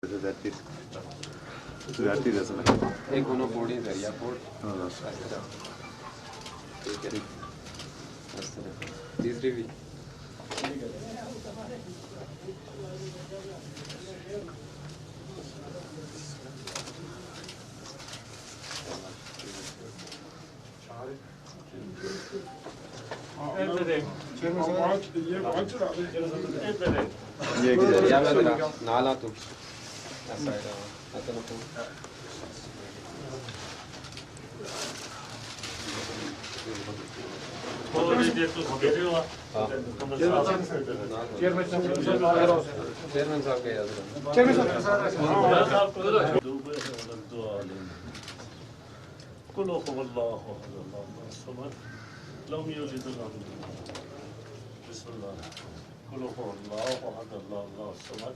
ایک انہوں بورڈنگ ذریعہ بورڈ ٹھیک ہے تیسری بھی نالا تو چیئرمین صاحب کے قل هو الله احد الله الصمد لم يلد ولم يولد بسم الله قل هو الله احد الله الصمد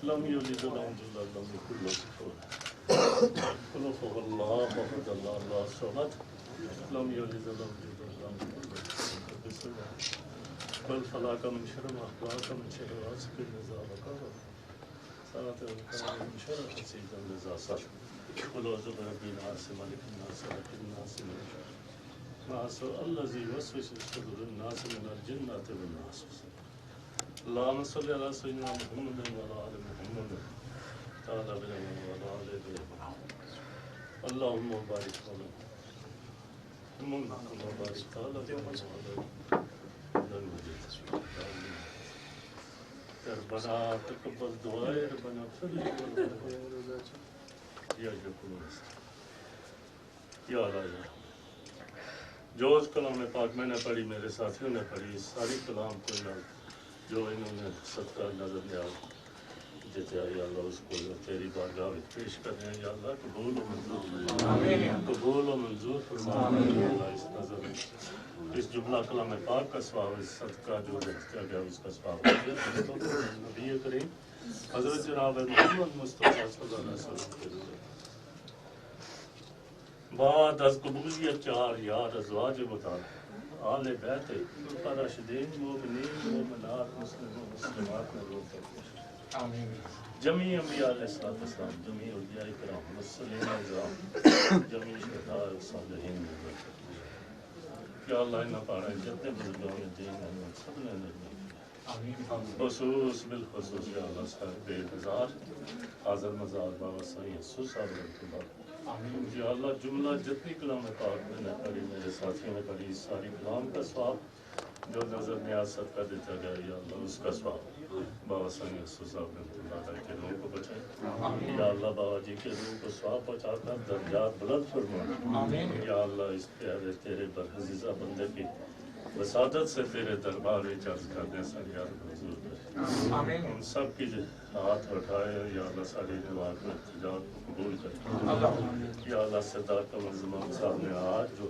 لم يلد ولم يولد ولم يكن له كفوا قل هو الله احد الله الصمد لم يلد ولم يولد ولم يكن له كفوا بسم الله بل فلاك من شر ما خلق من شر غاسق اذا وقب ساعة القيامة من شر حاسد اذا حسد قل اعوذ برب الناس ملك الناس ملك الناس الناس الذي يوسوس في صدور الناس من الجنة والناس اللهم صل على سيدنا محمد وعلى آل محمد تعالى بنا وعلى آل محمد اللهم بارك على محمد وبارك تعالى بنا وعلى ربنا تقبل دعائي ربنا اغفر لي یا اللہ جو اس کلام پاک میں نے پڑھی میرے ساتھیوں نے پڑھی ساری کلام کو جو انہوں نے صدقہ نظر نیاز دیتے ہیں یا اللہ اس کو تیری بارگاہ میں پیش کر رہے ہیں یا اللہ قبول و منظور قبول و منظور فرما اللہ اس نظر اس جملہ کلام پاک کا ثواب اس صدقہ جو کیا گیا اس کا ثواب نبی کریم حضرت جناب محمد مصطفیٰ صلی اللہ علیہ وسلم کے بعد از قبولیت چار یار ازواج مطالع آل بیت راشدین مومنین مومنات مسلمین مسلمات میں روح جمیع انبیاء علیہ السلام جمیع اولیاء کرام مسلمین اعظام جمیع شہداء صالحین یا اللہ انہا پاڑا جتنے بزرگوں میں دین ہے سب نے نرمی خصوص بالخصوص یا اللہ صاحب بے انتظار حاضر مزار بابا سائیں حسوس صاحب رحمت اللہ یا اللہ جملہ جتنی کلام پاک میں نے پڑھی میرے ساتھیوں نے پڑھی ساری کلام کا ثواب جو نظر نیاز صدقہ دیتا گیا یا اللہ اس کا ثواب بابا سائیں حسوس صاحب رحمت اللہ کے روح کو بچائیں یا اللہ بابا جی کے روح کو ثواب پہنچا کر درجات بلند فرما یا اللہ اس پیارے تیرے برعزیزہ بندے کی وسادت سے تیرے دربار میں عرض کرنے ساری یاد منظور کرے ہم سب کی ہاتھ اٹھائے یا اللہ ساری دعا کو احتجاج کو قبول کرے یا اللہ سردار قمر زمان صاحب نے آج جو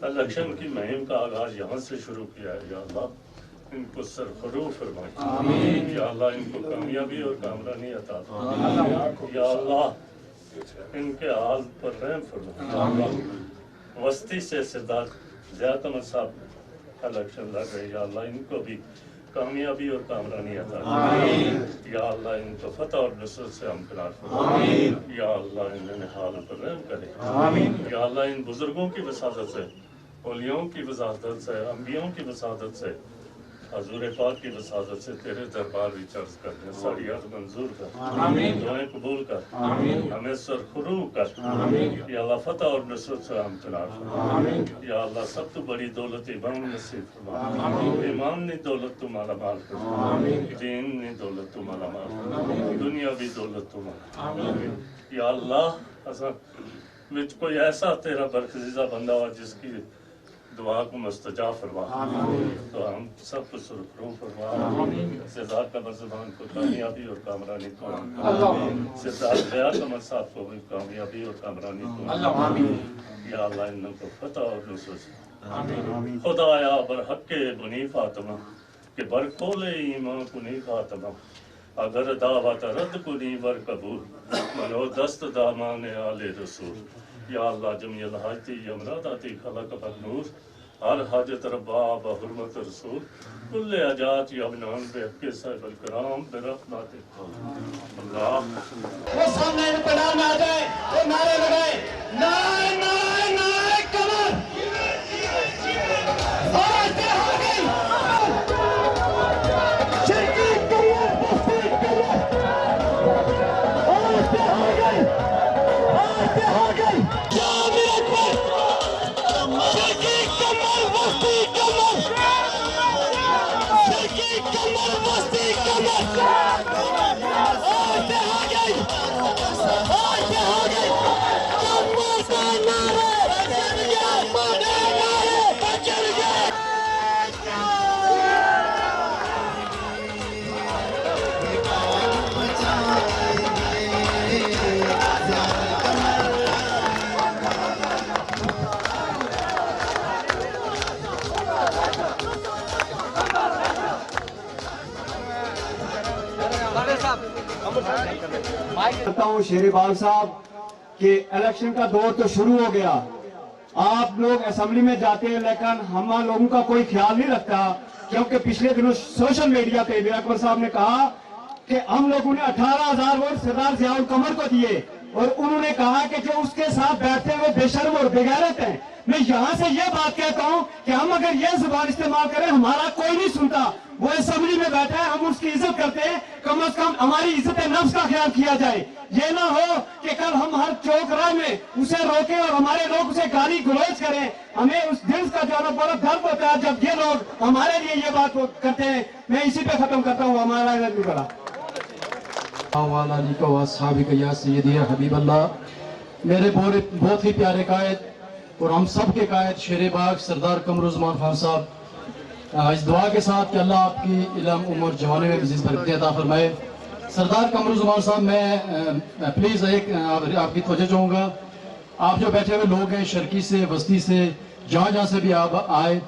الیکشن کی مہم کا آغاز یہاں سے شروع کیا ہے یا اللہ ان کو سرفروغ فرمائے یا اللہ ان کو کامیابی اور کامرانی عطا فرمائے یا اللہ ان کے حال پر رحم فرمائے وسطی سے سردار ضیاء قمر صاحب الیکشن لڑ رہے یا اللہ ان کو بھی کامیابی اور کامرانی عطا فرمائے یا اللہ ان کو فتح اور نصرت سے ہمکنار فرمائے یا اللہ ان حال پر رحم کرے یا اللہ ان بزرگوں کی وسادت سے اولیاؤں کی وسادت سے انبیاؤں کی وسادت سے حضور پاک کی وسادت سے تیرے دربار بھی عرض کرنے ساری عرض منظور کر دعائیں قبول کر ہمیں سرخروغ کر یا اللہ فتح اور نصرت سے ہمکنار فرما یا اللہ سب تو بڑی دولت ایمان نصیب فرما ایمان نہیں دولت تو مالا مال فرما دین نہیں دولت تو مالا مال فرما دنیا بھی دولت تو مالا یا اللہ وچ کوئی ایسا تیرا برخزیزہ بندہ ہوا جس کی دعا کو مستجاب فرما تو ہم سب کو سرخروغ فرما سردار قمر زمان کو کامیابی اور کامرانی کو سردار ضیاء قمر صاحب کو بھی کامیابی اور کامرانی کو یا اللہ ان کو فتح اور نصرت خدایا برحق بنی فاطمہ کہ برکول ایمان کنی فاطمہ اگر دعوت رد کنی بر قبول منو دست دامان آل رسول یا اللہ جمعی الحاجتی یمراداتی خلق پر نور ہر حاجت ربا بحرمت رسول کل اجات یمنان بے کے صاحب الکرام برحمت اللہ وہ سامنے پڑھا میں آ جائے وہ نعرے لگائے نعرے نعرے نعرے قمر آج سے ہو گئی شرکی قمر بستی قمر آج سے ہو گئی آج سے ہو گئی کیا امیر اکبر شرکی قمر بستی قمر شرکی قمر بستی قمر کرتا ہوں شیر باغ صاحب کہ الیکشن کا دور تو شروع ہو گیا. آپ لوگ اسمبلی میں جاتے ہیں لیکن ہم لوگوں کا کوئی خیال نہیں رکھتا, کیونکہ پچھلے دنوں سوشل میڈیا پہ امیر اکبر صاحب نے کہا کہ ہم لوگوں نے 18,000 ووٹ سردار ضیاء القمر کو دیے, اور انہوں نے کہا کہ جو اس کے ساتھ بیٹھتے ہیں وہ بے شرم اور بے غیرت ہیں. میں یہاں سے یہ بات کہتا ہوں کہ ہم اگر یہ زبان استعمال کریں ہمارا کوئی نہیں سنتا. وہ اسمبلی میں بیٹھا ہے, ہم اس کی عزت کرتے ہیں, کم از کم ہماری عزت نفس کا خیال کیا جائے. یہ نہ ہو کہ کل ہم ہر چوک راہ میں اسے روکیں اور ہمارے لوگ اسے گالی گلوچ کریں. ہمیں اس دل کا جو بڑا درد ہوتا ہے جب یہ لوگ ہمارے لیے یہ بات کرتے ہیں. میں اسی پہ ختم کرتا ہوں. ہمارا نہیں کرا یا سیدی یا حبیب اللہ. میرے بہت ہی پیارے قائد اور ہم سب کے قائد شیر باغ سردار قمر الزمان خان صاحب, اس دعا کے ساتھ کہ اللہ آپ کی علم عمر جوانی میں مزید برکت عطا فرمائے. سردار قمر الزمان صاحب میں پلیز ایک آپ کی توجہ چاہوں گا. آپ جو بیٹھے ہوئے لوگ ہیں شرکی سے بستی سے جہاں جہاں سے بھی آپ آئے,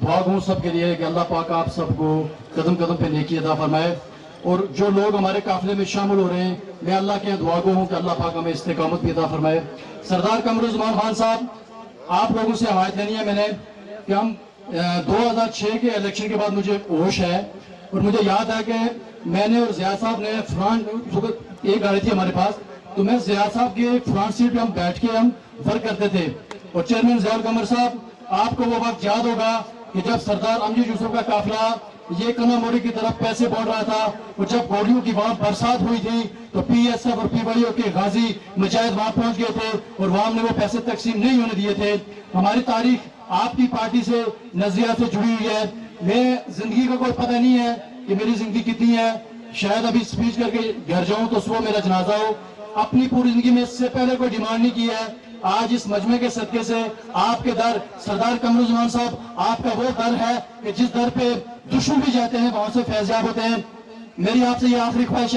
دعا گوں سب کے لیے کہ اللہ پاک آپ سب کو قدم قدم پہ نیکی عطا فرمائے. اور جو لوگ ہمارے قافلے میں شامل ہو رہے ہیں میں اللہ کے دعا گو ہوں کہ اللہ پاک ہمیں استقامت بھی عطا فرمائے. سردار قمر الزمان خان صاحب, آپ لوگوں سے حمایت لینی ہے میں نے کہ ہم 2006 کے الیکشن کے بعد مجھے ہوش ہے اور مجھے یاد ہے کہ میں نے اور ضیاء صاحب نے فرانٹ ایک گاڑی تھی ہمارے پاس, تو میں ضیاء صاحب کے فرانٹ سیٹ پہ ہم بیٹھ کے ہم ورک کرتے تھے. اور چیئرمین ضیاء القمر صاحب, آپ کو وہ وقت یاد ہوگا کہ جب سردار امجد یوسف کا قافلہ یہ کنا موڑی کی طرف پیسے بڑھ رہا تھا, اور جب گولیوں کی وہاں برسات ہوئی تھی تو پی ایس ایف اور پی وائی او کے غازی مجاہد وہاں پہنچ گئے تھے اور وہاں ہم نے وہ پیسے تقسیم نہیں ہونے دیے تھے. ہماری تاریخ آپ کی پارٹی سے نظریات سے جڑی ہوئی ہے. میں زندگی کا کوئی پتہ نہیں ہے کہ میری زندگی کتنی ہے, شاید ابھی سپیچ کر کے گھر جاؤں تو صبح میرا جنازہ ہو. اپنی پوری زندگی میں اس سے پہلے کوئی ڈیمانڈ نہیں کی ہے. آج اس مجمع کے صدقے سے آپ کے در سردار قمر الزمان صاحب, آپ کا وہ در ہے کہ جس در پہ دشمن بھی جاتے ہیں وہاں سے فیضیاب ہوتے ہیں. میری آپ سے یہ آخری خواہش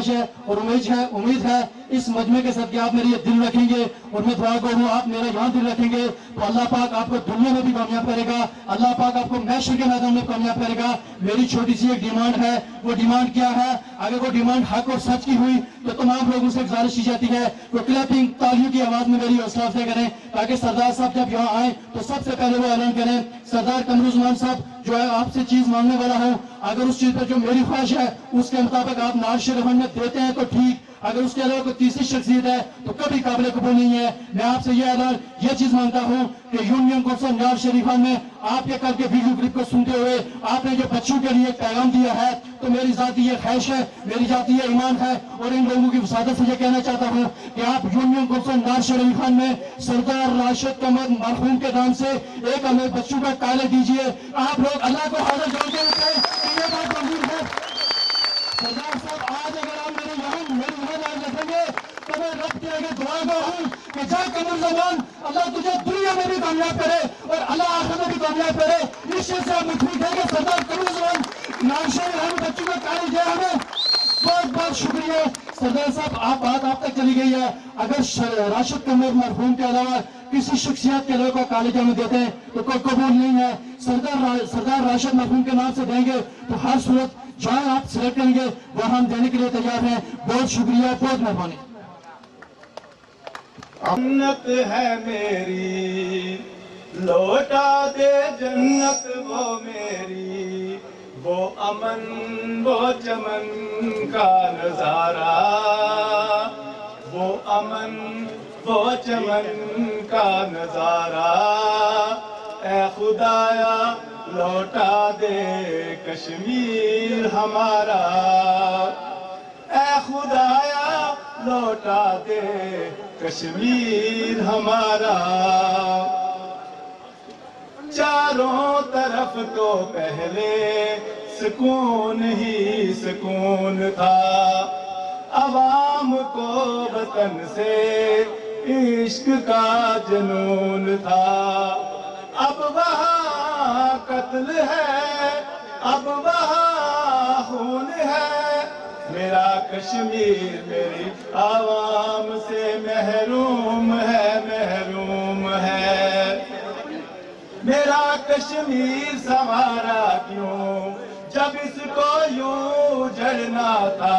ہے اور امید ہے اس مجمع کے صدقے آپ میرے یہ دل رکھیں گے, اور میں دعا کروں آپ میرا یہاں دل رکھیں گے تو اللہ پاک آپ کو دنیا میں بھی کامیاب کرے گا, اللہ پاک آپ کو محشر کے میدان میں کامیاب کرے گا. میری چھوٹی سی ایک ڈیمانڈ ہے, وہ ڈیمانڈ کیا ہے, اگر وہ ڈیمانڈ حق اور سچ کی ہوئی تو تمام لوگوں سے گزارش کی جاتی ہے وہ کلیپنگ تالیوں کی آواز میں میری حوصلہ افزائی کریں تاکہ سردار صاحب جب یہاں آئیں تو سب سے پہلے وہ اعلان کریں. سردار قمر الزمان صاحب جو ہے آپ سے چیز مانگنے والا ہوں, اگر اس چیز پر جو میری خواہش ہے اس کے مطابق آپ نعت شریف میں دیتے ہیں تو ٹھیک, اگر اس کے علاوہ کوئی تیسری شخصیت ہے تو کبھی قابل قبول نہیں ہے. میں آپ سے یہ چیز مانگتا ہوں کہ یونین کونسل نعت شریف میں آپ کے کل کے ویڈیو کلپ کو سنتے ہوئے آپ نے جو بچوں کے لیے پیغام دیا ہے تو میری ذاتی یہ خواہش ہے, میری ذاتی یہ ایمان ہے اور ان لوگوں کی وسادت سے یہ کہنا چاہتا ہوں کہ آپ یونین کونسل نعت شریف میں سردار راشد قمر مرحوم کے نام سے ایک ہمیں بچوں کا کالے دیجئے. آپ لوگ اللہ کو حاضر جوڑ کے رکھیں کہ یہ بات منظور ہے. سردار صاحب آج اگر آپ میری یہاں رکھیں گے تو میں رب کے آگے دعا گو ہوں کہ جا قمر زمان اللہ تجھے دنیا میں بھی کامیاب کرے اور اللہ آخرت میں بھی کامیاب کرے. اس چیز سے آپ متفق ہے کہ سردار قمر زمان ناشر ہم بچوں کا کالج ہے. ہمیں بہت بہت شکریہ. سردار صاحب آپ تک چلی گئی ہے, اگر راشد قمر مرحوم کے علاوہ کسی شخصیت کے لوگوں کو کالج میں دیتے ہیں تو کوئی قبول نہیں ہے. سردار راشد مرحوم کے نام سے دیں گے تو ہر صورت جہاں آپ سلیکٹ کریں گے وہ ہم دینے کے لیے تیار ہیں. بہت شکریہ, بہت مہربانی. امنت ہے میری لوٹا دے جنت وہ میری، وہ امن وہ چمن کا نظارہ، وہ امن وہ چمن کا نظارہ، اے خدایا لوٹا دے کشمیر ہمارا، اے خدایا لوٹا دے کشمیر ہمارا۔ چاروں طرف تو پہلے سکون ہی سکون تھا، عوام کو وطن سے عشق کا جنون تھا، اب وہاں قتل ہے، اب وہاں خون ہے، میرا کشمیر میری عوام سے محروم ہے، محروم ہے۔ میرا کشمیر سنوارا کیوں جب اس کو یوں جڑنا تھا،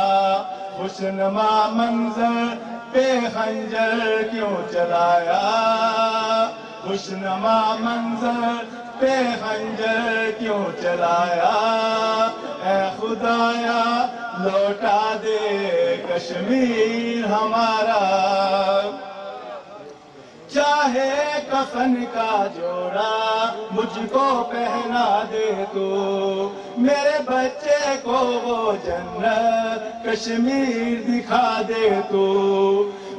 خوشنما منظر پہ خنجر کیوں چلایا، خوشنما منظر پہ خنجر کیوں چلایا، اے خدایا لوٹا دے کشمیر ہمارا۔ چاہے کفن کا جوڑا مجھ کو پہنا دے تو، میرے بچے کو وہ جنت کشمیر دکھا دے تو،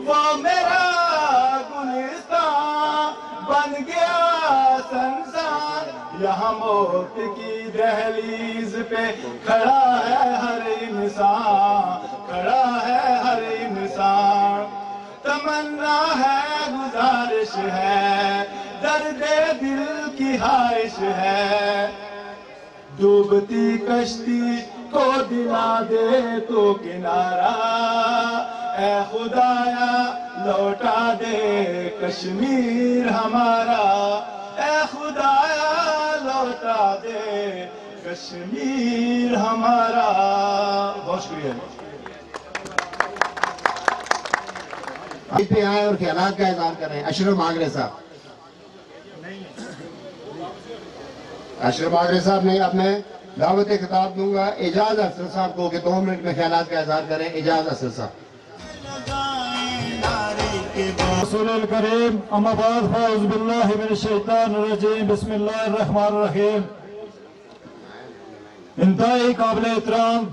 وہ میرا گلستان بن گیا سنسان، یہاں موت کی دہلیز پہ کھڑا ہے ہر انسان، کھڑا ہے ہر انسان۔ تمنا ہے گزارش ہے درد دل کی خواہش ہے، ڈوبتی کشتی کو دلا دے تو کنارہ، اے خدایا لوٹا دے کشمیر ہمارا، اے خدایا لوٹا دے کشمیر ہمارا۔ بہت شکریہ۔ پہ آئے اور خیالات کا اظہار کر رہے ہیں اشرف ماگرے صاحب۔ اشرف ماگرے صاحب نے اب میں دعوت خطاب دوں گا اعجاز افسر صاحب کو کہ 2 منٹ میں خیالات کا اظہار کریں۔ اعجاز افسر صاحب۔ رسول الکریم اما بعد فاعوذ باللہ من الشیطان الرجیم بسم اللہ الرحمن الرحیم۔ انتہائی قابل احترام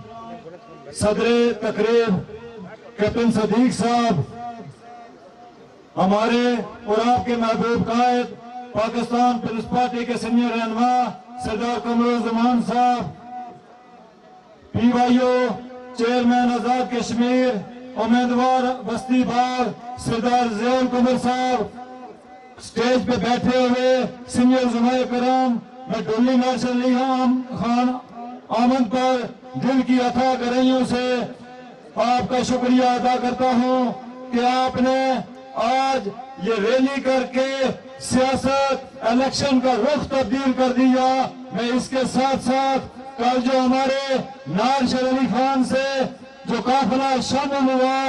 صدر تقریب کیپٹن صدیق صاحب، ہمارے اور آپ کے محبوب قائد پاکستان پیپلز پارٹی کے سینئر رہنما سردار قمرالزمان صاحب، پی وائی او چیئرمین آزاد کشمیر امیدوار بستی باغ سردار ضیاء القمر صاحب، سٹیج پہ بیٹھے ہوئے سینئر زمرہ کرام، میں ڈولی مارشل علی خان آمد پر دل کی عطا گرہیوں سے آپ کا شکریہ ادا کرتا ہوں کہ آپ نے آج یہ ریلی کر کے سیاست الیکشن کا رخ تبدیل کر دیا۔ میں اس کے ساتھ ساتھ کل جو ہمارے نارشل علی خان سے جو قافلہ شامل ہوا،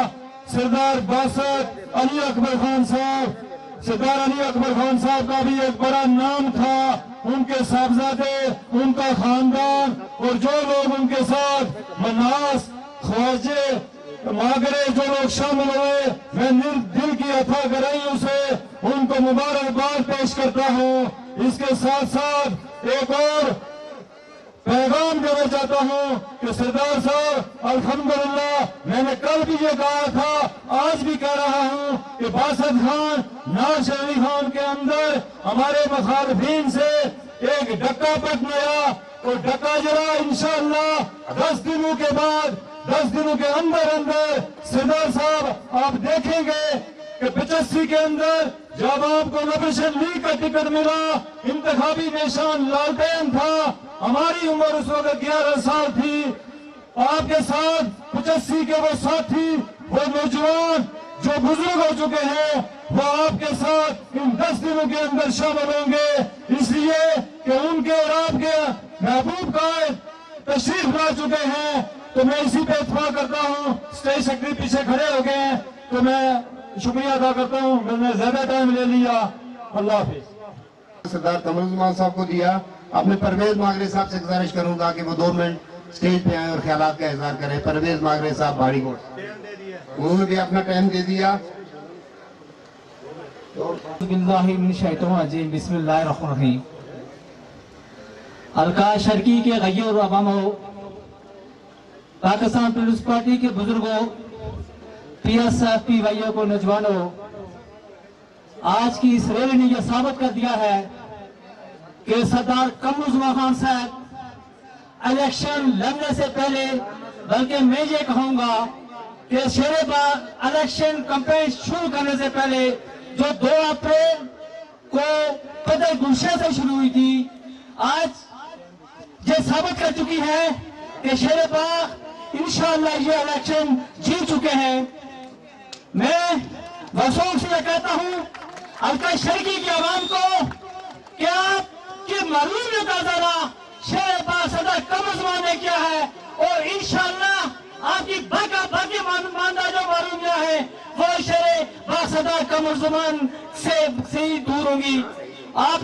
سردار باسط علی اکبر خان صاحب، سردار علی اکبر خان صاحب کا بھی ایک بڑا نام تھا، ان کے صاحبزادے، ان کا خاندان اور جو لوگ ان کے ساتھ مناس خواجے ماگرے جو لوگ شامل ہوئے، میں دل کی عطا گرہیوں سے ان کو مبارکباد پیش کرتا ہوں۔ اس کے ساتھ ساتھ ایک اور پیغام دینا چاہتا ہوں کہ سردار صاحب الحمدللہ میں نے کل بھی یہ کہا تھا، آج بھی کہہ رہا ہوں کہ باسط خان نارشل علی خان کے اندر ہمارے مخالفین سے ایک ڈکا پٹ نیا، اور ڈکا جڑا انشاءاللہ 10 دنوں کے بعد 10 دنوں کے اندر سردار صاحب آپ دیکھیں گے کہ 85 کے اندر جب آپ کو نبشن لیگ کا ٹکٹ ملا، انتخابی نشان لالٹین تھا، ہماری عمر اس وقت 11 سال تھی، آپ کے ساتھ 85 کے وہ ساتھی، وہ نوجوان جو بزرگ ہو چکے ہیں، وہ آپ کے ساتھ ان 10 دنوں کے اندر شامل ہوں گے، اس لیے کہ ان کے اور آپ کے محبوب قائد تشریف لا چکے ہیں۔ تو میں اسی پہ اتفاق کرتا ہوں، اسٹیج سیکرٹری پیچھے کھڑے ہو گئے ہیں، تو میں شکریہ ادا کرتا ہوں، میں نے زیادہ ٹائم لے لیا، اللہ حافظ۔ सरदार कमरुज़्ज़मान साहब को दिया। अपने परवेज मागरे साहब से गुजारिश करूंगा कि वो 2 मिनट स्टेज पे आए और ख्यालात का इजहार करें। परवेज मागरे साहब बाड़ी कोट, उन्होंने भी अपना टाइम दे दिया। बिस्मिल्लाहिर्रहमानिर्रहीम। हल्का शर्की के गैर अवामो, पाकिस्तान पीपल्स पार्टी के बुजुर्गों, PSF PYO को नौजवानों, आज की इस रैली ने यह साबित कर दिया है कि सरदार कमरुज़्ज़मान खान साहब इलेक्शन लड़ने से पहले, बल्कि मैं ये कहूंगा कि शेरे बाग इलेक्शन कैंपेन शुरू करने से पहले जो 2 अप्रैल को पदर गुलशन से शुरू हुई थी, आज ये साबित कर चुकी है कि शेरे बाग इंशाअल्लाह ये इलेक्शन जीत चुके हैं। मैं वसूल से यह कहता हूं हल्का शर्की की आवाम को कि आपकी मरूम ने दादा शेर बाग सरदार कमरुज़्ज़मान ने किया है, और इंशाअल्लाह आपकी बाकी मानदा जो मरूमिया है वो शेर बाग सरदार कमरुज़्ज़मान से ही दूर होंगी। आप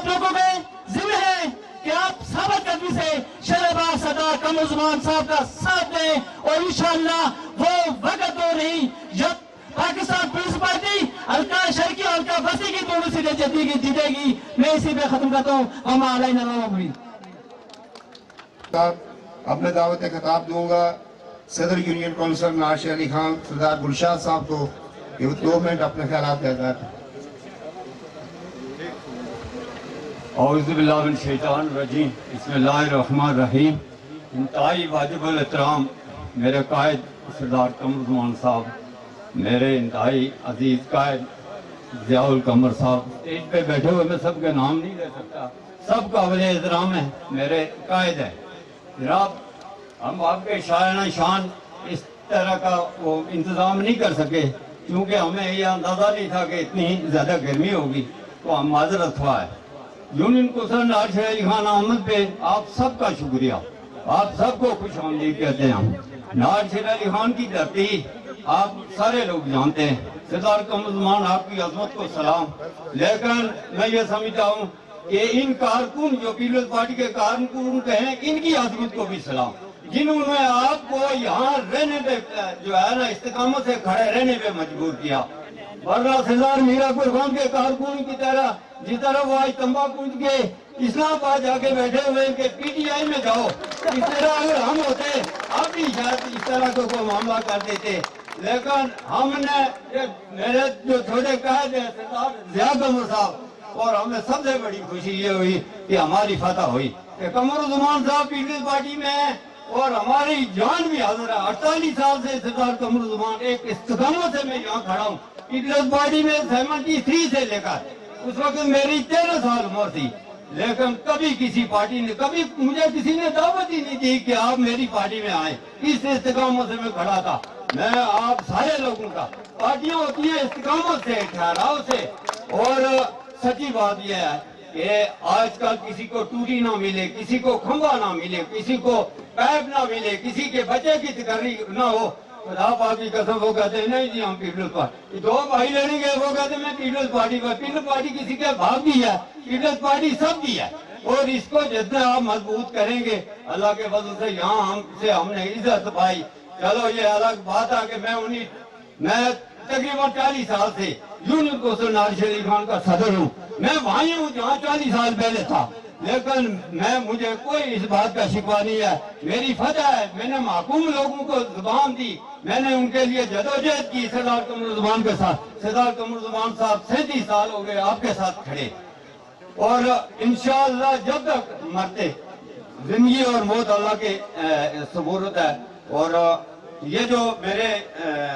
लोगों में जिम्मे है कि आप साबित कदमी से शेर बाग सरदार कमरुज़्ज़मान साहब का साथ दें, और इंशाअल्लाह वो वक्त तो नहीं जब पाकिस्तान पीपल्स पार्टी हल्का शर्की और हल्का बस्ती की दोनों सीटें जीतेगी। मैं इसी पे खत्म करता हूँ। अपने दावत खिताब दूंगा सदर यूनियन काउंसिलर नाशिर अली खान सरदार गुलशाद साहब को, कि वो 2 मिनट अपने ख्यालात का इज़हार करें। औज़ुबिल्लाहिमिनश्शैतानिर्रजीम, बिस्मिल्लाहिर्रहमानिर्रहीम। इंतहाई वाजिबुल एहतराम मेरे कायद सरदार कमरुज़्ज़मान साहब, मेरे इंतहाई अजीज कायद ज़ियाउल कमर साहब, स्टेज पे बैठे हुए मैं सबके नाम नहीं ले सकता, सबका वली एहतराम है, मेरे कायद है। जनाब, हम आपके शायाना शान इस तरह का वो इंतज़ाम नहीं कर सके, क्योंकि हमें यह अंदाज़ा नहीं था कि इतनी ज़्यादा गर्मी होगी, तो हम माजरत हुआ है। यूनियन काउंसिलर नाशिर अली खान अहमद पे आप सबका शुक्रिया, आप सबको खुश आमदीद कहते हैं हम। नाशिर अली खान की धरती आप सारे लोग जानते हैं। सरदार कमरुज़्ज़मान आपकी अज़मत को सलाम, लेकिन मैं ये समझता हूँ कि इन कारकुन जो पीपल्स पार्टी के कारकुन कहें, इनकी अज़मत को भी सलाम, जिन्होंने आपको यहाँ रहने पे जो है ना इस्तिकामत से खड़े रहने पे मजबूर किया। वरना सरदार मीरा कुर्बान के कारकुन की तरह जिस तरह वो आज तंबाकू के इस्लामाबाद जाके बैठे हुए कि PTI में जाओ, इस तरह अगर हम होते आप भी शायद इस तरह का कोई मामला कर देते। लेकिन हमने मेरे जो छोटे कायद है सरदार ज़िया कमर साहब, और हमें सबसे बड़ी खुशी ये हुई कि हमारी फतह हुई कि कमरुज़्ज़मान साहब पीपल्स पार्टी में है, और हमारी जान भी हाजिर है। 48 साल से सरदार कमरुज़्ज़मान एक इस्तिकामत से मैं यहाँ खड़ा हूँ पीपल्स पार्टी में 73 से लेकर उस वक्त मेरी 13 साल उम्र थी, लेकिन कभी किसी पार्टी ने, कभी मुझे किसी ने दावत ही नहीं दी कि आप मेरी पार्टी में आए। इस इस्तिकामत से मैं खड़ा था। मैं आप सारे लोगों का, पार्टियां होती है इस्तिकामत से, ठहराव से, और सच्ची बात यह है कि आजकल किसी को टूटी ना मिले, किसी को खंभा ना मिले, किसी को पैप ना मिले, किसी के बच्चे की तकरीर ना हो। खुदा पाक की कसम वो कहते हैं नहीं जी हम पीपल्स पार्टी, 2 भाई लड़ेंगे, वो कहते हैं मैं पीपल्स पार्टी पर। पीपल्स पार्टी किसी के भाग भी है, पीपल्स पार्टी सब की है, और इसको जितना आप मजबूत करेंगे अल्लाह के फजल से यहाँ हमने इज्जत पाई। चलो ये अलग बात है कि मैं तकरीबन 40 साल से यूनियन काउंसिल नाशिर अली खान का सदर हूँ। मैं वहीं हूँ जहाँ 40 साल पहले था, लेकिन मुझे कोई इस बात का शिकवा नहीं है। मेरी फतह है, मैंने महकूम लोगों को जुबान दी, मैंने उनके लिए जदोजहद की सरदार कमरुज़्ज़मान के साथ। सरदार कमरुज़्ज़मान साहब 37 साल हो गए आपके साथ खड़े, और इंशाअल्लाह जब तक मरते, जिंदगी और मौत अल्लाह के सबूरत है। और ये जो मेरे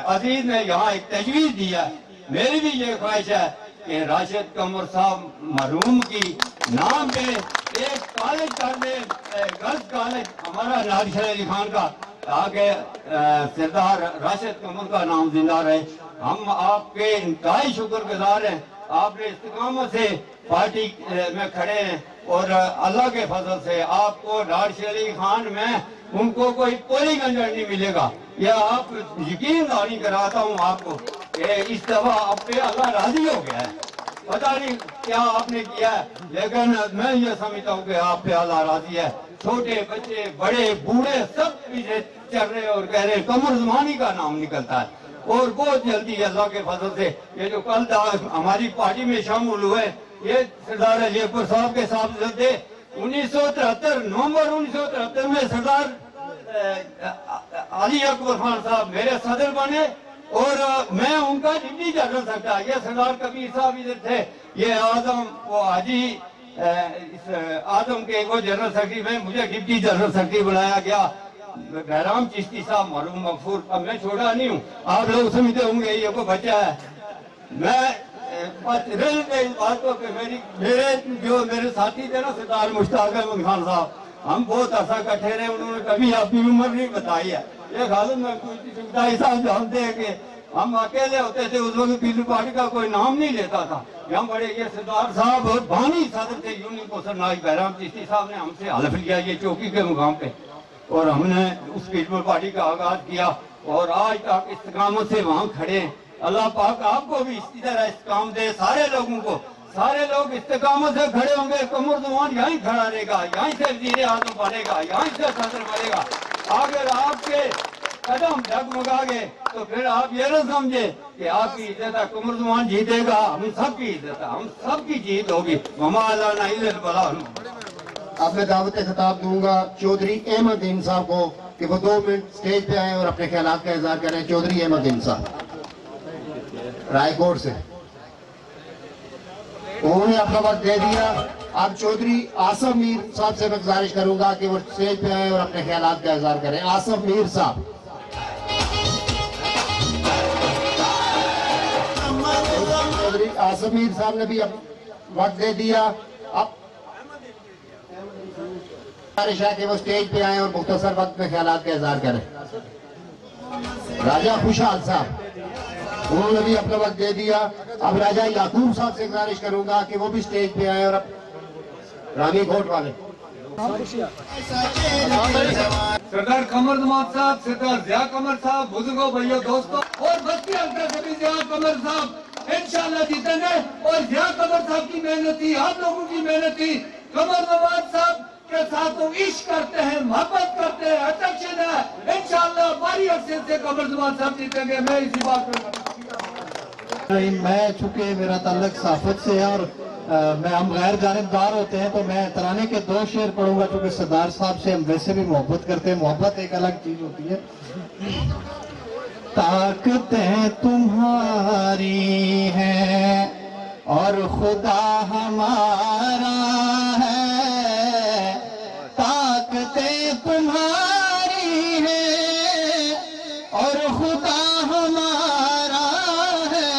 अजीज ने यहाँ एक तजवीज़ दिया, मेरी भी ये ख्वाहिश है कि राशिद कमर साहब मरहूम की नाम पे एक कॉलेज कर दे, गर्ल्स कॉलेज हमारा नाशिर अली खान का, ताकि सरदार राशिद कमर का नाम जिंदा रहे। हम आपके इंतहाई शुक्रगुजार हैं, आपने इस्तिकामत से पार्टी में खड़े हैं, और अल्लाह के फजल से आपको नाशिर अली खान में उनको कोई पोलिंग एजेंट नहीं मिलेगा। यह आप यकीन दानी कराता हूँ आपको कि इस दफा आप पे अल्लाह राजी हो गया है, پتہ نہیں کیا آپ نے کیا ہے، لیکن میں یہ سمجھتا ہوں کہ آپ پہ اللہ راضی ہے. چھوٹے بچے بڑے بوڑھے سب پیچھے چل رہے اور کہہ رہے قمر زمانی کا نام نکلتا ہے. اور بہت جلدی اللہ کے فضل سے یہ جو کل ہماری پارٹی میں شامل ہوئے، یہ سردار علی اکبر صاحب کے ساتھ تھے. 1973 نومبر 1973 میں سردار علی اکبر خان صاحب میرے صدر بنے اور میں ان کا ڈپٹی جنرل سیکرٹری. یہ سردار کبیر صاحب ادھر تھے، یہ اعظم وہ حاجی اعظم کے وہ جنرل سیکرٹری میں، مجھے ڈپٹی جنرل سیکرٹری بنایا گیا. بہرام چشتی صاحب مرحوم مغفور، اب میں چھوڑا نہیں ہوں. آپ لوگ سمجھتے ہوں گے یہ کوئی بچہ ہے. میں رل کے اس بات کو کہ میرے ساتھی تھے نا سردار مشتاق احمد خان صاحب، ہم بہت عرصہ کٹھے رہے، انہوں نے کبھی اپنی عمر نہیں بتائی ہے. یہ خالد میں صاحب جانتے ہیں کہ ہم اکیلے ہوتے تھے اس وقت پیپلز پارٹی کا کوئی نام نہیں لیتا تھا. یہاں بڑے یہ سردار صاحب بانی صدر تھے یونین کو سرنائی بہرام چشتی صاحب نے ہم سے حلف لیا یہ چوکی کے مقام پہ، اور ہم نے اس پیپلز پارٹی کا آغاز کیا اور آج تک استقامت سے وہاں کھڑے ہیں. اللہ پاک آپ کو بھی اسی طرح استقامت دے، سارے لوگوں کو. سارے لوگ استقامت سے کھڑے ہوں گے. قمر زمان یہیں کھڑا رہے گا، یہیں سے وزیر اعظم بنے گا، یہیں سے صدر بنے گا. اگر آپ کے قدم ڈگمگا گئے تو پھر آپ یہ نہ سمجھے کہ آپ کی عزت ہے. قمر زمان جیتے گا، ہم سب کی عزت ہے، ہم سب کی جیت ہوگی. وما علینا الا البلاغ. اب میں دعوت خطاب دوں گا چودھری احمد دین صاحب کو کہ وہ 2 منٹ سٹیج پہ آئیں اور اپنے خیالات کا اظہار کریں. چودھری احمد دین صاحب رائے کوٹ سے، انہوں نے اپنا وقت دے دیا. اب چودھری آصف میر صاحب سے میں گزارش کروں گا کہ وہ سٹیج پہ آئیں اور اپنے خیالات کا اظہار کریں. آصف میر صاحب. چودھری آصف میر صاحب نے بھی وقت دے دیا. اب گزارش ہے کہ وہ سٹیج پہ آئیں اور مختصر وقت میں خیالات کا اظہار کریں. راجہ خوشحال صاحب، انہوں نے بھی اپنا وقت دے دیا. اب راجہ یعقوب صاحب سے گزارش کروں گا کہ وہ بھی سٹیج پہ آئیں اور رانی گھوٹ والے. سردار قمر زمان صاحب، سردار ضیاء قمر صاحب، بزرگوں بھائیوں دوستوں، اور بستی حلقہ سے بھی ضیاء قمر صاحب انشاءاللہ جیتیں گے. اور ضیاء قمر صاحب کی محنت تھی، آپ لوگوں کی محنت تھی. قمر زمان صاحب کے ساتھ تو عشق کرتے ہیں، محبت کرتے ہیں، اٹیکشن ہے. انشاءاللہ باری عرصے سے قمر زمان صاحب جیتیں گے. میں اسی بات پر میں چونکہ میرا تعلق صحافت سے ہے اور ہم غیر جانبدار ہوتے ہیں تو میں ترانے کے 2 شعر پڑھوں گا چونکہ سردار صاحب سے ہم ویسے بھی محبت کرتے ہیں. محبت ایک الگ چیز ہوتی ہے. طاقتیں تمہاری ہیں اور خدا ہمارا ہے. طاقتیں تمہاری ہیں اور خدا ہمارا ہے.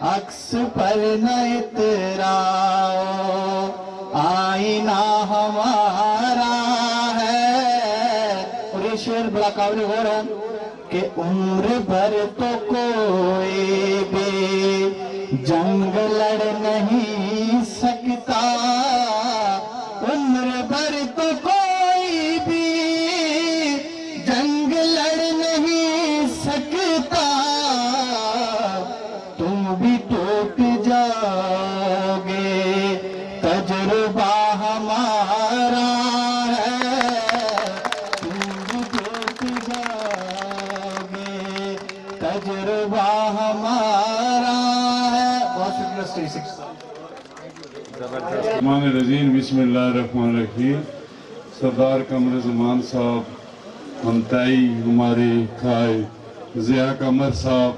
عکس پر نہ اتراؤ، آئینہ ہمارا ہے. اور یہ شعر بڑا قابل غور ہے کہ عمر بھر تو کوئی بھی جنگ لڑ نہیں سکتا. عمر بھر تو کوئی بھی جنگ لڑ نہیں سکتا. تم بھی ٹوٹ جاؤ گے، تجربہ ہمارا ہے. تم بھی ٹوٹ جاؤ گے، تجربہ ہمارا ہے. بہت شکریہ. سٹیج 6 الرحمن الرحیم. بسم اللہ الرحمن الرحیم. سردار قمر زمان صاحب، ہمتائی ہمارے کھائے ضیاء قمر صاحب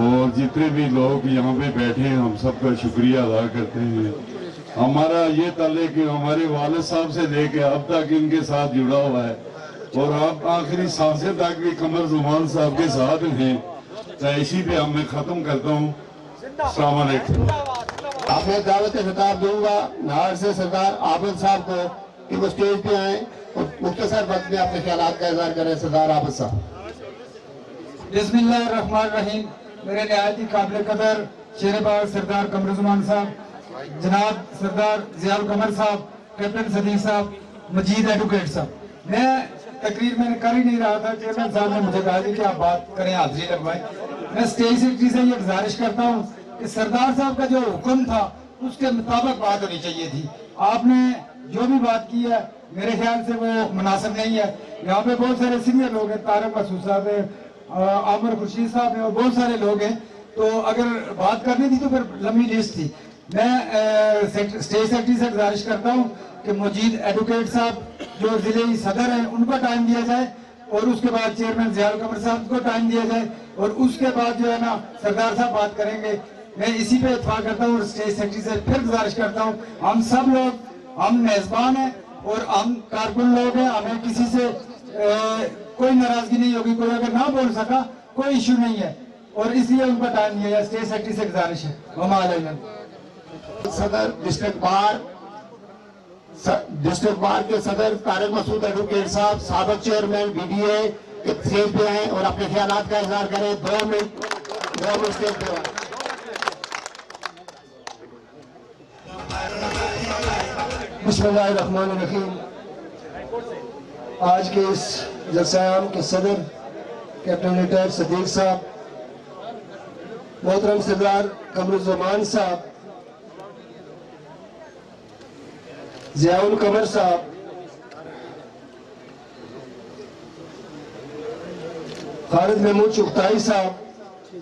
اور جتنے بھی لوگ یہاں پہ بیٹھے ہیں، ہم سب کا شکریہ ادا کرتے ہیں. ہمارا یہ تعلق کہ ہمارے والد صاحب سے لے کے اب تک ان کے ساتھ جڑا ہوا ہے اور اب آخری سانسیں تک بھی قمر زمان صاحب کے ساتھ ہیں. تو اسی پہ میں ختم کرتا ہوں. السلام علیکم. اب میں دعوت خطاب دوں گا نہار سے سردار عابد صاحب کو کہ وہ سٹیج پہ آئیں اور مختصر وقت میں اپنے خیالات کا اظہار کریں. سردار عابد صاحب. بسم اللہ الرحمن الرحیم. میرے نہایت ہی قابل قدر شیر باغ سردار قمر زمان صاحب، جناب سردار ضیاء القمر صاحب، کیپٹن صدیق صاحب، مجید ایڈوکیٹ صاحب. میں تقریر میں کر ہی نہیں رہا تھا، چیئرمین صاحب نے مجھے کہا کہ آپ بات کریں، حاضری لگوائیں. میں سٹیج سیکرٹری سے یہ گزارش کرتا ہوں کہ سردار صاحب کا جو حکم تھا اس کے مطابق بات ہونی چاہیے تھی. آپ نے جو بھی بات کی ہے میرے خیال سے وہ مناسب نہیں ہے. یہاں پہ بہت سارے سینئر لوگ ہیں, طارق مسعود صاحب ہیں, عامر خورشید صاحب ہیں اور بہت سارے لوگ ہیں. تو اگر بات کرنی تھی تو پھر لمبی لسٹ تھی. میں اسٹیٹ سیکرٹری سے گزارش کرتا ہوں کہ مجید ایڈوکیٹ صاحب جو ضلعی صدر ہیں ان کو ٹائم دیا جائے, اور اس کے بعد چیئرمین ضیاء القمر صاحب کو ٹائم دیا جائے, اور اس کے بعد جو ہے نا سردار صاحب بات کریں گے. میں اسی پہ اتفاق کرتا ہوں اور اسٹیٹ سیکرٹری سے پھر گزارش کرتا ہوں, ہم سب لوگ ہم میزبان ہیں اور ہم کارکن لوگ ہیں, ہمیں کسی سے کوئی ناراضگی نہیں ہوگی. کوئی اگر نہ بول سکا کوئی ایشو نہیں ہے, اور اس لیے ان کا ٹائم دیا جائے. اسٹیٹ سیکرٹری سے گزارش ہے. صدر ڈسٹرکٹ بار کے صدر طارق مسعود ایڈوکیٹ صاحب سابق چیئرمین BDA اسٹیج پہ ہیں اور اپنے خیالات کا اظہار کریں. 2 منٹ اسٹیج پہ ہیں. بسم اللہ الرحمن الرحیم. آج کے اس جلسہ عام کے صدر کیپٹن ریٹائر صدیق صاحب, محترم سردار قمر الزمان صاحب, ضیاء القمر صاحب, خالد محمود چغتائی صاحب,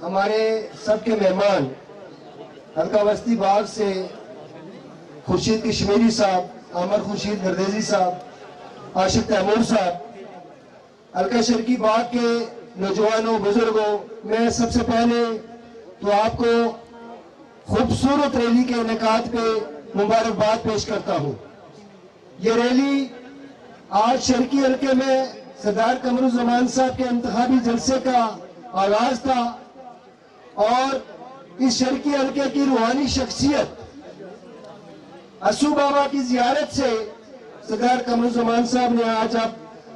ہمارے سب کے مہمان حلقہ وسطی باغ سے خورشید کشمیری صاحب, عامر خورشید گردیزی صاحب, عاشق تیمور صاحب, حلقہ شرقی باغ کے نوجوانوں بزرگوں, میں سب سے پہلے تو آپ کو خوبصورت ریلی کے انعقاد پہ مبارکباد پیش کرتا ہوں. یہ ریلی آج شرقی حلقے میں سردار قمر الزمان صاحب کے انتخابی جلسے کا آغاز تھا, اور اس شرقی حلقے کی روحانی شخصیت اسو بابا کی زیارت سے سردار قمر الزمان صاحب نے آج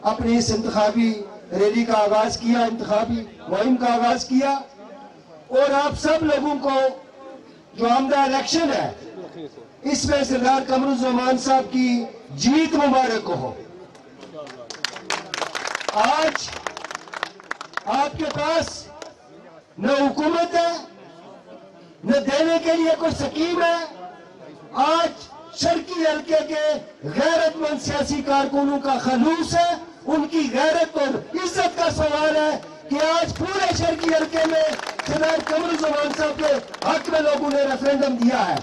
اپنی اس انتخابی ریلی کا آغاز کیا, انتخابی مہم کا آغاز کیا. اور آپ سب لوگوں کو جو آمدہ الیکشن ہے اس میں سردار قمر الزمان صاحب کی جیت مبارک ہو. آج آپ کے پاس نہ حکومت ہے نہ دینے کے لیے کوئی سکیم ہے. آج شرقی حلقے کے غیرت مند سیاسی کارکنوں کا خلوص ہے, ان کی غیرت اور عزت کا سوال ہے کہ آج پورے شرقی حلقے میں سردار قمر الزمان صاحب کے حق میں لوگوں نے ریفرینڈم دیا ہے.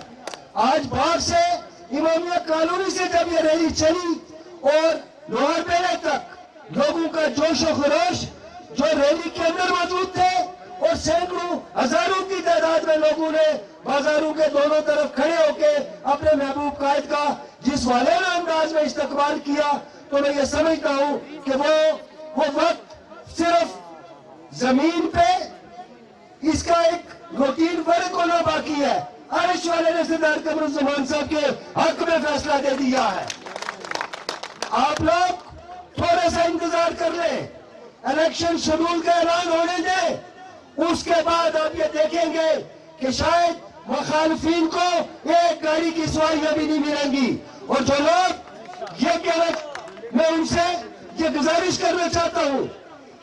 آج باغ سے امامیہ کالونی سے جب یہ ریلی چلی اور لوہر بیڑے تک لوگوں کا جوش و خروش جو ریلی کے اندر موجود تھے, اور سینکڑوں ہزاروں کی تعداد میں لوگوں نے بازاروں کے دونوں طرف کھڑے ہو کے اپنے محبوب قائد کا جس والانہ انداز میں استقبال کیا, تو میں یہ سمجھتا ہوں کہ وہ وقت صرف زمین پہ اس کا ایک روٹین ورک ہونا باقی ہے. عرش والے نے سردار قمر الزمان صاحب کے حق میں فیصلہ دے دیا ہے. آپ لوگ تھوڑا سا انتظار کر لیں, الیکشن شیڈول کا اعلان ہونے دیں, اس کے بعد آپ یہ دیکھیں گے کہ شاید مخالفین کو ایک گاڑی کی سواریاں بھی نہیں ملیں گی. اور جو لوگ یہ کہہ, میں ان سے یہ گزارش کرنا چاہتا ہوں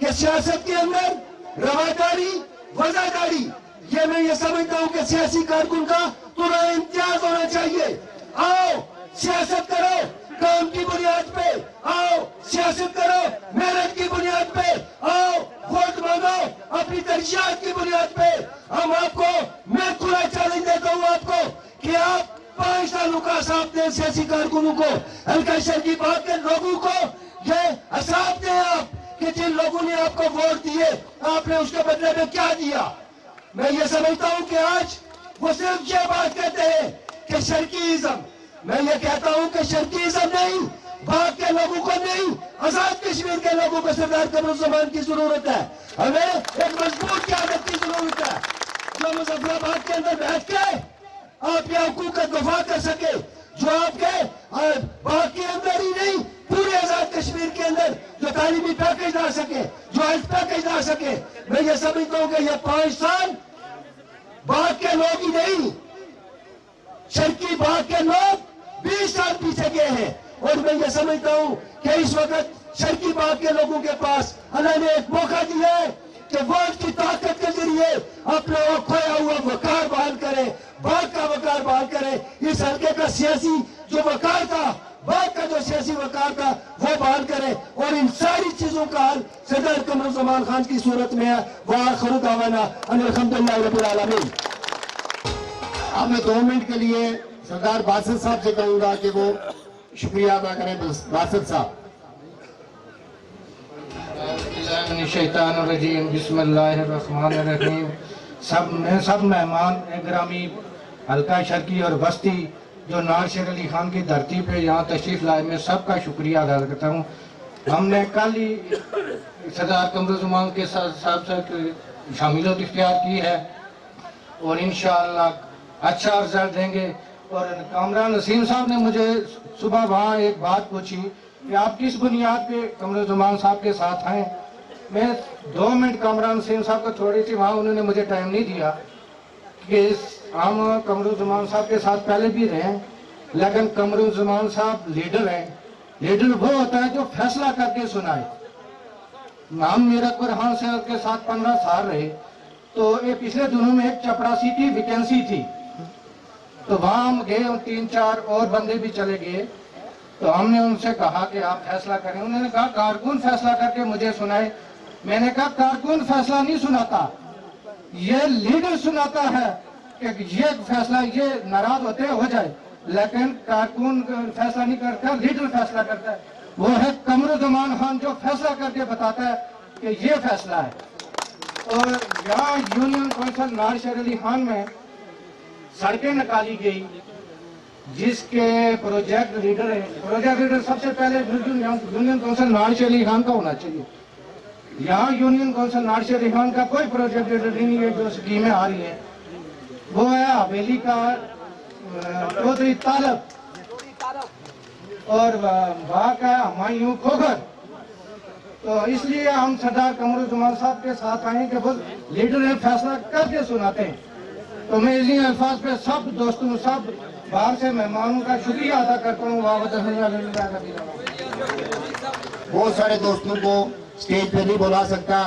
کہ سیاست کے اندر رواداری, وفاداری, یہ میں یہ سمجھتا ہوں کہ سیاسی کارکن کا تمہیں امتیاز ہونا چاہیے. آؤ سیاست کرو کام کی بنیاد پہ, آؤ سیاست کرو محنت کی بنیاد پہ, آؤ ووٹ مانگو اپنی ترجیحات کی بنیاد پہ. ہم آپ کو, میں کھلا چیلنج دیتا ہوں آپ کو کہ آپ 5 سالوں کا حساب دیں سیاسی کارکنوں کو, حلقہ شرقی باغ کے لوگوں کو یہ حساب دیں آپ کہ جن لوگوں نے آپ کو ووٹ دیے آپ نے اس کے بدلے میں کیا دیا. میں یہ سمجھتا ہوں کہ آج وہ صرف یہ بات کہتے ہیں کہ شرقیزم, میں یہ کہتا ہوں کہ شرقیزم نہیں, باغ کے لوگوں کو نہیں, آزاد کشمیر کے لوگوں کو سردار قمر الزمان کی ضرورت ہے. ہمیں ایک مضبوط قیادت کی ضرورت ہے جو مظفر آباد کے اندر بیٹھ کے آپ کے حقوق کا دفاع کر سکے, جو آپ کے باغ کے اندر ہی نہیں پورے آزاد کشمیر کے اندر جو تعلیمی پیکج لا سکے, جو ہیلتھ پیکج لا سکے. میں یہ سمجھتا ہوں کہ یہ 5 سال باغ کے لوگ ہی نہیں, شرقی باغ کے لوگ 20 سال پیچھے گئے ہیں. اور میں یہ سمجھتا ہوں کہ اس وقت شرقی باغ کے لوگوں کے پاس اللہ نے ایک موقع دیا ہے کہ ووٹ کی طاقت کے ذریعے اپنا کھویا ہوا وقار بحال کرے. सियासी जो वकार था, बात का जो सियासी वकार था, वो बहाल करे और इन सारी चीजों का हल सरदार कमरुज़्ज़मान खान की सूरत में है। वाखिरु दावाना अल्हम्दुलिल्लाहि रब्बिल आलमीन। अब मैं 2 मिनट के लिए सरदार बासित साहब से कहूंगा कि वो शुक्रिया अदा करें। बासित साहब। बिस्मिल्लाहिर्रहमानिर्रहीम। सब मेहमान ग्रामी हल्का शर्की और बस्ती जो नार शेर अली खान की धरती पे यहाँ तशरीफ लाए, मैं सबका शुक्रिया अदा करता हूँ। हमने कल ही सरदार कमरुज़्ज़मान के साहब से शामिलियत इख्तियार की है और इंशाअल्लाह अच्छा रिजल्ट देंगे। और कामरान नसीम साहब ने मुझे सुबह वहाँ एक बात पूछी कि आप किस बुनियाद पे कमरुज़्ज़मान साहब के साथ हैं। मैं 2 मिनट कामरान नसीम साहब को थोड़ी सी वहाँ उन्होंने मुझे टाइम नहीं दिया कि हम कमरुज़्ज़मान साहब के साथ पहले भी रहे, लेकिन कमरुज़्ज़मान साहब लीडर हैं। लीडर वो होता है जो फैसला करके सुनाए। हम मीरपुर हाँ से के साथ 15 साल रहे, तो ये पिछले दिनों में एक चपरासी की वैकेंसी थी, तो वहाँ हम गए, 3-4 और बंदे भी चले गए, तो हमने उनसे कहा कि आप फैसला करें। उन्होंने कहा कारकुन फैसला करके मुझे सुनाए। मैंने कहा कारकुन फैसला नहीं सुनाता, ये लीडर सुनाता है कि ये फैसला, ये नाराज होते हो जाए, लेकिन कारकुन फैसला नहीं करता, लीडर फैसला करता है। वो है कमरुज़्ज़मान खान जो फैसला करके बताता है कि ये फैसला है। और यहाँ यूनियन कौंसिल नार शेर अली खान में सड़कें निकाली गई, जिसके प्रोजेक्ट लीडर है, प्रोजेक्ट लीडर सबसे पहले यूनियन कौंसिल नार शेर अली खान का होना चाहिए। यहाँ यूनियन कौंसिल नार शेर अली खान का कोई प्रोजेक्ट लीडर नहीं है। जो स्कीमें आ रही हैं वो है हवेली का चौधरी तालब और वहाँ का हमायूं खोखर। तो इसलिए हम सरदार कमरुज़्ज़मान साहब के साथ आए कि वो लीडर है, फैसला करके सुनाते हैं। तो मैं इन्हीं अल्फाज पे सब दोस्तों, सब बाहर से मेहमानों का शुक्रिया अदा करता हूँ। बहुत सारे दोस्तों को स्टेज पे नहीं बुला सकता,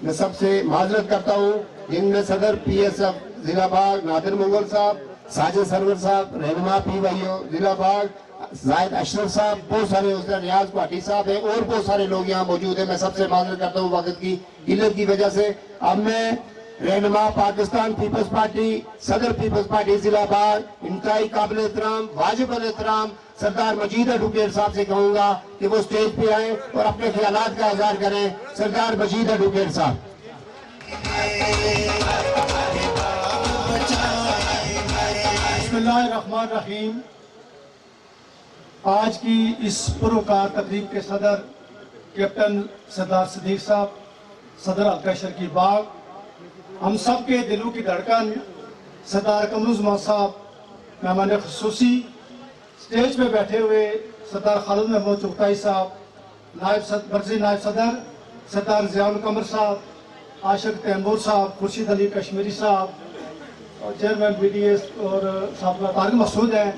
मैं सबसे माजरत करता हूँ, जिनमें सदर PSF जिला बाग नादिर मुगल साहब, साजिद सरवर साहब, रहनुमा PYO जिला बाग जाहिद अशरफ साहब, बहुत सारे उसमें रियाज पाटी साहब हैं और बहुत सारे लोग यहाँ मौजूद हैं। मैं सबसे माजरत करता हूँ वक्त की किल्लत की वजह से। अब मैं रहनुमा पाकिस्तान पीपल्स पार्टी, सदर पीपल्स पार्टी जिला बाग, इंतहाई काबिल एहतराम, वाजिब अल एहतराम सरदार मजीद एडवोकेट साहब से कहूंगा कि वो स्टेज पे आए और अपने ख्यालात का इजहार करें। सरदार मजीद एडवोकेट साहब। बिस्मिल्लाहिर्रहमानिर्रहीम। आज की इस पुरवकार तकरीब के सदर कैप्टन सरदार सदीक साहब, सदर हल्का शर्की बाग, हम सब के दिलों की धड़कन सरदार कमरुज़्ज़मान साहब, मेहमान ख़ुसूसी स्टेज पे बैठे हुए सरदार खालिद महमूद चुगताई साहब, मरकज़ी नायब सदर सरदार ज़ियाउल कमर साहब, आशिक तैमूर साहब, खुर्शीद अली कश्मीरी साहब और चेयरमैन BDS और साहब तारिक मसूद हैं,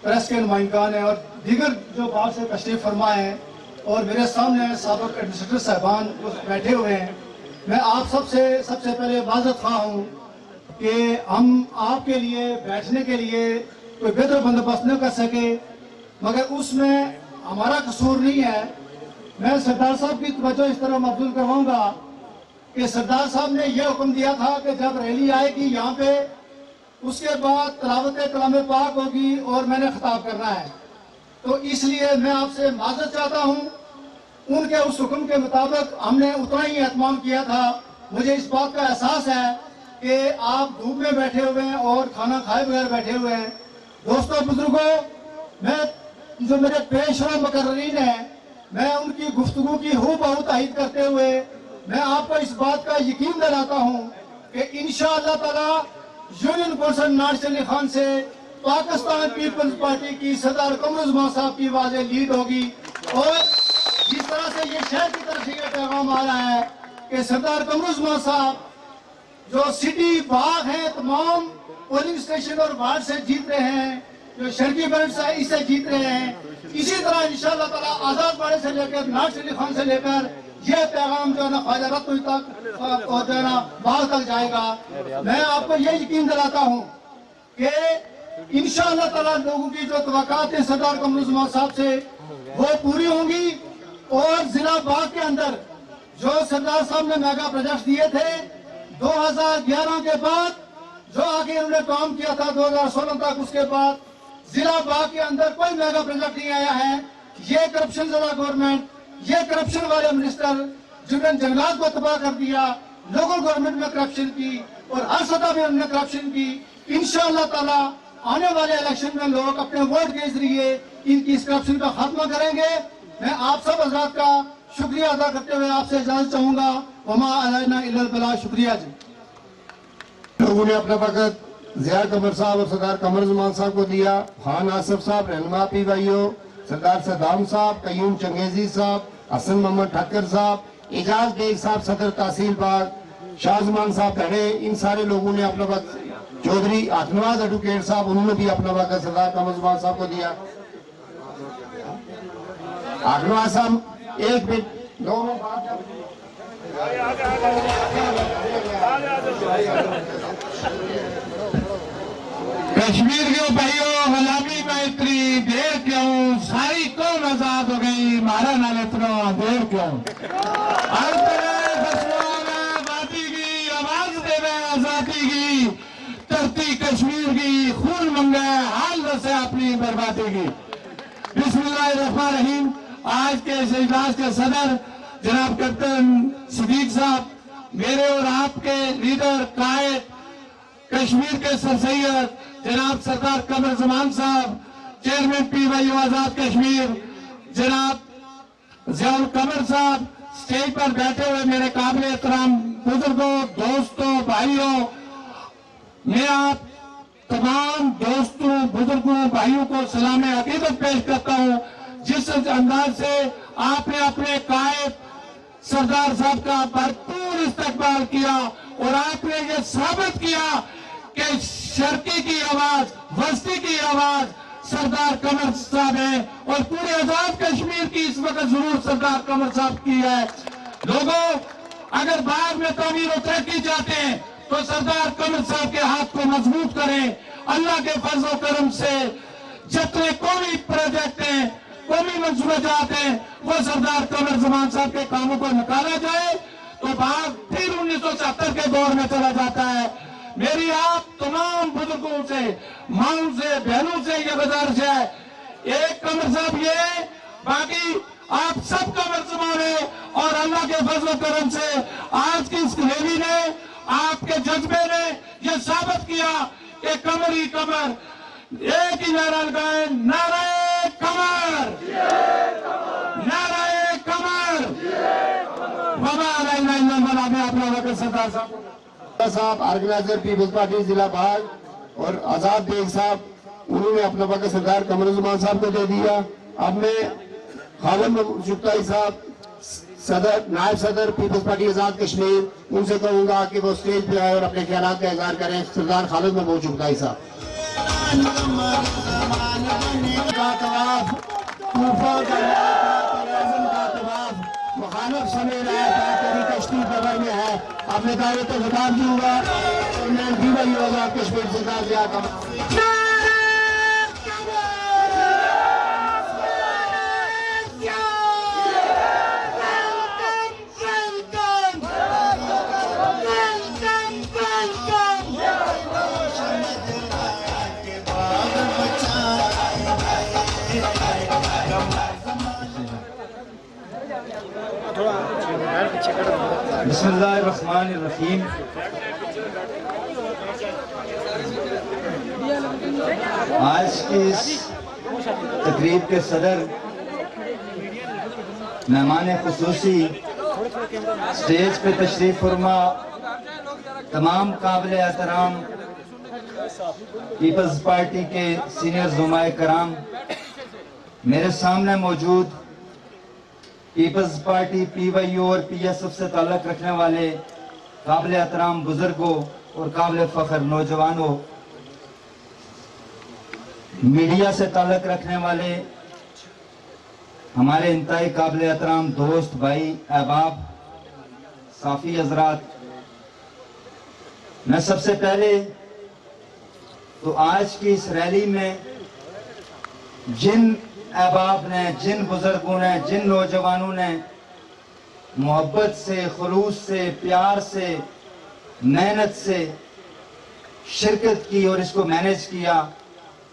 प्रेस के नुमाइंदान हैं और दीगर जो बाहर से तशरीफ़ फरमा हैं, और मेरे सामने साबिक़ एडमिनिस्ट्रेटर साहबान बैठे हुए हैं। मैं आप सबसे पहले माज़रत ख़्वाह हूँ कि हम आपके लिए बैठने के लिए कोई बेहतर बंदोबस्त न कर सके, मगर उसमें हमारा कसूर नहीं है। मैं सरदार साहब की तवज्जो इस तरह मबज़ूल करवाऊँगा कि सरदार साहब ने यह हुक्म दिया था कि जब रैली आएगी यहाँ पे, उसके बाद तिलावत कलाम पाक होगी और मैंने खिताब करना है। तो इसलिए मैं आपसे माज़रत चाहता हूँ, उनके उस हुक्म के मुताबिक हमने उतना ही एहतमाम किया था। मुझे इस बात का एहसास है कि आप धूप में बैठे हुए हैं और खाना खाए बगैर बैठे हुए हैं। दोस्तों बुजुर्गों, मैं जो मेरे पेशवा मुकर्रीन हैं, मैं उनकी गुफ्तगू की हूबहू तायीद करते हुए मैं आपको इस बात का यकीन दिलाता हूँ कि इंशाअल्लाह ताला यूनियन कौंसिल नार शेर अली खान से पाकिस्तान पीपल्स पार्टी की सरदार कमरुज़्ज़मान साहब की वाज़ेह लीड होगी। और जिस तरह से ये शहर की तरफ से ये पैगाम आ रहा है कि सरदार कमरुज़्ज़मान साहब जो सिटी बाग है, तमाम पोलिंग स्टेशन और वार्ड से जीत रहे हैं, जो शर्की बेल्ट से इससे जीत रहे हैं, इसी तरह इंशाअल्लाह ताला आजाद बाड़े से लेकर नार शेर अली खान से लेकर ये पैगाम जो है ना ख्वाजा रतुल तक और जो है ना बाग तक जाएगा। मैं आपको ये यकीन दिलाता हूँ कि इंशाअल्लाह ताला लोगों की जो तवक्कात है सरदार कमरुज़्ज़मान साहब से वो पूरी होंगी। और जिला बाग के अंदर जो सरदार साहब ने मेगा प्रोजेक्ट दिए थे 2011 के बाद, जो आगे उन्होंने काम किया था 2016 तक, उसके बाद जिला बाग के अंदर कोई मेगा प्रोजेक्ट नहीं आया है। ये करप्शन ज़्यादा गवर्नमेंट, ये करप्शन वाले मिनिस्टर जिन्होंने जंगलात को तबाह कर दिया, लोकल गवर्नमेंट में करप्शन की और हर सतह में उन्होंने करप्शन की। इंशाअल्लाह ताला आने वाले इलेक्शन में लोग अपने वोट के जरिए इनकी इस करप्शन का खात्मा करेंगे। मैं आप सब हजरात का शुक्रिया अदा करते हुए आपसे इजाजत चाहूंगा। वमा अलैना इल्लल बलाग। शुक्रिया जी। लोगों ने अपना वक्त ज़िया कमर साहब और सरदार कमरुज़्ज़मान साहब को दिया। खान आसिफ साहब, रहनुमा पीवाईओ, सरदार सद्दाम साहब, कयूम चंगेजी साहब, हसन मोहम्मद ठक्कर साहब, एजाज बेग साहब सदर तहसील बाग, शाहजमान साहब धड़े, इन सारे लोगों ने अपना वक्त, चौधरी आतनवाज एडवोकेट साहब, उन्होंने भी अपना वक्त सरदार कमरुज़्ज़मान साहब को दिया। आतनवाज साहब एक मिनट, 2 मिनट कश्मीर के भाइयों, गुलामी में इतनी देर क्यों? सारी कौम आजाद हो गई, मारा नाल इतना देर क्यों? हर तरह आबादी की आवाज दे रहे आजादी की, धरती कश्मीर की खून मंगा हाल से अपनी बर्बादी की। बिस्मिल्लाहिर्रहमानिर्रहीम। आज के इस इजलास के सदर जनाब कैप्टन सिद्दीक साहब, मेरे और आपके लीडर कायद कश्मीर के सरसैयद जनाब सरदार कमरुज़्ज़मान साहब, चेयरमैन पीवाईओ आजाद कश्मीर जनाब ज़ियाउल कमर साहब, स्टेज पर बैठे हुए मेरे काबिल एहतराम बुजुर्गों, दोस्तों, भाइयों, मैं आप तमाम दोस्तों, बुजुर्गों, भाइयों को सलाम अकीदत पेश करता हूं। जिस अंदाज से आपने अपने कायद सरदार साहब का भरपूर इस्तकबाल किया और आपने ये साबित किया कि शर्की की आवाज, वस्ती की आवाज सरदार कमर साहब है और पूरे आजाद कश्मीर की इस वक्त जरूर सरदार कमर साहब की है। लोगों, अगर बाग में तामीर और तरक्की चाहते हैं तो सरदार कमर साहब के हाथ को मजबूत करें। अल्लाह के फजल करम से जितने कौमी प्रोजेक्ट हैं, कौमी मंसूबाजात हैं, वो सरदार कमरुज़्ज़मान साहब के कामों को निकाला जाए तो बाग फिर 1970 के दौर में चला जाता है। मेरी आप तमाम बुजुर्गों से, माओं से, बहनों से ये गुजारिश है, एक कमर साहब ये, बाकी आप सब कमरुज़्ज़मान है और अल्लाह के फजल करम से आज की इस रैली ने, आपके जज्बे ने ये साबित किया कि कमर ही कमर। एक ही नारा लगाए, नारे कमर, नारे कमर। मैं अपना वक्त सरदार साहब, ऑर्गेनाइजर पीपल्स पार्टी जिला बाग और आजाद बेग साहब, उन्होंने अपना वक्त सरदार कमरुज़्ज़मान साहब को दे दिया। अब मैं खालिद शुक्ताई साहब, सदर, नायब सदर पीपल्स पार्टी आजाद कश्मीर, उनसे कहूंगा कि वो स्टेज पे आए और अपने ख्यालात का इजहार करें। सरदार खालिद महमूद शुक्ताई साहब। मुखालिफ समय रहा था, तेरी कश्ती बगल में है। अब मैं दावत खिताब दूंगा और मैं पीवाईओ आजाद कश्मीर सरदार ज़िया कमर। बिस्मिल्लाहिर्रहमानिर्रहीम। आज की इस तकरीब के सदर, मेहमान खुसूसी, स्टेज पे तशरीफ फरमा तमाम काबिल एहतराम पीपल्स पार्टी के सीनियर ज़ुमाए कराम, मेरे सामने मौजूद पीपल्स पार्टी, पीवाईओ और पीएसएफ से ताल्लुक़ रखने वाले काबिल एहतराम बुजुर्गों और काबिल फ़ख्र नौजवानों, मीडिया से ताल्लुक़ रखने वाले हमारे इंतहाई काबिल एहतराम दोस्त, भाई, अहबाब, साफ़ी हज़रात, मैं सबसे पहले تو آج کی اس ریلی میں جن احباب نے، جن بزرگوں نے، جن نوجوانوں نے محبت سے، خلوص سے، پیار سے، محنت سے شرکت کی اور اس کو مینیج کیا،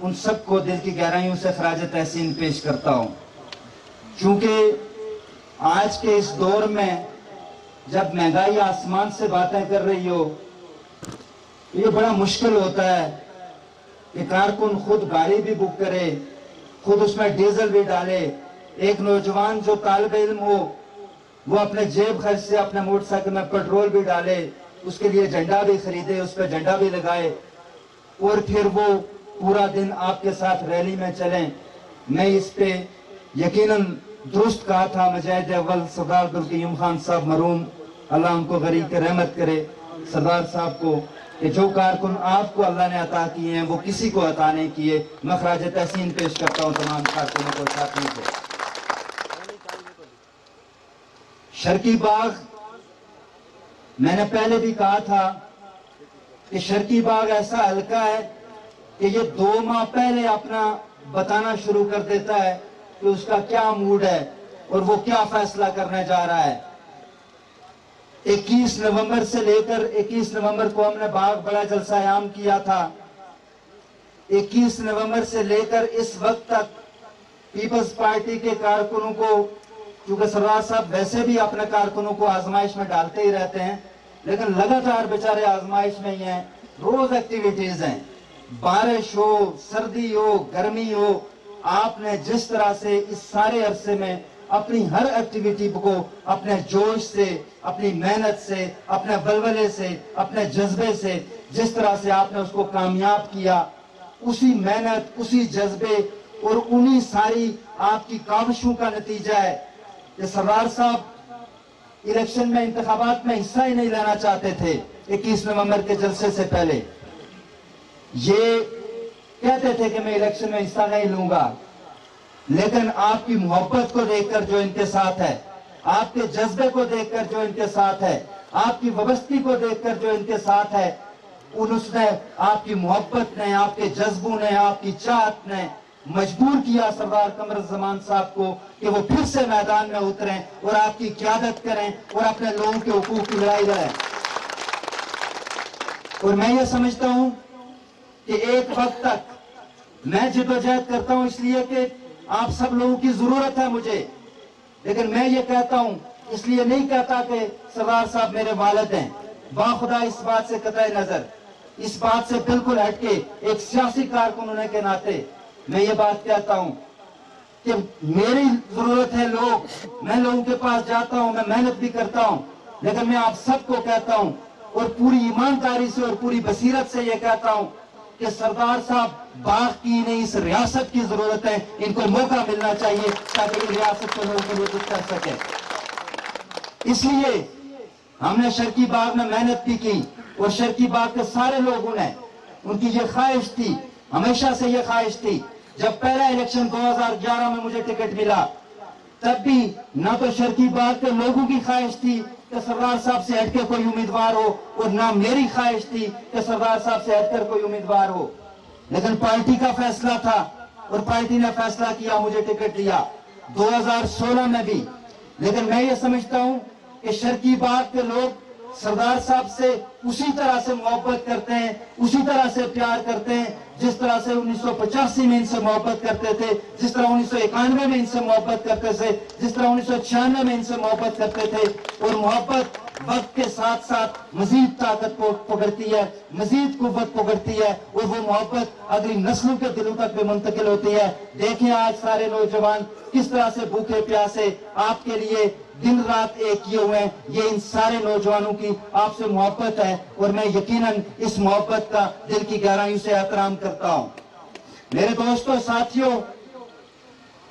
ان سب کو دل کی گہرائیوں سے خراج تحسین پیش کرتا ہوں. چونکہ آج کے اس دور میں جب مہنگائی آسمان سے باتیں کر رہی ہو، یہ بڑا مشکل ہوتا ہے کہ کارکن خود گاڑی بھی بک کرے، خود اس میں ڈیزل بھی ڈالے. ایک نوجوان جو طالب علم ہو وہ اپنے جیب خرچ سے اپنے موٹر سائیکل میں پیٹرول بھی ڈالے، اس کے لیے جھنڈا بھی خریدے، اس پہ جھنڈا بھی لگائے، اور پھر وہ پورا دن آپ کے ساتھ ریلی میں چلیں. میں اس پہ یقیناً درست کہا تھا مجاہد اول سردار عبدالقیوم خان صاحب مرحوم، اللہ ان کو غریق رحمت کرے، سردار صاحب کو، کہ جو کارکن آپ کو اللہ نے عطا کیے ہیں وہ کسی کو عطا نہیں کیے. میں خراج تحسین پیش کرتا ہوں تمام کارکنوں کو، ساتھیوں کو. شرکی باغ، میں نے پہلے بھی کہا تھا کہ شرکی باغ ایسا حلقہ ہے کہ یہ 2 ماہ پہلے اپنا بتانا شروع کر دیتا ہے کہ اس کا کیا موڈ ہے اور وہ کیا فیصلہ کرنے جا رہا ہے. 21 نومبر سے لے کر 21 نومبر کو ہم نے باغ بڑا جلسہ عام کیا تھا. 21 نومبر سے لے کر اس وقت تک پیپلز پارٹی کے کارکنوں کو، کیونکہ سردار صاحب ویسے بھی اپنے کارکنوں کو آزمائش میں ڈالتے ہی رہتے ہیں، لیکن لگاتار بیچارے آزمائش میں ہی ہیں. روز ایکٹیویٹیز ہیں، بارش ہو، سردی ہو، گرمی ہو. آپ نے جس طرح سے اس سارے عرصے میں اپنی ہر ایکٹیویٹی کو اپنے جوش سے، اپنی محنت سے، اپنے بلبلے سے، اپنے جذبے سے جس طرح سے آپ نے اس کو کامیاب کیا، اسی محنت، اسی جذبے اور انہی ساری آپ کی کاوشوں کا نتیجہ ہے کہ سردار صاحب الیکشن میں، انتخابات میں حصہ ہی نہیں لینا چاہتے تھے. 21 نومبر کے جلسے سے پہلے یہ کہتے تھے کہ میں الیکشن میں حصہ نہیں لوں گا، لیکن آپ کی محبت کو دیکھ کر جو ان کے ساتھ ہے، آپ کے جذبے کو دیکھ کر جو ان کے ساتھ ہے، آپ کی وابستگی کو دیکھ کر جو ان کے ساتھ ہے، اس نے، آپ کی محبت نے، آپ کے جذبوں نے، آپ کی چاہت نے مجبور کیا سردار قمرالزمان صاحب کو کہ وہ پھر سے میدان میں اتریں اور آپ کی قیادت کریں اور اپنے لوگوں کے حقوق کی لڑائی لڑیں. اور میں یہ سمجھتا ہوں کہ ایک وقت تک میں جدوجہد کرتا ہوں اس لیے کہ آپ سب لوگوں کی ضرورت ہے مجھے، لیکن میں یہ کہتا ہوں اس لیے نہیں کہتا کہ سردار صاحب میرے والد ہیں. باخدا اس بات سے قطع نظر، اس بات سے بالکل ہٹ کے ایک سیاسی کارکن ہونے کے ناطے میں یہ بات کہتا ہوں کہ میری ضرورت ہے لوگ، میں لوگوں کے پاس جاتا ہوں، میں محنت بھی کرتا ہوں، لیکن میں آپ سب کو کہتا ہوں اور پوری ایمانداری سے اور پوری بصیرت سے یہ کہتا ہوں کہ سردار صاحب باغ کی نہیں، اس ریاست کی ضرورت ہے. ان کو موقع ملنا چاہیے تاکہ ان ریاست کو لوگوں کے لیے کچھ کر سکے. اس لیے ہم نے شرکی باغ میں محنت بھی کی اور شرکی باغ کے سارے لوگوں نے، ان کی یہ خواہش تھی، ہمیشہ سے یہ خواہش تھی. جب پہلا الیکشن 2011 میں مجھے ٹکٹ ملا تب بھی نہ تو شرکی باغ کے لوگوں کی خواہش تھی کہ سردار صاحب سے ہٹ کے کوئی امیدوار ہو، اور نہ میری خواہش تھی کہ سردار صاحب سے ہٹ کر کوئی امیدوار ہو. لیکن پارٹی کا فیصلہ تھا اور پارٹی نے فیصلہ کیا، مجھے ٹکٹ دیا 2016 میں بھی. لیکن میں یہ سمجھتا ہوں کہ شرکی باغ کے لوگ سردار صاحب سے اسی طرح سے محبت کرتے ہیں، اسی طرح سے پیار کرتے ہیں جس طرح سے 1985 میں ان سے محبت کرتے تھے، جس طرح 1991 میں ان سے محبت کرتے تھے، جس طرح 1996 میں ان سے محبت کرتے تھے. اور محبت وقت کے ساتھ ساتھ مزید طاقت پکڑتی ہے، مزید قوت پکڑتی ہے، اور وہ محبت اگلی نسلوں کے دلوں تک بھی منتقل ہوتی ہے. دیکھیں آج سارے نوجوان کس طرح سے بھوکے پیاسے آپ کے لیے دن رات ایک کیے ہوئے ہیں. یہ ان سارے نوجوانوں کی آپ سے محبت ہے اور میں یقیناً اس محبت کا دل کی گہرائیوں سے احترام کرتا ہوں. میرے دوستوں، ساتھیوں،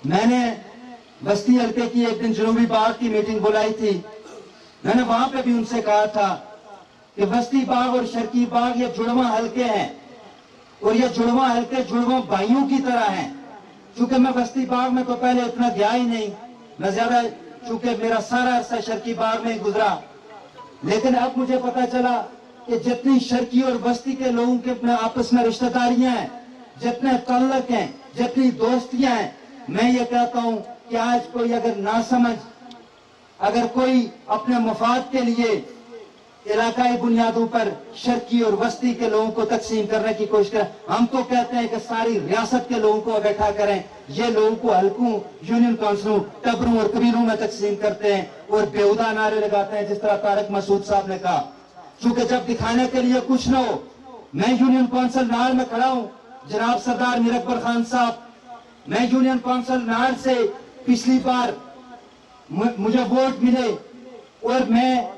میں نے بستی حلقے کی ایک دن جنوبی باغ کی میٹنگ بلائی تھی. میں نے وہاں پہ بھی ان سے کہا تھا کہ بستی باغ اور شرکی باغ یہ جڑواں حلقے ہیں اور یہ جڑواں حلقے جڑواں بھائیوں کی طرح ہیں. چونکہ میں بستی باغ میں تو پہلے اتنا گیا ہی نہیں، میں زیادہ، چونکہ میرا سارا عرصہ شرکی باغ میں گزرا، لیکن اب مجھے پتا چلا कि जितनी शर्की और बस्ती के लोगों के अपने आपस में रिश्तेदारियां हैं, जितने ताल्लुक हैं, जितनी दोस्तियां हैं, मैं ये कहता हूं कि आज कोई अगर ना समझ, अगर कोई अपने मफाद के लिए इलाकाई बुनियादों पर शर्की और बस्ती के लोगों को तकसीम करने की कोशिश करें, हम तो कहते हैं कि सारी रियासत के लोगों को इकट्ठा करें। ये लोगों को हल्कों, यूनियन काउंसिलों, टबरों और कबीलों में तकसीम करते हैं और बेहुदा नारे लगाते हैं, जिस तरह तारक मसूद साहब ने कहा। चूंकि जब दिखाने के लिए कुछ न हो, मैं यूनियन काउंसिल नार में खड़ा हूं, जनाब सरदार मीर अकबर खान साहब, मैं यूनियन काउंसिल नार से पिछली बार मुझे वोट मिले और मैं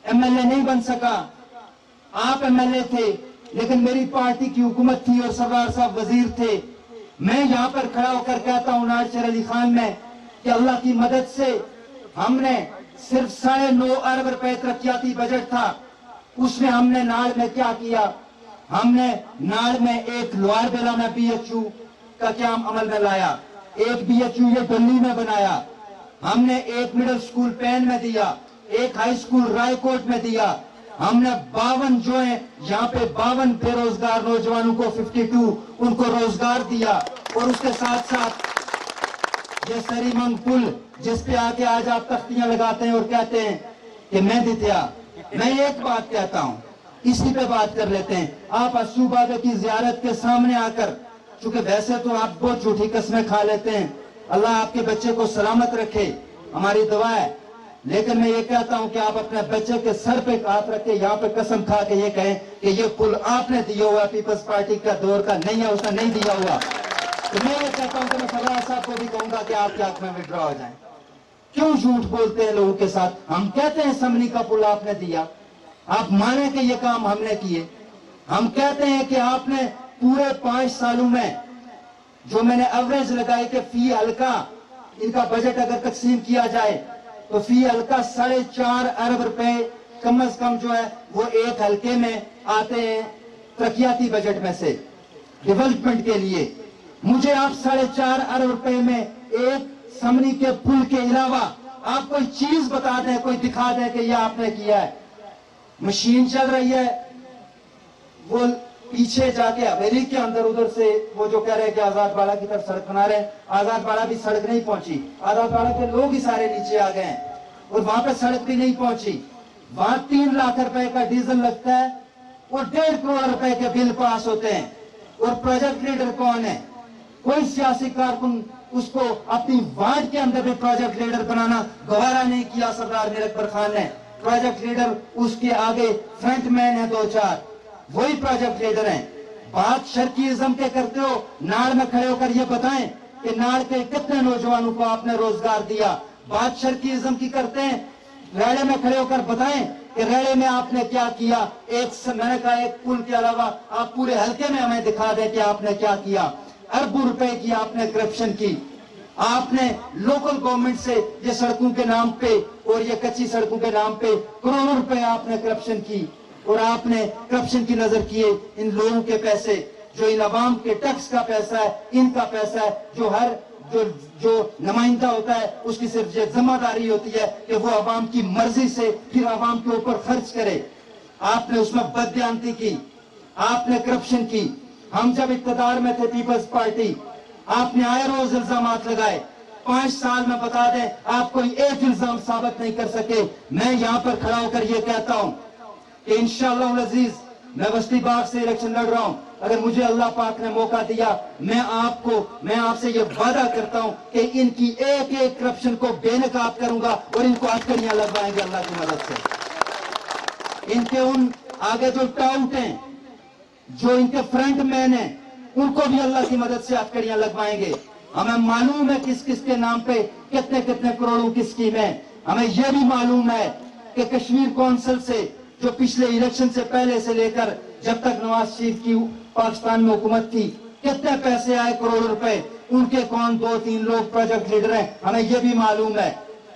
एमएलए नहीं बन सका, आप एमएलए थे, लेकिन मेरी पार्टी की हुकूमत थी और सरदार साहब वजीर थे। मैं यहाँ पर खड़ा होकर कहता हूँ नार शेर अली खान में कि अल्लाह की मदद से हमने सिर्फ 9.5 अरब रुपए तरक्याती बजट था, उसमें हमने नाड़ में क्या किया, हमने नाड़ में एक लोहार बेला में BHU का क्या अमल में लाया, एक BHU ये दिल्ली में बनाया, हमने एक मिडिल स्कूल पैन में दिया, एक हाई स्कूल रायकोट में दिया, हमने 52 जो है यहाँ पे 52 बेरोजगार नौजवानों को 52 उनको रोजगार दिया। और उसके साथ साथ ये सरीमंग पुल जिस पे आके आज आप तख्तियां लगाते हैं और कहते हैं कि मैं दित्या, मैं एक बात कहता हूँ, इसी पे बात कर लेते हैं। आप अस्सू बाबा की जियारत के सामने आकर, चूंकि वैसे तो आप बहुत झूठी कस्में खा लेते हैं, अल्लाह आपके बच्चे को सलामत रखे, हमारी दुआ है, लेकिन मैं ये कहता हूं कि आप अपने बच्चे के सर पे हाथ रख के यहाँ पे कसम खा के ये कहें कि ये पुल आपने दिया हुआ, पीपल्स पार्टी का दौर का नहीं है, उसने नहीं दिया हुआ। तो मैं ये कहता हूं कि मैं सरदार साहब को भी कहूंगा कि आपके हाथ में विड्रॉ हो जाए। क्यों झूठ बोलते हैं लोगों के साथ? हम कहते हैं समनी का पुल आपने दिया, आप माने कि ये काम हमने किए। हम कहते हैं कि आपने पूरे 5 सालों में जो मैंने एवरेज लगाई कि फी हल्का इनका बजट अगर तकसीम किया जाए तो फी हल्का 4.5 अरब रुपए कम से कम जो है वो एक हल्के में आते हैं तरक्याती बजट में से डेवलपमेंट के लिए। मुझे आप 4.5 अरब रुपए में एक समनी के पुल के अलावा आप कोई चीज बता दें, कोई दिखा दें कि ये आपने किया है। मशीन चल रही है, वो पीछे जाके हवेली के अंदर उधर से वो जो कह रहे हैं कि आजाद बाड़ा की तरफ सड़क बना रहे हैं, आजाद बाड़ा भी सड़क नहीं पहुंची, आजाद बाड़ा के लोग ही सारे नीचे आ गए हैं और वहां पे सड़क भी नहीं पहुंची। वहां 3 लाख रुपए का डीजल लगता है और 1.5 करोड़ रुपए के बिल पास होते हैं। और प्रोजेक्ट लीडर कौन है? कोई सियासी कारकुन उसको अपनी वार्ड के अंदर भी प्रोजेक्ट लीडर बनाना गवारा नहीं किया सरदार मीर अकबर खान ने। प्रोजेक्ट लीडर उसके आगे फ्रंट मैन है 2-4, वही प्रोजेक्ट लीडर हैं। बात शर्कीइज्म के करते हो, नाड़ में खड़े होकर ये बताएं कि नाड़ के कितने नौजवानों को आपने रोजगार दिया। बात शर्कीइज्म की करते हैं, रेड़े में खड़े होकर बताएं कि रेड़े में आपने क्या किया। मैंने कहा एक पुल के अलावा आप पूरे हल्के में हमें दिखा दें कि आपने क्या किया। अरबों रुपए की आपने करप्शन की, आपने लोकल गवर्नमेंट से ये सड़कों के नाम पे और ये कच्ची सड़कों के नाम पे करोड़ों रुपए आपने करप्शन की। और आपने करप्शन की नजर किए इन लोगों के पैसे, जो इन अवाम के टैक्स का पैसा है, इनका पैसा है, जो हर जो नुमाइंदा होता है उसकी सिर्फ ये जिम्मेदारी होती है कि वो अवाम की मर्जी से फिर अवाम के ऊपर खर्च करे। आपने उसमें बददियानती की, आपने करप्शन की। हम जब इक्तदार में थे पीपल्स पार्टी, आपने आए रोज इल्जामात लगाए। 5 साल में बता दें आप कोई एक इल्जाम साबित नहीं कर सके। मैं यहाँ पर खड़ा होकर ये कहता हूँ कि इंशाअल्लाह अजीज मैं बस्ती बाग से इलेक्शन लड़ रहा हूं। अगर मुझे अल्लाह पाक ने मौका दिया, मैं आपसे ये वादा करता हूं कि इनकी एक एक करप्शन को बेनकाब करूंगा और इनको हथकड़ियां लगवाएंगे अल्लाह की मदद से। इनके उन आगे जो टाउट हैं, जो इनके फ्रंट मैन हैं, उनको भी अल्लाह की मदद से हथकड़ियां लगवाएंगे। हमें मालूम है किस किस के नाम पे कितने कितने करोड़ों की स्कीम है। हमें यह भी मालूम है कि कश्मीर काउंसिल से जो पिछले इलेक्शन से पहले से लेकर जब तक नवाज शरीफ की पाकिस्तान में हुकूमत थी कितने पैसे आए, करोड़ों रुपए, उनके कौन 2-3 लोग प्रोजेक्ट लीडर हैं, हमें यह भी मालूम है।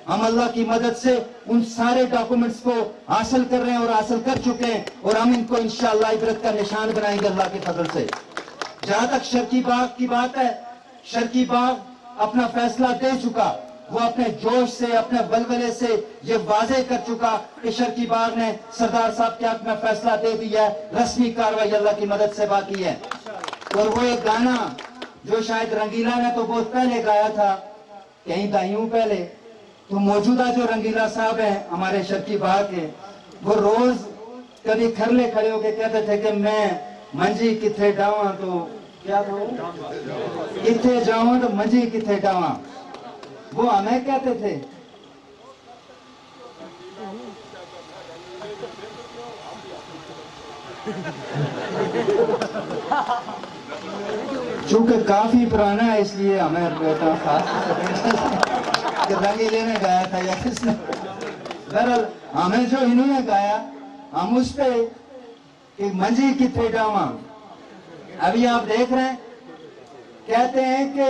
हम अल्लाह की मदद से उन सारे डॉक्यूमेंट्स को हासिल कर रहे हैं और हासिल कर चुके हैं और हम इनको इंशाअल्लाह इबरत का निशान बनाएंगे अल्लाह के फजल से। जहां तक शर्की बाग की बात है, शर्की बाग अपना फैसला दे चुका। وہ اپنے جوش سے اپنے ولولے سے یہ واضح کر چکا کہ شرکی باغ نے سردار صاحب کے حق میں فیصلہ دے دیا ہے، رسمی کاروائی اللہ کی مدد سے باقی ہے۔ اور وہ ایک گانا جو شاید رنگیلا نے تو بہت پہلے گایا تھا، کہیں دہائیوں پہلے، تو موجودہ جو رنگیلا صاحب ہیں ہمارے شرکی باغ کے، وہ روز کبھی کھرلے کھڑے ہو کے کہتے تھے کہ میں منجی کتھے ڈاواں، تو کیا کتھے جاؤں تو منجی کتھے ڈاواں، وہ ہمیں کہتے تھے۔ چونکہ کافی پرانا ہے اس لیے ہمیں کہ رنگیلے نے گایا تھا یا کس نے، بہرحال ہمیں جو انہوں نے گایا ہم اس پہ کہ منجی کتھے ڈاواں۔ ابھی آپ دیکھ رہے ہیں، کہتے ہیں کہ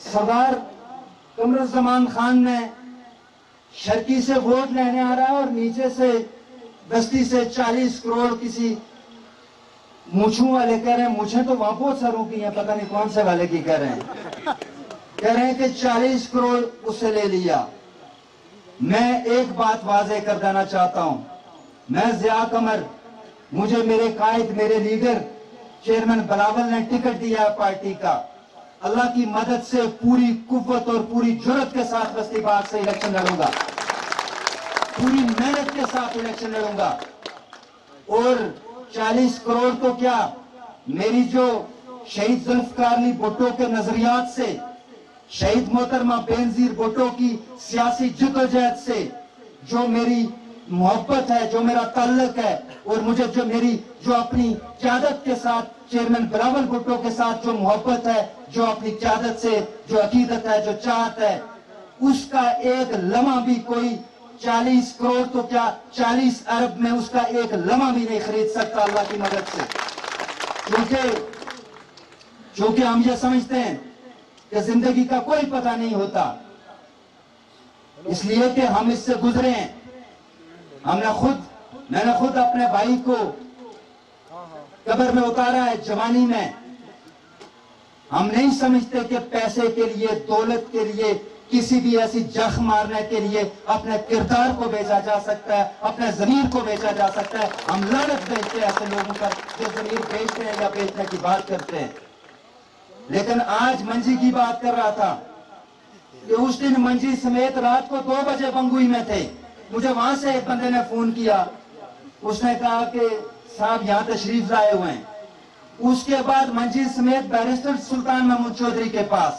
سردار قمرالزمان خان نے شرکی سے ووٹ لینے آ رہا ہے اور نیچے سے بستی سے 40 کروڑ کسی مونچھوں والے کہہ رہے ہیں، مونچھیں تو وہاں بہت ساروں کی ہیں، پتہ نہیں کون سے والے کی کہہ رہے ہیں کہ 40 کروڑ اس سے لے لیا۔ میں ایک بات واضح کر دینا چاہتا ہوں، میں ضیاء قمر، مجھے میرے قائد، میرے لیڈر چیئرمین بلاول نے ٹکٹ دیا پارٹی کا، اللہ کی مدد سے پوری قوت اور پوری جرت کے ساتھ بستی باغ سے الیکشن لڑوں گا، پوری محنت کے ساتھ الیکشن لڑوں گا۔ اور 40 کروڑ تو کیا، میری جو شہید ذوالفقار علی بھٹو کے نظریات سے، شہید محترمہ بینظیر بھٹو کی سیاسی جدوجہد سے جو میری محبت ہے، جو میرا تعلق ہے، اور مجھے جو میری جو اپنی قیادت کے ساتھ چیئرمین بلاول بھٹو کے ساتھ جو محبت ہے، جو اپنی قیادت سے جو عقیدت ہے، جو چاہت ہے، اس کا ایک لمحہ بھی کوئی 40 کروڑ تو کیا 40 ارب میں اس کا ایک لمحہ بھی نہیں خرید سکتا اللہ کی مدد سے۔ چونکہ ہم یہ سمجھتے ہیں کہ زندگی کا کوئی پتہ نہیں ہوتا، اس لیے کہ ہم اس سے گزرے ہیں۔ میں نے خود اپنے بھائی کو قبر میں اتارا ہے جوانی میں۔ ہم نہیں سمجھتے کہ پیسے کے لیے، دولت کے لیے، کسی بھی ایسی جخ مارنے کے لیے اپنے کردار کو بیچا جا سکتا ہے، اپنے ضمیر کو بیچا جا سکتا ہے۔ ہم لعنت بیچتے ہیں ایسے لوگوں پر جو ضمیر بیچتے ہیں یا بیچنے کی بات کرتے ہیں۔ لیکن آج منجی کی بات کر رہا تھا کہ اس دن منجی سمیت رات کو 2 بجے بنگوئی میں تھے، مجھے وہاں سے ایک بندے نے فون کیا، اس نے کہا کہ صاحب یہاں تشریف لائے ہوئے ہیں۔ اس کے بعد منجی سمیت بیرسٹر سلطان محمود چودھری کے پاس،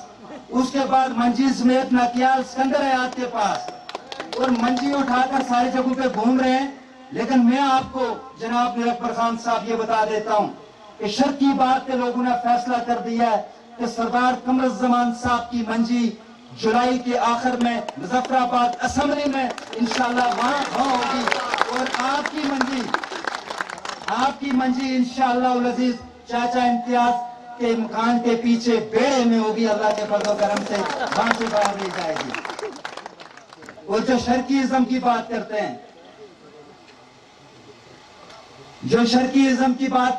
اس کے بعد منجی سمیت ناکیال سکندر حیات کے پاس، اور منجی اٹھا کر ساری جگہوں پہ گھوم رہے ہیں۔ لیکن میں آپ کو جناب میر اکبر خان صاحب یہ بتا دیتا ہوں کہ شرکی باغ کے لوگوں نے فیصلہ کر دیا ہے کہ سردار قمرالزمان صاحب کی منجی جولائی کے آخر میں مظفر آباد اسمبلی میں انشاءاللہ وہاں ہوگی، اور آپ کی منجی انشاءاللہ العزیز چاچا امتیاز کے مکان کے پیچھے بیڑے میں ہوگی، اللہ کے فضل و کرم سے وہاں سے باہر لے جائے گی۔ اور جو شرکیزم کی بات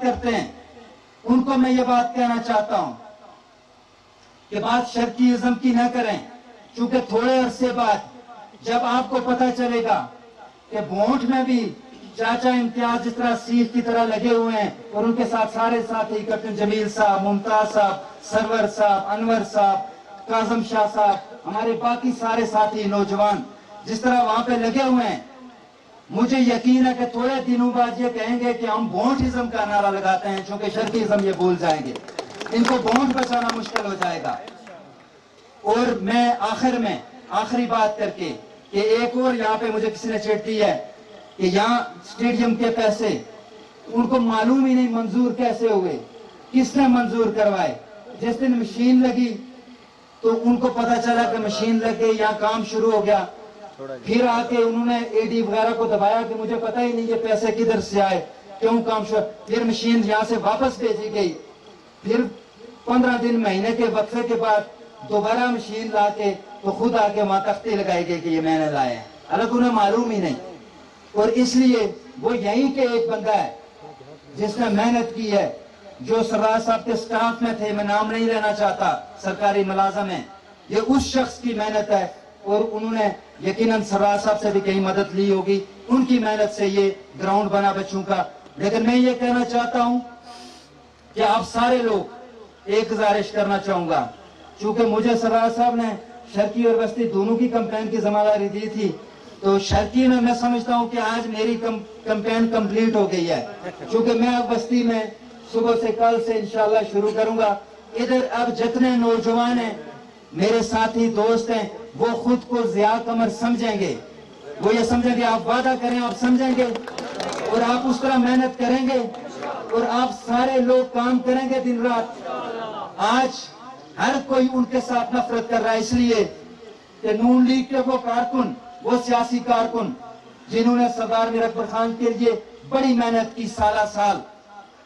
کرتے ہیں، ان کو میں یہ بات کہنا چاہتا ہوں کہ بات شرکیزم کی نہ کریں، چونکہ تھوڑے عرصے بعد جب آپ کو پتہ چلے گا کہ بھونٹ میں بھی چاچا امتیاز جس طرح سیخ کی طرح لگے ہوئے ہیں، اور ان کے ساتھ سارے ساتھی کیپٹن جمیل صاحب، ممتاز صاحب، سرور صاحب، انور صاحب، کاظم شاہ صاحب، ہمارے باقی سارے ساتھی نوجوان جس طرح وہاں پہ لگے ہوئے ہیں، مجھے یقین ہے کہ تھوڑے دنوں بعد یہ کہیں گے کہ ہم بھونٹزم کا نعرہ لگاتے ہیں، چونکہ شرکیزم یہ بھول جائیں گے، ان کو بھونٹ بچانا مشکل ہو جائے گا۔ اور میں آخری بات کر کے کہ ایک اور یہاں پہ مجھے کسی نے چیٹ دی ہے کہ یہاں سٹیڈیم کے پیسے ان کو معلوم ہی نہیں منظور کیسے ہوئے، کس نے منظور کروائے۔ جس دن مشین لگی تو ان کو پتا چلا کہ مشین لگ گئی، یہاں کام شروع ہو گیا، پھر آ کے انہوں نے اے ڈی وغیرہ کو دبایا کہ مجھے پتہ ہی نہیں یہ پیسے کدھر سے آئے، کیوں کام شروع، پھر مشین یہاں سے واپس بھیجی گئی، پھر 15 دن مہینے کے وقفے کے بعد دوبارہ مشین لا کے تو خود آ کے وہاں تختی لگائی گئی کہ یہ میں نے لائے ہیں، حالانکہ انہیں معلوم ہی نہیں۔ اور اس لیے وہ یہیں کے ایک بندہ ہے جس نے محنت کی ہے، جو سردار صاحب کے سٹاف میں تھے، میں نام نہیں لینا چاہتا، سرکاری ملازم ہیں، ये उस शख्स की मेहनत है, और उन्होंने यकीनन सरदार साहब से भी कहीं मदद ली होगी, उनकी मेहनत से ये ग्राउंड बना बच्चों का। लेकिन मैं ये कहना चाहता हूं कि आप सारे लोग एक गुजारिश करना चाहूंगा, चूंकि मुझे सरदार साहब ने शर्की और बस्ती दोनों की कैंपेन की जिम्मेदारी दी थी, तो शर्की में मैं समझता हूं कि आज मेरी कैंपेन कंप्लीट हो गई है, क्योंकि मैं अब बस्ती में सुबह से कल से इंशाल्लाह शुरू करूंगा। इधर अब जितने नौजवान हैं, मेरे साथी दोस्त हैं, वो खुद को जिया कमर समझेंगे, वो ये समझेंगे, आप वादा करें आप समझेंगे और आप उस तरह मेहनत करेंगे और आप सारे लोग काम करेंगे दिन रात। आज हर कोई उनके साथ नफरत कर रहा है, इसलिए कि नून लीग के वो कारकुन, वो सियासी कारकुन जिन्होंने सरदार मीर अकबर खान के लिए बड़ी मेहनत की साला साल,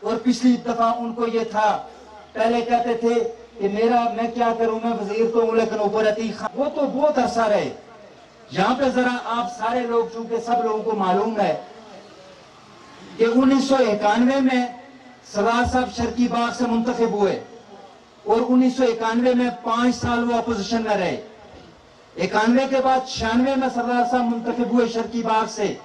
और पिछली दफा उनको ये था, पहले कहते थे कि मैं क्या करूं, मैं वजीर तो हूं लेकिन ऊपर अतीक खान, वो तो बहुत अरसा रहे। यहाँ पे जरा आप सारे लोग, चूंकि सब लोगों को मालूम है कि 1991 में सरदार साहब शर्की बाग से मुंतखब हुए और 1991 में 5 साल वो अपोजिशन में रहे। 91 के बाद 96 में सरदार साहब मुंतखब हुए शर्की बाग से।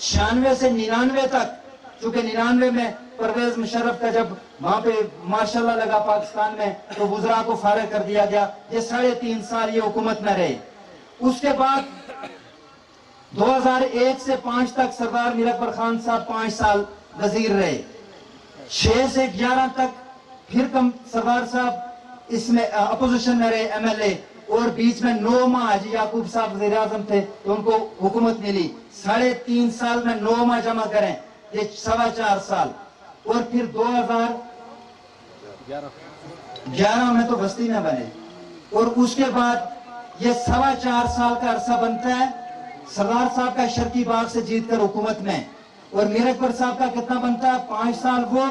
96 से 99 तक, चूंकि 99 में परवेज मुशर्रफ का जब वहां पे मार्शल लगा पाकिस्तान में, तो वुज़रा को फारिग कर दिया गया। ये 3.5 साल ये हुकूमत में रहे। उसके बाद 2001 से 5 तक सरदार मीर अकबर खान साहब 5 साल वजीर रहे। 6 से 11 तक फिर सरदार साहब इसमें अपोजिशन में रहे, MLA, और बीच में 9 माह हाजी याकूब साहब वज़ीर आज़म थे, तो उनको हुकूमत मिली। 3.5 साल में 9 माह जमा करें, ये 4.25 साल। और फिर 2011 में तो बस्ती में बने, और उसके बाद ये 4.25 साल का अरसा बनता है सरदार साहब का शर्की बाग से जीतकर हुकूमत में। और मीर अकबर साहब का कितना बनता है? 5 साल वो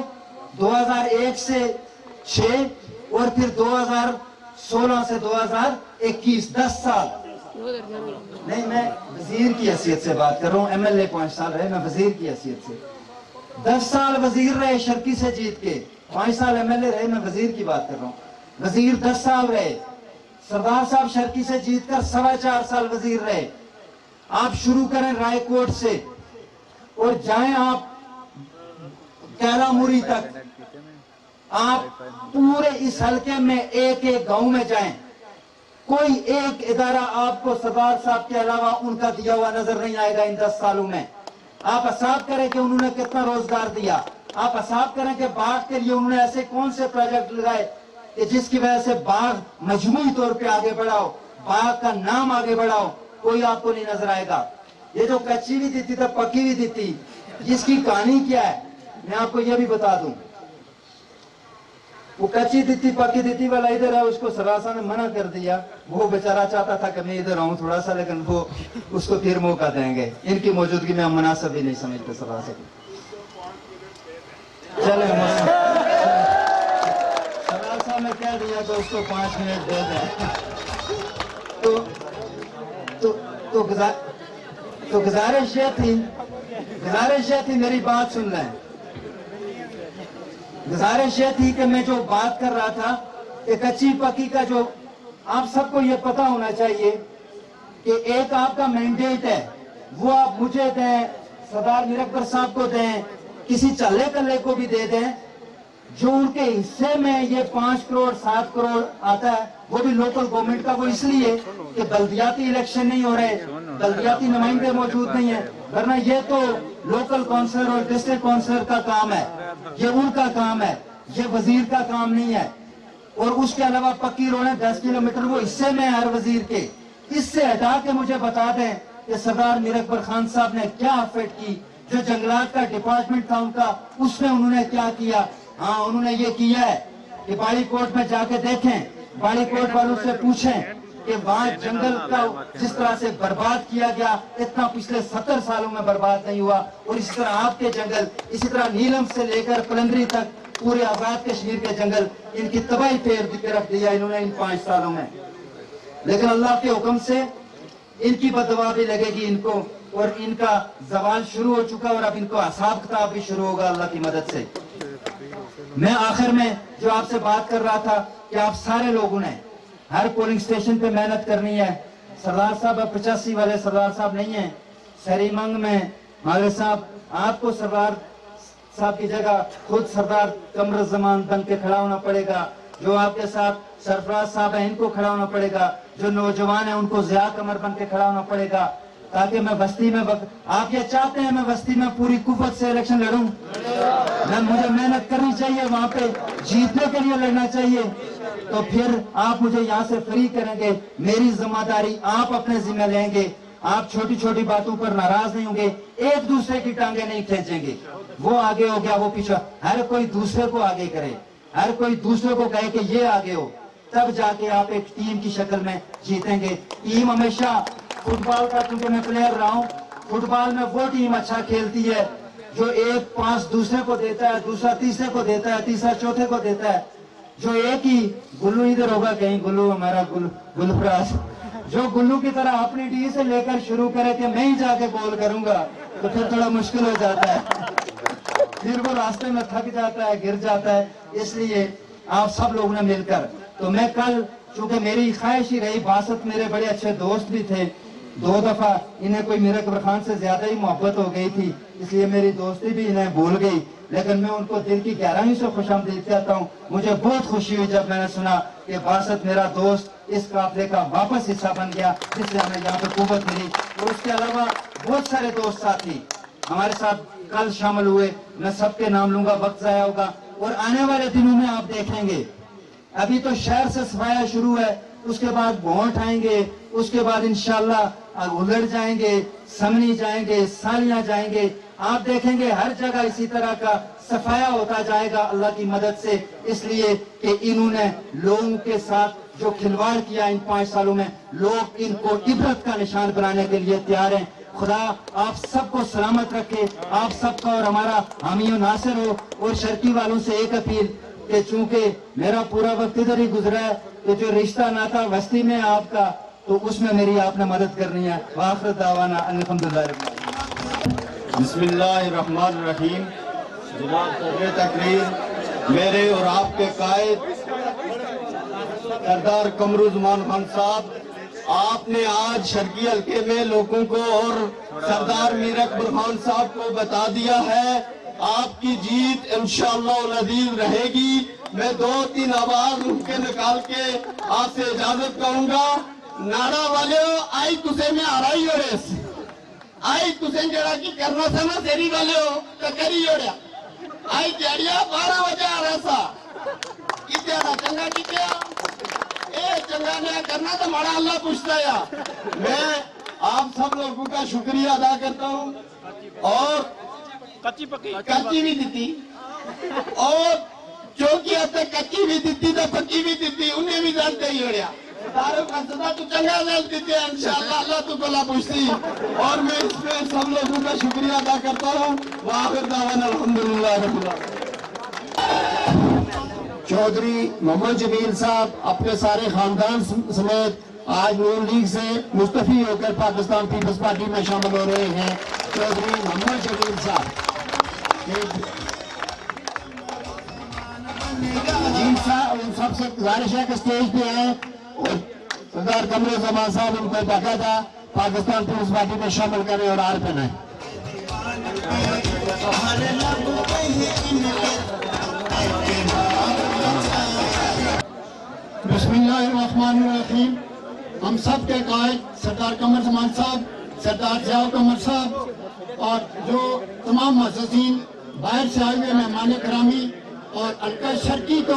2001 से 6, और फिर 2016 से 2021, 10 साल। नहीं, मैं वजीर की हैसियत से बात कर रहा हूँ, MLA 5 साल रहे, मैं वजीर की हैसियत से 10 साल वजीर रहे शर्की से जीत के, 5 साल MLA रहे, मैं वजीर की बात कर रहा हूँ। वजीर 10 साल रहे, सरदार साहब शर्की से जीतकर 4.25 साल वजीर रहे। आप शुरू करें रायकोट से और जाएं आप कैलामुरी तक, आप पूरे इस हल्के में एक एक गांव में जाएं, कोई एक इदारा आपको सरदार साहब के अलावा उनका दिया हुआ नजर नहीं आएगा इन 10 सालों में। आप हिसाब करें कि उन्होंने कितना रोजगार दिया, आप हिसाब करें कि बाघ के लिए उन्होंने ऐसे कौन से प्रोजेक्ट लगाए कि जिसकी वजह से बाघ मजमूई तौर पे आगे बढ़ाओ, बाघ का नाम आगे बढ़ाओ, कोई आपको नहीं नजर आएगा। ये जो कच्ची भी दी थी तो पक्की भी दी थी, जिसकी कहानी क्या है मैं आपको ये भी बता दूं। वो कच्ची दी थी पक्की दी थी वाला इधर है, उसको सरासा ने मना कर दिया। वो बेचारा चाहता था कि मैं इधर आऊं थोड़ा सा, लेकिन वो उसको फिर मौका देंगे। इनकी मौजूदगी में हम मुनासिब भी नहीं समझते सरासा को। चले सरासा में कह दिया तो उसको 5 मिनट दे दें। तो गुजारिश ये थी मेरी बात सुन लें। गुजारिश ये थी कि मैं जो बात कर रहा था कि कच्ची पक्की का, जो आप सबको ये पता होना चाहिए कि एक आपका मैंडेट है, वो आप मुझे दें, सरदार मीर अकबर साहब को दें, किसी चल्ले कल्ले को भी दे दें, जो उनके हिस्से में ये 5 करोड़ 7 करोड़ आता है, वो भी लोकल गवर्नमेंट का, वो इसलिए कि बल्दियाती इलेक्शन नहीं हो रहे, बल्दियाती नुमाइंदे मौजूद नहीं है, वरना ये तो लोकल काउंसिलर और डिस्ट्रिक्ट काउंसिलर का काम है, ये उनका काम है, ये वजीर का काम नहीं है। और उसके अलावा पक्की रोडें 10 किलोमीटर वो हिस्से में हर वजीर के। इससे हटा के मुझे बता दें कि सरदार मीर अकबर खान साहब ने क्या एफर्ट की, जो जंगलात का डिपार्टमेंट था उनका, उसमें उन्होंने क्या किया। हाँ, उन्होंने ये किया है कि बाड़ी कोट में जाके देखें, बाड़ी कोट वालों से पूछें कि वहाँ जंगल का जिस तरह से बर्बाद किया गया, इतना पिछले 70 सालों में बर्बाद नहीं हुआ। और इसी तरह आपके जंगल, इसी तरह नीलम से लेकर पलंदरी तक पूरे आजाद कश्मीर के जंगल, इनकी तबाही पे रख दिया इन्होंने इन 5 सालों में। लेकिन अल्लाह के हुक्म से इनकी बददुआ भी लगेगी इनको, और इनका जवाल शुरू हो चुका, और अब इनको हिसाब किताब भी शुरू होगा अल्लाह की मदद से। मैं आखिर में जो आपसे बात कर रहा था कि आप सारे लोगों ने हर पोलिंग स्टेशन पे मेहनत करनी है। सरदार साहब अब 85 वाले सरदार साहब नहीं है। सरीमंग में मालिक साहब आपको सरदार साहब की जगह खुद सरदार कमरुज़्ज़मान बन के खड़ा होना पड़ेगा। जो आपके साथ सरफराज साहब हैं इनको खड़ा होना पड़ेगा। जो नौजवान हैं उनको ज़िया कमर बन के खड़ा होना पड़ेगा, ताकि मैं बस्ती में आप ये चाहते हैं मैं बस्ती में पूरी कुव्वत से इलेक्शन लड़ूं? मुझे मेहनत करनी चाहिए, वहां पे जीतने के लिए लड़ना चाहिए। तो फिर आप मुझे यहाँ से फ्री करेंगे, मेरी जिम्मेदारी आप अपने जिम्मे लेंगे। आप छोटी छोटी बातों पर नाराज नहीं होंगे, एक दूसरे की टांगे नहीं खींचेंगे। वो आगे हो गया वो पीछे, हर कोई दूसरे को आगे करे, हर कोई दूसरे को कहे कि ये आगे हो, तब जाके आप एक टीम की शक्ल में जीतेंगे। टीम हमेशा फुटबॉल का, क्योंकि मैं प्लेयर रहा हूँ, फुटबॉल में वो टीम अच्छा खेलती है जो एक पास दूसरे को देता है, दूसरा तीसरे को देता है, तीसरा चौथे को देता है। जो एक ही गुल्लू इधर होगा कहीं, गुल्लू हमारा गुलफराज, जो गुल्लू की तरह अपनी डी से लेकर शुरू करे कि मैं ही जाके गोल करूंगा, तो फिर थोड़ा मुश्किल हो जाता है, फिर वो रास्ते में थक जाता है, गिर जाता है। इसलिए आप सब लोगों ने मिलकर, तो मैं कल, चूंकि मेरी ख्वाहिश ही रही, बासत मेरे बड़े अच्छे दोस्त भी थे, 2 दफा इन्हें कोई मीर अकबर खान से ज्यादा ही मोहब्बत हो गई थी, इसलिए मेरी दोस्ती भी इन्हें भूल गई। लेकिन मैं उनको दिल की गहराई से खुशामदीद कहता हूँ। मुझे बहुत खुशी हुई जब मैंने सुना कि बासत मेरा दोस्त इस काफिले का वापस हिस्सा बन गया, जिससे हमें यहाँ पे कुव्वत मिली। और उसके अलावा बहुत सारे दोस्त साथी हमारे साथ कल शामिल हुए, मैं सबके नाम लूंगा, वक्त जाया होगा। और आने वाले दिनों में आप देखेंगे, अभी तो शहर से सफाया शुरू है, उसके बाद भोंट आएंगे, उसके बाद इंशाल्लाह उलड़ जाएंगे, समनी जाएंगे, सालियां जाएंगे। आप देखेंगे हर जगह इसी तरह का सफाया होता जाएगा अल्लाह की मदद से, इसलिए कि इन्होंने लोगों के साथ जो खिलवाड़ किया इन 5 सालों में, लोग इनको इबरत का निशान बनाने के लिए तैयार हैं। खुदा आप सबको सलामत रखे, आप सबका और हमारा हामी और नासिर हो। और शर्की वालों से एक अपील कि चूंकि मेरा पूरा वक्त इधर ही गुजरा है, तो जो रिश्ता नाता बस्ती में आपका, तो उसमें मेरी आपने मदद करनी है। वाखिर दावाना अल्हम्दुलिल्लाह रब्बिल आलमीन। बिस्मिल्लाहिर्रहमानिर्रहीम। जनाब सदर तकरीर मेरे और आपके कायद सरदार कमरुज़्ज़मान खान साहब, आपने आज शर्की हल्के में लोगों को और सरदार मीर अकबर खान साहब को बता दिया है, आपकी जीत इंशाअल्लाह अज़ीज़ रहेगी। मैं 2-3 आवाज उनके निकाल के आपसे इजाजत कहूंगा। नारा वाले आई तुसे में आ रही हो रेस, आई तुसे जरा की करना था ना तेरी वाले हो तो करी हो आई जड़िया 12 बजे आ रहा सा कित्या ना चंगा कित्या ए चंगा ने करना तो माड़ा अल्लाह पूछता या। मैं आप सब लोगों का शुक्रिया अदा करता हूँ। और कच्ची भी दी और चौकी हद तक कच्ची भी दी तो पक्की भी दी, उन्हें भी जानते ही हो रहा तारों का सदा तू चंगा दल देते हैं इंशाअल्लाह अल्लाह तू गला पूछती। और मैं इसमें सब लोगों का शुक्रिया अदा करता हूँ। वाखिर दावाना अल्हम्दुलिल्लाह रब्बिल आलमीन। चौधरी मोहम्मद जमील साहब अपने सारे खानदान समेत आज नून लीग से मुस्तफी होकर पाकिस्तान पीपल्स पार्टी में शामिल हो रहे हैं। चौधरी मोहम्मद जमील साहब उन सबसे गुजारिश है कि स्टेज पे है और सरदार कमरुज़्ज़मान साहब उनको बाकायदा पाकिस्तान पीपल्स पार्टी में शामिल करें और हार पहनाएं। बिस्मिल्लाहिर्रहमानिर्रहीम। हम सब के कायद सरदार कमरुज़्ज़मान साहब, सरदार ज़िया कमर साहब और जो तमाम मुअज़्ज़िज़ीन बाहर से आए हुए मेहमान करामी और हल्का शर्की को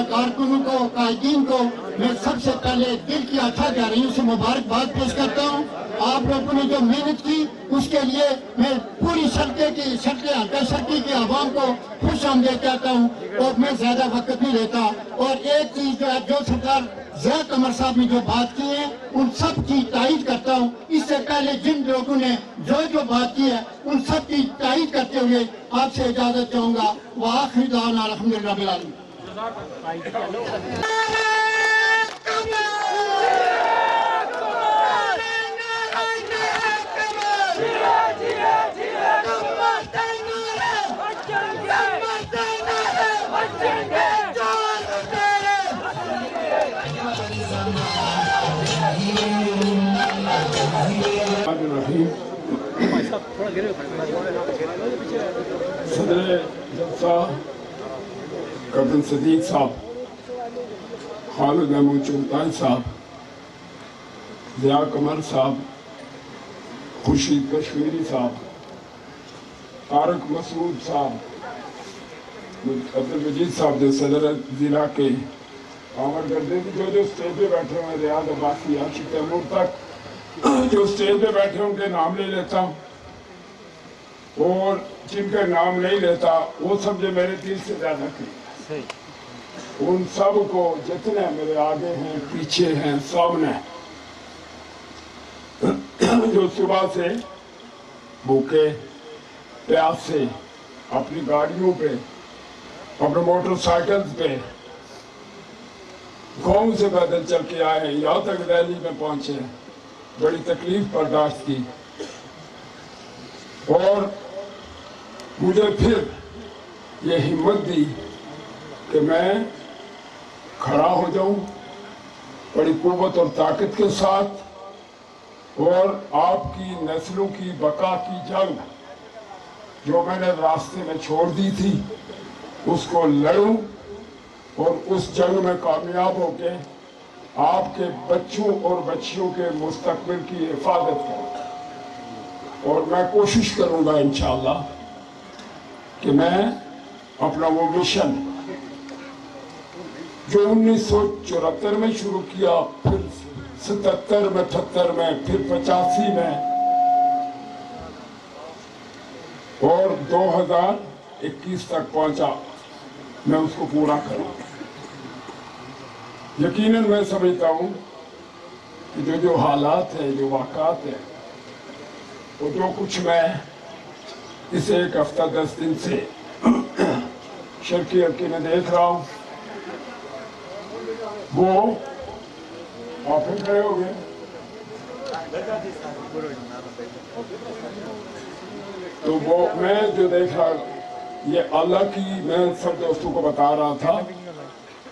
कारकुनों को, कायदीन को मैं सबसे पहले दिल की अथा गहराइयों से मुबारकबाद पेश करता हूँ। आप लोगों ने जो मेहनत की उसके लिए मैं पूरी हल्का शर्की की आवाम को खुश आमदीद कहता हूँ। और मैं ज्यादा वक्त नहीं लेता। और एक चीज जो है, जो सरदार ज़िया कमर साहब ने जो बात की है उन सब की तारीफ करता हूँ। इससे पहले जिन लोगों ने जो बात की है उन सब की तारीफ करते हुए आपसे इजाजत चाहूंगा। वाखिर दावाना अल्हम्दुलिल्लाह रब्बिल आलमीन। صدر جلسہ کیپٹن صدیق صاحب، خالد محمود چغتائی صاحب، ضیاء قمر صاحب، خورشید کشمیری صاحب، طارق مسعود صاحب، عبدالمجید صاحب جو صدر ضلع کے عامر گردے جو اسٹیج پہ بیٹھے ہوئے، ریاض عباسی، عاشق تیمور تک جو اسٹیج پہ بیٹھے ان کے نام لے لیتا ہوں، اور جن کا نام نہیں لیتا وہ سب جو میرے دل سے زیادہ کی، ان سب کو جتنے میرے آگے ہیں، پیچھے ہیں، سامنے جو صبح سے بھوکے پیاس سے اپنی گاڑیوں پہ، اپنے موٹر سائیکل پہ گاؤں سے پیدل چل کے آئے ہیں، یہاں تک دہلی میں پہنچے، بڑی تکلیف برداشت کی، اور مجھے پھر یہ ہمت دی کہ میں کھڑا ہو جاؤں بڑی قوت اور طاقت کے ساتھ، اور آپ کی نسلوں کی بقا کی جنگ جو میں نے راستے میں چھوڑ دی تھی اس کو لڑوں، اور اس جنگ میں کامیاب ہو کے آپ کے بچوں اور بچیوں کے مستقبل کی حفاظت کروں، اور میں کوشش کروں گا انشاءاللہ کہ میں اپنا وہ مشن جو 1974 میں شروع کیا، پھر 77 میں، 78 میں، پھر 85 میں، اور 2021 تک پہنچا، میں اس کو پورا کروں۔ یقیناً میں سمجھتا ہوں کہ جو حالات ہیں، جو واقعات ہیں، وہ جو کچھ میں اس ایک ہفتہ 10 دن سے شرقی حلقے میں دیکھ رہا ہوں، وہ آپ پھر کھڑے ہو گئے، تو وہ میں جو دیکھ رہا، یہ اللہ کی، میں سب دوستوں کو بتا رہا تھا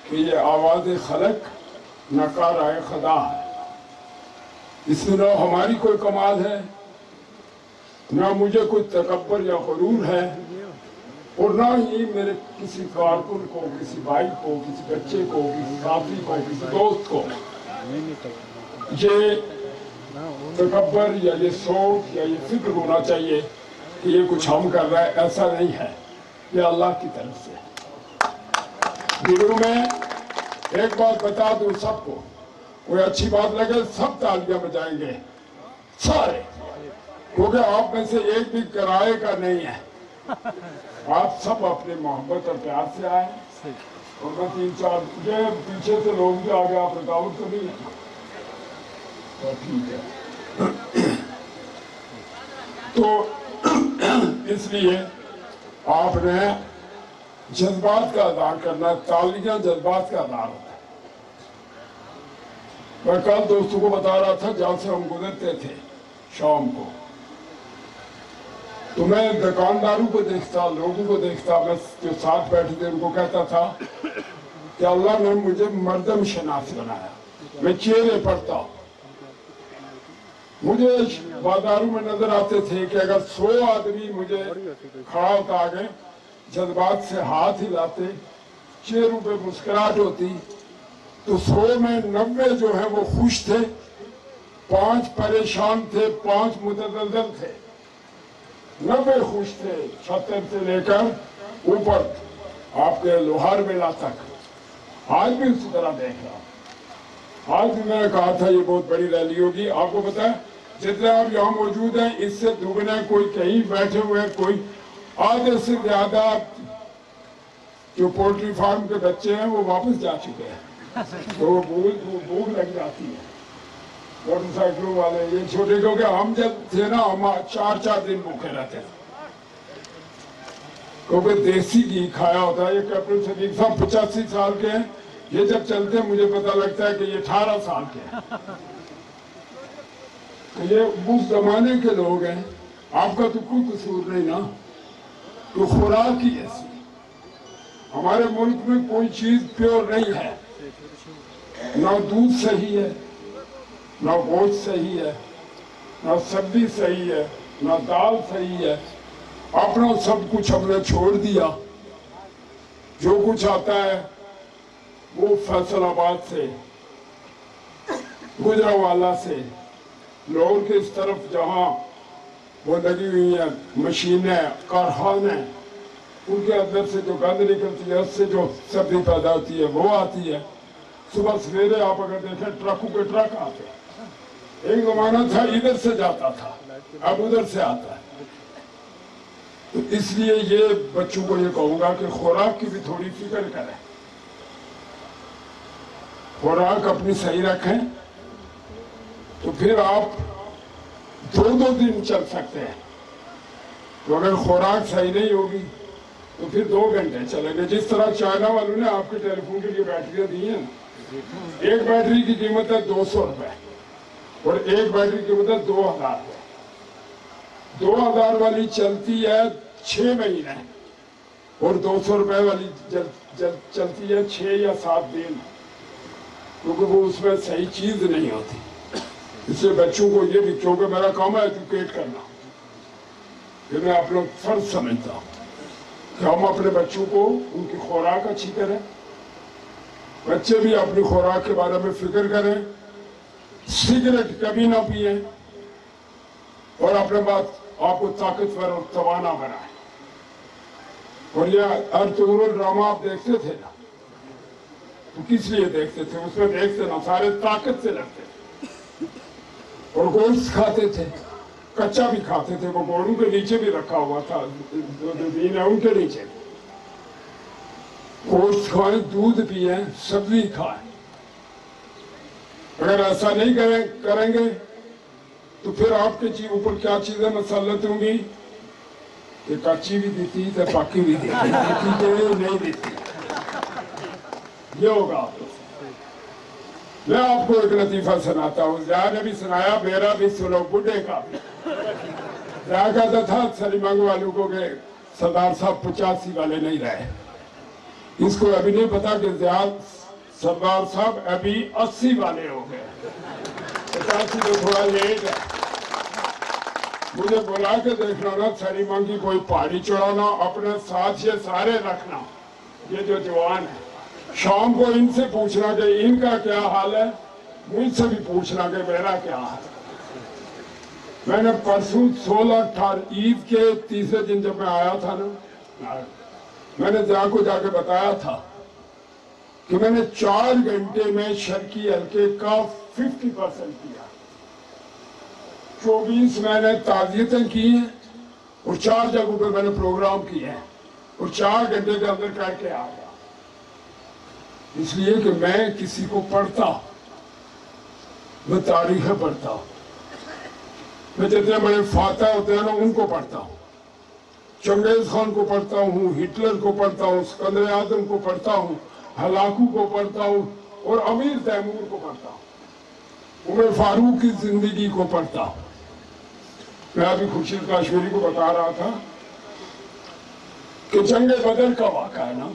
کہ یہ آواز خلق نہ کارائے خدا ہے، اس میں نہ ہماری کوئی کمال ہے، نہ مجھے کوئی تکبر یا غرور ہے، اور نہ ہی میرے کسی کارکن کو، کسی بھائی کو، کسی بچے کو، کسی ساتھی کو، کسی دوست کو یہ تکبر یا یہ سوچ یا یہ فکر ہونا چاہیے کہ یہ کچھ ہم کر رہا ہے، ایسا نہیں ہے، یہ اللہ کی طرف سے۔ دلوں میں ایک بات بتا دوں سب کو، کوئی اچھی بات لگے سب تالیاں بجائیں گے، سارے، کیونکہ آپ میں سے ایک بھی کرائے کا نہیں ہے، آپ سب اپنے محبت اور پیار سے آئے، اور میں 3-4 پیچھے سے لوگ بھی آگے، آپ رکاوٹ تو نہیں ہے، تو ٹھیک ہے۔ تو اس لیے آپ نے جذبات کا اظہار کرنا، تالیاں جذبات کا اظہار ہوتا ہے۔ میں کل دوستوں کو بتا رہا تھا جہاں سے ہم گزرتے تھے شام کو، تو میں دکانداروں کو دیکھتا، لوگوں کو دیکھتا، میں جو ساتھ بیٹھے تھے ان کو کہتا تھا کہ اللہ نے مجھے مردم شناس بنایا، میں چہرے پڑھتا، مجھے بازاروں میں نظر آتے تھے کہ اگر 100 آدمی مجھے کھڑا ہوتا آگے، جذبات سے ہاتھ ہلاتے، چہروں پہ مسکراہٹ ہوتی، تو 100 میں 90 جو ہیں وہ خوش تھے، 5 پریشان تھے، 5 متزلزل تھے، 90 خوش تھے، چھتر سے لے کر اوپر آپ کے لوہار میلہ تک۔ آج بھی اسی طرح دیکھ رہا ہوں، آج بھی میں نے کہا تھا یہ بہت بڑی ریلی ہوگی، آپ کو پتا ہے جتنے آپ یہاں موجود ہیں اس سے دگنے کوئی کہیں بیٹھے ہوئے ہیں، کوئی آدھے سے زیادہ جو پولٹری فارم کے بچے ہیں وہ واپس جا چکے ہیں، تو بھوک لگ جاتی ہے۔ موٹر سائیکلوں والے یہ چھوٹے، کیونکہ ہم جب تھے نا ہم 4 دن بھوکے رہتے ہیں، کیونکہ دیسی گھی کھایا ہوتا ہے۔ یہ کیپٹن صدیق صاحب 85 سال کے ہیں، یہ جب چلتے ہیں مجھے پتہ لگتا ہے کہ یہ 18 سال کے ہیں، یہ اس زمانے کے لوگ ہیں۔ آپ کا تو کوئی قصور نہیں نا، تو خوراک ہی ایسی۔ ہمارے ملک میں کوئی چیز پیور نہیں ہے، نہ دودھ صحیح ہے، نہ گوشت صحیح ہے، نہ سبزی صحیح ہے، ना दाल सही है। अपना सब कुछ हमने छोड़ दिया। जो कुछ आता है वो फैसलाबाद से, गुजरावाला से, लाहौर के इस तरफ जहाँ वो लगी हुई है मशीनें, कारखाने, उनके अंदर से जो गंद निकलती है, उससे जो सब्जी पैदा होती है वो आती है। सुबह सवेरे आप अगर देखें ट्रकों के ट्रक आते हैं। एक जमाना था इधर से जाता था, अब उधर से आता है। तो इसलिए ये बच्चों को ये कहूंगा कि खुराक की भी थोड़ी फिक्र करें, खुराक अपनी सही रखें, तो फिर आप 2-2 दिन चल सकते हैं। तो अगर खुराक सही नहीं होगी तो फिर 2 घंटे चलेंगे। जिस तरह चाइना वालों ने आपके टेलीफोन के लिए बैटरियां दी हैं, एक बैटरी की कीमत है 200 रुपए और एक बैटरी की कीमत है 2000 रुपए। 2000 वाली चलती है 6 महीने और 200 रुपए वाली चलती है 6 या 7 दिन, क्योंकि वो उसमें सही चीज नहीं होती। इसलिए बच्चों को ये भी, क्योंकि मेरा काम है एजुकेट करना, ये मैं आप लोग फर्ज समझता हूँ कि हम अपने बच्चों को उनकी खुराक अच्छी करें, बच्चे भी अपनी खुराक के बारे में फिक्र करें, सिगरेट कभी ना पिए और अपने बात आपको ताकतवर और तवाना बनाए। और ये अर्तुगरुल ड्रामा आप देखते थे ना, तो किस लिए देखते थे? उसमें देखते ना सारे ताकत से लड़ते थे और गोश्त खाते थे, कच्चा भी खाते थे। वो घोड़ों के नीचे भी रखा हुआ था, दीन है उनके नीचे। गोश्त खाएं, दूध पिए, सब्जी खाएं। अगर ऐसा नहीं करेंगे तो फिर आपके ऊपर क्या चीजें मसलत होंगी कि कच्ची भी देती तो पक्की भी देती, नहीं देती, ये होगा आप। मैं आपको एक लतीफा सुनाता हूँ, ज़िया ने भी सुनाया, मेरा भी सुनो, बुढ़े का भी। ज़िया कहता था सलीमंग वालों को कि सरदार साहब 85 वाले नहीं रहे। इसको अभी नहीं पता कि ज़िया सरदार साहब अभी 80 वाले हो गए। 85 तो थोड़ा लेट है। मुझे बुला के देखना ना, सलीमंग की कोई पहाड़ी चढ़ाना, अपने साथ ये सारे रखना, ये जो जवान है। शाम को इनसे पूछना कि इनका क्या हाल है, मुझसे भी पूछना कि मेरा क्या हाल है। मैंने परसों 16-18 ईद के तीसरे दिन जब मैं आया था ना, मैंने ज़िया को जाके बताया था कि मैंने 4 घंटे में शर्की हल्के का 50% किया। 24 मैंने ताज़ियतें की हैं और 4 जगहों पे मैंने प्रोग्राम किए हैं और 4 घंटे के अंदर करके आ गया। इसलिए कि मैं किसी को पढ़ता, मैं तारीखें पढ़ता हूँ, मैं जितने बड़े फातह होते हैं ना उनको पढ़ता हूँ, चंगेज खान को पढ़ता हूँ, हिटलर को पढ़ता हूँ, सिकंदर आजम को पढ़ता हूँ, हलाकू को पढ़ता हूँ और अमीर तैमूर को पढ़ता हूँ, उमर फारूक की जिंदगी को पढ़ता हूँ। मैं अभी खुर्शीद काश्मीरी को बता रहा था कि जंगे बदर का वाक़ा है ना,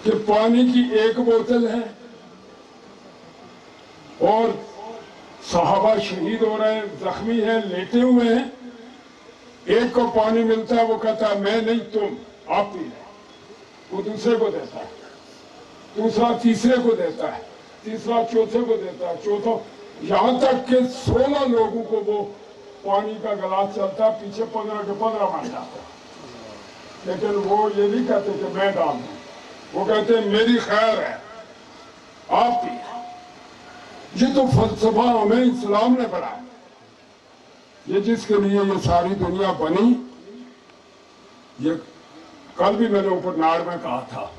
कि पानी की एक बोतल है और सहाबा शहीद हो रहे हैं, जख्मी हैं, लेटे हुए हैं। एक को पानी मिलता है, वो कहता है मैं नहीं तुम, आप पी लें। वो दूसरे को देता है, दूसरा तीसरे को देता है, तीसरा चौथे को देता है, चौथा, यहाँ तक कि 16 लोगों को वो पानी का गिलास चलता है, पीछे 15 के 15 मर जाता है। लेकिन वो ये नहीं कहते कि मैं डाल दूं, वो कहते हैं मेरी खैर है, आप पिए। ये तो फलसफा हमें इस्लाम ने पढ़ाया। ये जिसके लिए ये सारी दुनिया बनी, ये कल भी मैंने ऊपर नाड़ में कहा था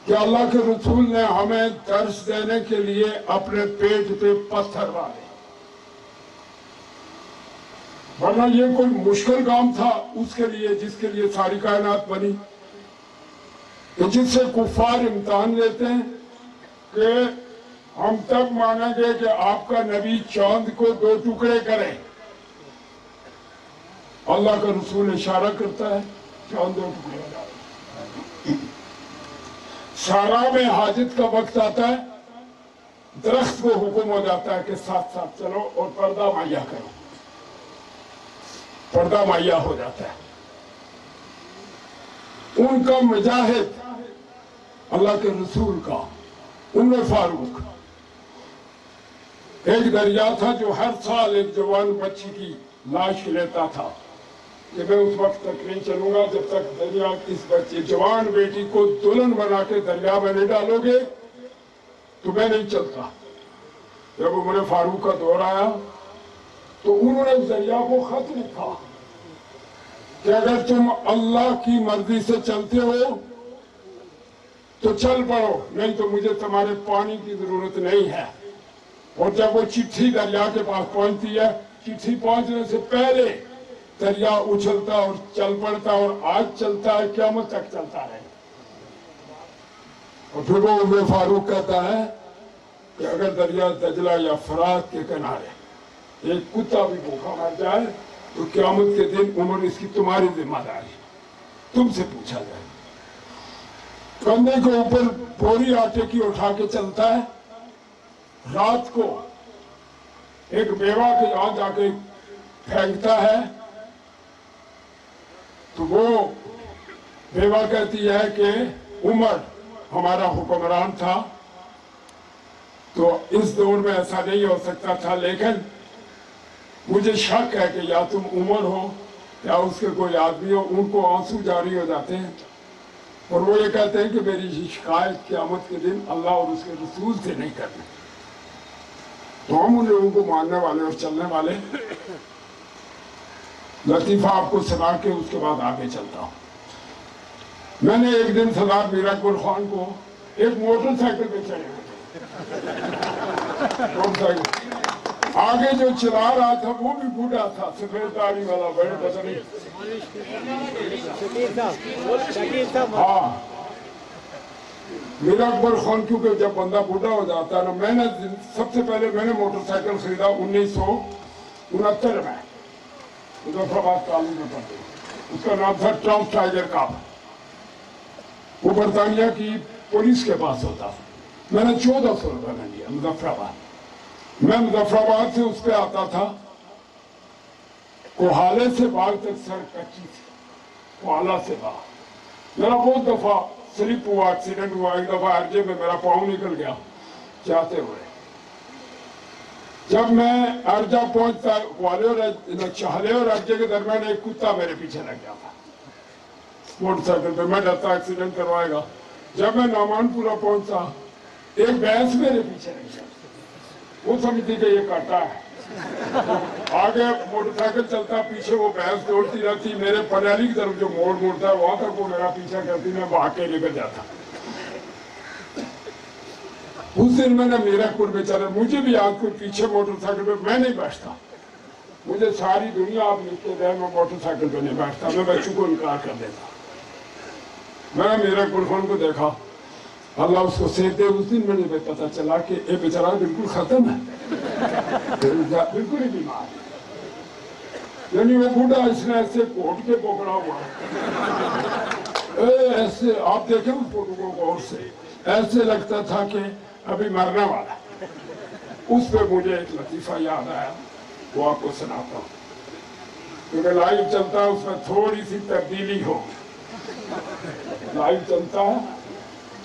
कि अल्लाह के रसूल ने हमें दर्श देने के लिए अपने पेट पे पत्थर डाले, वरना ये कोई मुश्किल काम था उसके लिए जिसके लिए सारी कायनात बनी। तो जिससे कुफार इम्तिहान लेते हैं कि हम तब मानेंगे कि आपका नबी चांद को 2 टुकड़े करे। अल्लाह का रसूल इशारा करता है चांद 2 टुकड़े हो जाए। सारा में हाजत का वक्त आता है, दरख्त को हुक्म हो जाता है कि साथ साथ चलो और पर्दा मुहैया करो। पर्दा मुहैया हो जाता है। उनका मुजाहिद अल्लाह के रसूल का उमर फारूक, एक दरिया था जो हर साल एक जवान बच्ची की लाश लेता था कि मैं उस वक्त तक नहीं चलूंगा जब तक दरिया इस बच्चे जवान बेटी को दुल्हन बना के दरिया में नहीं डालोगे तो मैं नहीं चलता। जब उमर फारूक का दौर आया तो उन्होंने उस दरिया को खत लिखा कि अगर तुम अल्लाह की मर्जी से चलते हो तो चल पड़ो, नहीं तो मुझे तुम्हारे पानी की जरूरत नहीं है। और जब वो चिट्ठी दरिया के पास पहुंचती है, चिट्ठी पहुंचने से पहले दरिया उछलता और चल पड़ता और आज चलता है, क़यामत तक चलता है। और फिर वो उमर फारूक कहता है कि अगर दरिया दजला या फरात के किनारे एक कुत्ता भी भूखा मर जाए तो क़यामत के दिन उमर इसकी तुम्हारी जिम्मेदारी, तुमसे पूछा जाए। कंधे के ऊपर बोरी आटे की उठा के चलता है, रात को एक बेवा के यहां जाके फेंकता है तो वो बेवा कहती है कि उमर हमारा हुक्मरान था तो इस दौर में ऐसा नहीं हो सकता था, लेकिन मुझे शक है कि या तुम उमर हो या उसके कोई आदमी हो। उनको आंसू जारी हो जाते हैं और वो ये कहते हैं कि मेरी शिकायत क़यामत के दिन अल्लाह और उसके रसूल से नहीं करनी। तो हम उन लोगों को मानने वाले और चलने वाले लतीफा आपको सुना के उसके बाद आगे चलता हूं। मैंने एक दिन सरदार मीर अकबर खान को एक मोटरसाइकिल पे चढ़े मोटरसाइकिल आगे जो चला रहा था वो भी बूढ़ा था, सफेद दाढ़ी वाला, बड़े पता नहीं। हाँ, मीर अकबर खान, क्योंकि जब बंदा बूढ़ा हो जाता है ना, मैंने सबसे पहले मैंने मोटरसाइकिल खरीदा 1969 में मुजफ्फराबाद कॉलेज में पढ़ते, उसका नाम था ट्रम्प टाइगर कप। वो बरतानिया की पुलिस के पास होता। मैंने 1400 रुपये में लिया मुजफ्फराबाद। मैं मुजफ्फराबाद से उस पे आता था, कोहाले से बाग तक सड़क कच्ची थी, कोहाला से बाग। मेरा बहुत दफा स्लिप हुआ, एक्सीडेंट हुआ। एक दफा अर्जे में मेरा पाँव निकल गया जाते हुए। जब मैं अर्जा पहुंचता, कोहाले और चाहले और अर्जे के दरमियान एक कुत्ता मेरे पीछे लग गया था मोटरसाइकिल पे। मैं डरता एक्सीडेंट करवाएगा। जब मैं नामानपुरा पहुंचा, एक भैंस मेरे पीछे लग गया। वो समझती कि ये काटा है। आगे मोटरसाइकिल चलता, पीछे वो भैंस दौड़ती रहती। मेरे पनाली की तरफ जो मोड़ मोड़ता है वहां तक वो मेरा पीछा करती, मैं वहां के लेकर जाता। उस दिन मैंने मीरपुर में चला, मुझे भी आज कोई पीछे मोटरसाइकिल पे मैं नहीं बैठता। मुझे सारी दुनिया आप लिखते रहे, मैं मोटरसाइकिल पे नहीं बैठता, मैं बच्चों को इनकार कर देता। मैंने मीरपुर खान को देखा, अल्लाह उसको सेहत दे। उस दिन मुझे पता चला कि ये बेचारा बिल्कुल खत्म है, बिल्कुल ही बीमार है। यानी वो बूढ़ा इसने ऐसे कोट के पकड़ा हुआ ऐसे, आप देखें उस फोटो को गौर से, ऐसे लगता था कि अभी मरने वाला। उस पे मुझे एक लतीफा याद आया, वो आपको सुनाता हूँ, क्योंकि लाइव चलता है उसमें थोड़ी सी तब्दीली हो। लाइव चलता है,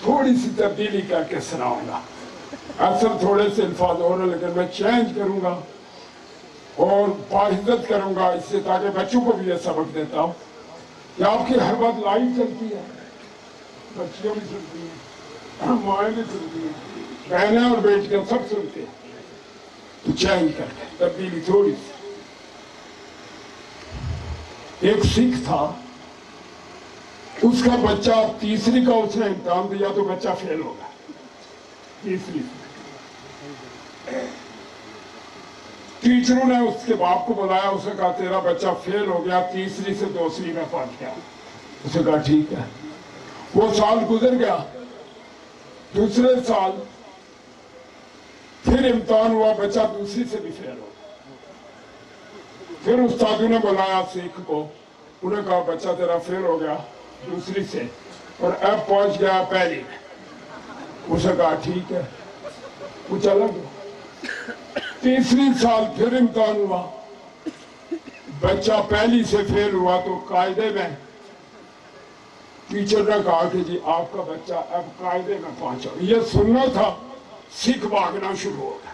थोड़ी सी तब्दीली करके सुनाऊंगा। अक्सर थोड़े से अल्फाज हो रहे, लेकिन मैं चेंज करूंगा और बाहिज्जत करूंगा इससे, ताकि बच्चों को भी ये सबक देता हूँ कि आपकी हर बात लाइव चलती है, बच्चियों भी सुनती हैं, माएँ भी सुनती हैं, बहनें और बेटियां सब सुनते हैं। तो चेंज करके तब्दीली थोड़ी सी। एक सिख था, उसका बच्चा तीसरी का उसने इम्तिहान दिया तो बच्चा फेल हो गया तीसरी से। टीचरों ने उसके बाप को बुलाया, उसने कहा तेरा बच्चा फेल हो गया, तीसरी से दूसरी में पढ़ गया। उसे कहा ठीक है। वो साल गुजर गया, दूसरे साल फिर इम्तिहान हुआ, बच्चा दूसरी से भी फेल हो गया। फिर उस्तादों ने बुलाया सिख को, उन्हें कहा बच्चा तेरा फेल हो गया दूसरी से और अब पहुंच गया पहली में। उसे कहा ठीक है। वो चला गया। तीसरी साल फिर इम्तिहान हुआ, बच्चा पहली से फेल हुआ तो कायदे में टीचर ने कहा कि जी आपका बच्चा अब कायदे में पहुंचा। ये सुनना था, सिख भागना शुरू हो गया।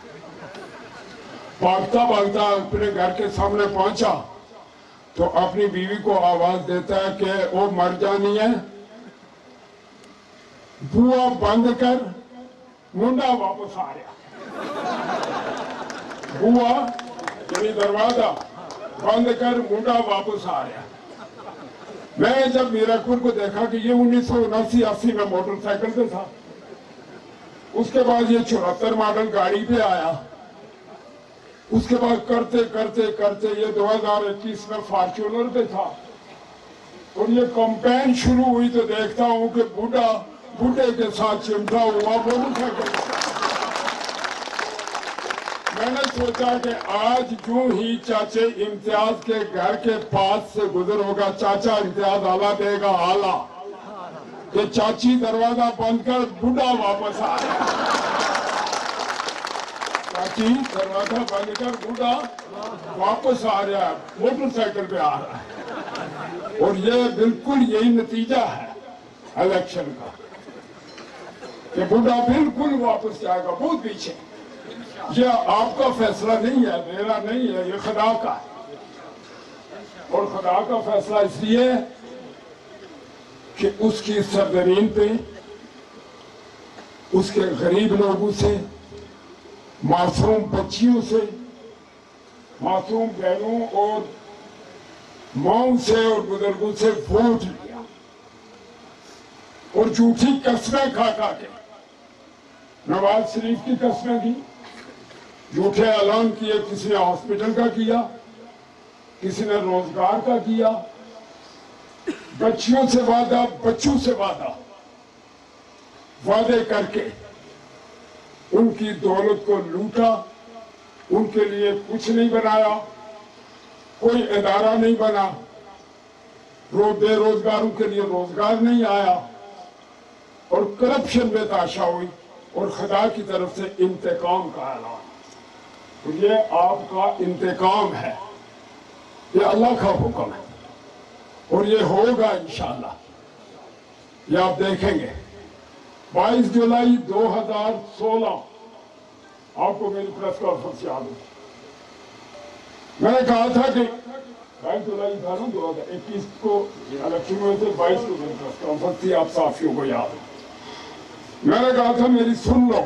भागता भागता अपने घर के सामने पहुंचा तो अपनी बीवी को आवाज देता है कि वो मर जानी है, बुआ बंद कर, मुंडा वापस आ रहा। बुआ यानी दरवाजा बंद कर, मुंडा वापस आ रहा। मैं जब मीरापुर को देखा कि ये 1979-80 में मोटरसाइकिल पे था, उसके बाद ये 74 मॉडल गाड़ी पे आया, उसके बाद करते करते करते ये 2021 में फॉर्च्यूनर पे था, और ये कंपेन शुरू हुई तो देखता हूं कि बूढ़े के साथ चिमटा हुआ मोटरसाइकिल। मैंने सोचा कि आज जो ही चाचे इम्तियाज के घर के पास से गुजर होगा, चाचा इम्तियाज आला देगा आला कि चाची दरवाजा बंद कर, बूढ़ा वापस आ रहा। चाची दरवाजा बंद कर, बूढ़ा वापस आ रहा है, मोटरसाइकिल पे आ रहा है। और ये बिल्कुल यही नतीजा है इलेक्शन का कि बूढ़ा बिल्कुल वापस जाएगा, बहुत पीछे। ये आपका फैसला नहीं है, मेरा नहीं है, ये खुदा का है। और खुदा का फैसला इसलिए कि उसकी सरजमीन पे उसके गरीब लोगों से, मासूम बच्चियों से, मासूम बहनों और माओं से और बुजुर्गों से वोट लिया और झूठी कस्में खा के नवाज शरीफ की कस्में दी, झूठे ऐलान किए, किसी ने हॉस्पिटल का किया, किसी ने रोजगार का किया, बच्चियों से वादा, बच्चों से वादा, वादे करके उनकी दौलत को लूटा, उनके लिए कुछ नहीं बनाया, कोई इदारा नहीं बना, बेरोजगारों के लिए रोजगार नहीं आया, और करप्शन में ताशा हुई, और खुदा की तरफ से इंतकाम का ऐलान। तो ये आपका इंतकाम है, ये अल्लाह का हुक्म है, और ये होगा इंशाअल्लाह, ये आप देखेंगे। 22 जुलाई 2016 आपको मेरी प्रेस कॉन्फ्रेंस याद है, मैंने कहा था कि 22 जुलाई था ना 2021 को इलेक्शन हुए थे, 22 को मेरी प्रेस कॉन्फ्रेंस थी, आप साथियों को याद है। मैंने कहा था मेरी सुन लो,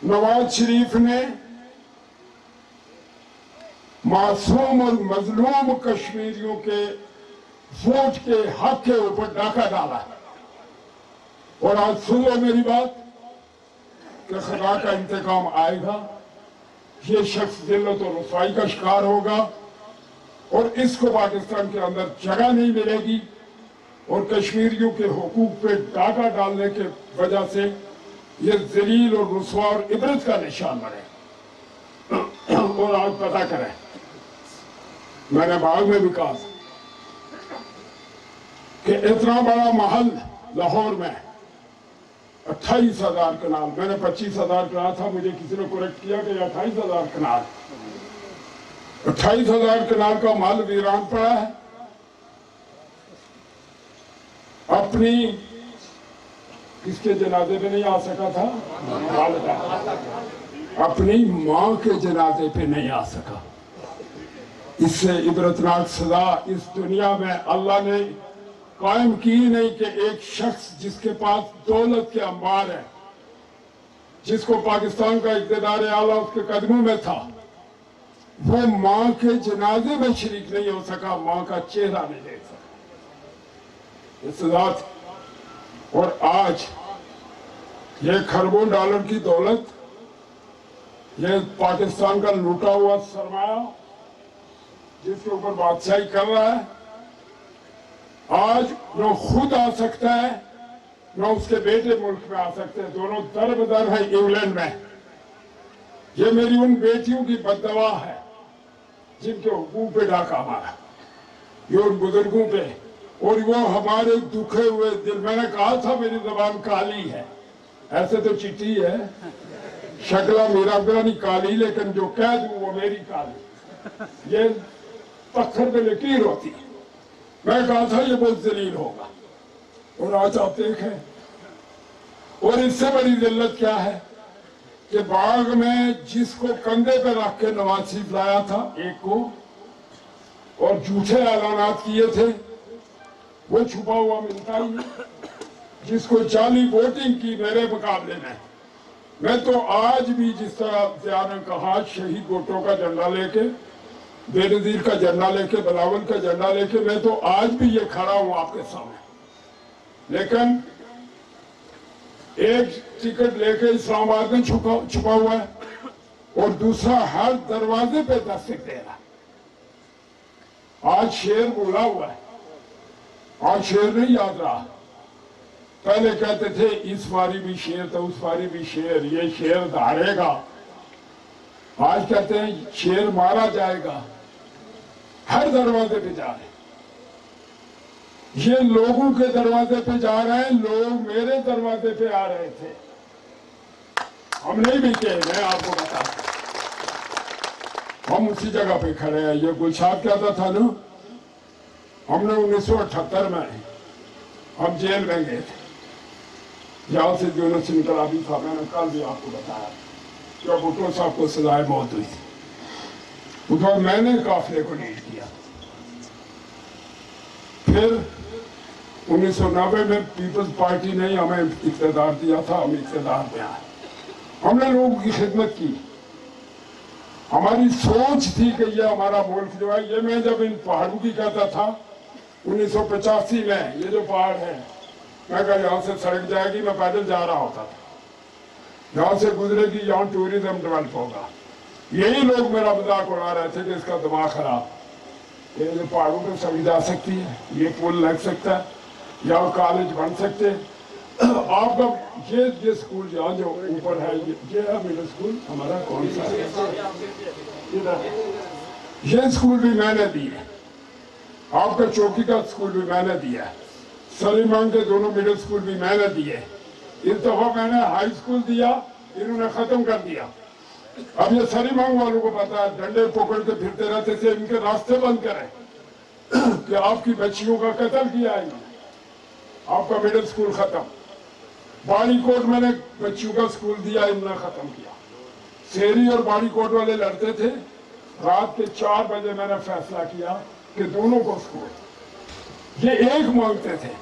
नवाज शरीफ ने मासूम और मजलूम कश्मीरियों के वोट के हक के ऊपर डाका डाला है, और आज सुन लो मेरी बात कि खुदा का इंतकाम आएगा, ये शख्स जिल्लत और रुसवाई का शिकार होगा, और इसको पाकिस्तान के अंदर जगह नहीं मिलेगी, और कश्मीरियों के हुकूक पे डाका डालने के वजह से ये जलील और रुसवा और इबरत का निशान बने। और आज पता करें, मैंने बाग में भी कहा कि इतना बड़ा महल लाहौर में 28,000 कनाल, मैंने 25,000 कहा था, मुझे किसी ने करेक्ट किया कि 28,000 कनाल, 28,000 कनाल का महल वीरान पड़ा है। अपनी किसके जनाजे पे नहीं आ सका था, अपनी मां के जनाजे पे नहीं आ सका। इससे इबरतनाक सजा इस दुनिया में अल्लाह ने कायम की नहीं कि एक शख्स जिसके पास दौलत के अंबार है, जिसको पाकिस्तान का इक़्तिदार आला उसके कदमों में था, वो मां के जनाजे में शरीक नहीं हो सका, मां का चेहरा नहीं देख सका। इस सजा थी। और आज ये खरबों डॉलर की दौलत, ये पाकिस्तान का लूटा हुआ सरमाया जिसके ऊपर बादशाही कर रहा है, आज न खुद आ सकता है न उसके बेटे मुल्क में आ सकते हैं, दोनों दर बदर है इंग्लैंड में। ये मेरी उन बेटियों की बददवा है जिनके हुकूक पे डाका मारा, ये उन बुजुर्गों पे, और वो हमारे दुखे हुए दिल। मैंने कहा था मेरी जबान काली है, ऐसे तो चिट्ठी है, शक्ला मेरा नहीं काली, लेकिन जो कह दूं वो मेरी काली। ये पत्थर पे लकीर होती है। मैं कहा था ये बहुत जलील होगा, और आज आप देखें। और इससे बड़ी जिल्लत क्या है कि बाग में जिसको कंधे पे रख के नवाज शरीफ लाया था एक को, और झूठे ऐलानात किए थे, वो छुपा हुआ मिलता ही है। जिसको जाली वोटिंग की मेरे मुकाबले में, मैं तो आज भी जिस तरह ज़िया ने कहा शहीद वोटों का झंडा लेके, बेनज़ीर का झंडा लेके, बिलावल का झंडा लेके, मैं तो आज भी ये खड़ा हूं आपके सामने। लेकिन एक टिकट लेके इस्लामाबाद में छुपा हुआ है, और दूसरा हर दरवाजे पे दस्तक दे रहा है। आज शेर बोला हुआ है, आज शेर नहीं याद रहा। पहले कहते थे इस बारी भी शेर तो उस बारी भी शेर, ये शेर धारेगा। आज कहते हैं शेर मारा जाएगा। हर दरवाजे पे जा रहे हैं, ये लोगों के दरवाजे पे जा रहे हैं। लोग मेरे दरवाजे पे आ रहे थे, हम नहीं भी कहे, मैं आपको बता, हम उसी जगह पे खड़े हैं। ये गुलशाद कहता था ना, हमने 1978 में हम जेल में गए थे, यहाँ से यूनिस इनकलाबी था। मैंने कल भी आपको बताया जब भुट्टो साहब को सजाए मौत हुई थी, तो मैंने काफिले को लीड किया। फिर 1990 में पीपल्स पार्टी ने हमें इख्तियार दिया था, हम इख्तियार में आए, हमने लोगों की खिदमत की। हमारी सोच थी कि ये हमारा मुल्क जो है, ये मैं जब इन पहाड़ों की कहता था 1985 में, ये जो पहाड़ है, मैं कहा यहाँ से सड़क जाएगी, मैं पैदल जा रहा होता था, यहाँ से गुजरेगी, यहाँ टूरिज्म डेवलप होगा। यही लोग मेरा मजाक उड़ा रहे थे कि इसका दिमाग खराब, ये जो पहाड़ों पे सड़क जा सकती है, ये पुल लग सकता है, यहाँ कॉलेज बन सकते हैं। आपका ये स्कूल यहाँ जो ऊपर है, ये है मिडिल स्कूल हमारा, कौन सा है? ये स्कूल भी मैंने दी है। आपका चौकी का स्कूल भी मैंने दिया है। सलीमान के दोनों मिडिल स्कूल भी मैंने दिए। इस दफा मैंने हाई स्कूल दिया, इन्होंने खत्म कर दिया। अब ये सलीमान वालों को पता है, डंडे पकड़ के फिरते रहते थे, इनके रास्ते बंद करें कि आपकी बच्चियों का कत्ल किया है, आपका मिडिल स्कूल खत्म। बाड़ी कोट मैंने बच्चियों का स्कूल दिया, इन्होंने खत्म किया। शेरी और बाड़ी कोट वाले लड़ते थे, रात के 4 बजे मैंने फैसला किया कि दोनों को स्कूल, ये एक मांगते थे।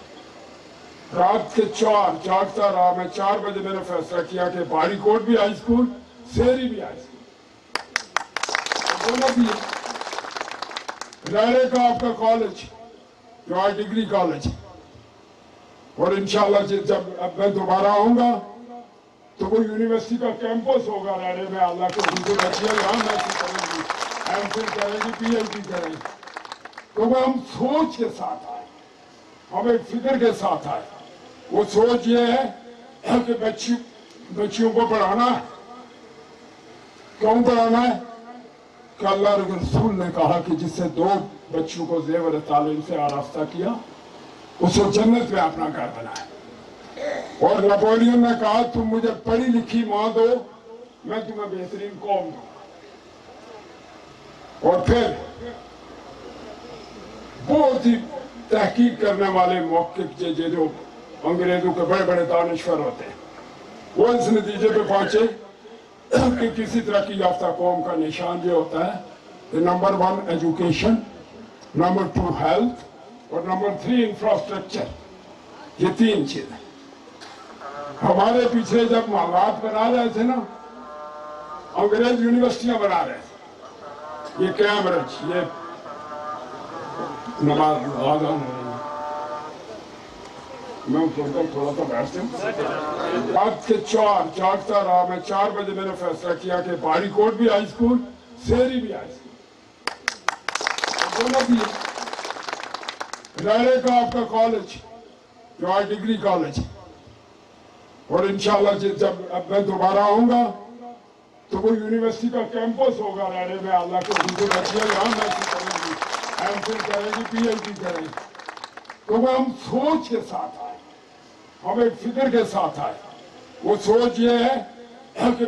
रात के 4 जागता रहा मैं, 4 बजे मैंने फैसला किया कि बाड़ी कोट भी हाई स्कूल, शेरी भी हाई स्कूल, दोनों भी। लहरे का आपका कॉलेज जो है डिग्री कॉलेज, और इंशाल्लाह जब अब मैं दोबारा आऊंगा तो वो यूनिवर्सिटी का कैंपस होगा लहरे में। अल्लाह को उनकी बच्चियां यहाँ मैसेज करेंगी, एमफिल करेंगी, पीएचडी करेंगी। तो वो हम सोच के साथ आए, हम एक फिक्र के साथ आए। वो सोच ये है कि बच्चियों को पढ़ाना है। क्यों पढ़ाना है? कि अल्लाह रसूल ने कहा कि जिससे 2 बच्चियों को ज़ेवर तालीम से आरास्ता किया, उसे जन्नत में अपना घर बनाए। और नेपोलियन ने कहा तुम मुझे पढ़ी लिखी मां दो, मैं तुम्हें बेहतरीन कौम दूंगा। और फिर बहुत ही तहकीक करने वाले मौके जो अंग्रेजों के बड़े बड़े दानिश्वर होते हैं, वो इस नतीजे पे पहुंचे कि किसी तरह की याफ्ता कौम का निशान ये होता है नंबर 1 एजुकेशन, नंबर 2 हेल्थ, और नंबर 3 इंफ्रास्ट्रक्चर। ये 3 चीजें हमारे पीछे जब हालात बना रहे थे ना, अंग्रेज यूनिवर्सिटियां बना रहे थे, ये कैम्ब्रिज, ये नमाज मैं थोड़ा सा बैठते हूँ। रात के 4 जागता रहा मैं, 4 बजे मैंने फैसला किया कि बाड़ी कोट भी हाई स्कूल, शेरी भी हाई स्कूल, दोनों भी। लहरे का आपका कॉलेज जो है डिग्री कॉलेज, और इंशाल्लाह जब अब मैं दोबारा आऊंगा तो वो यूनिवर्सिटी का कैंपस होगा लहरे में। अल्लाह को उनकी बच्चियां यहाँ मैसेज करेंगी, एमफिल करेंगी, पीएचडी करेंगी। तो वो हम सोच के साथ आए, हम एक फिक्र के साथ आए। वो सोच ये है कि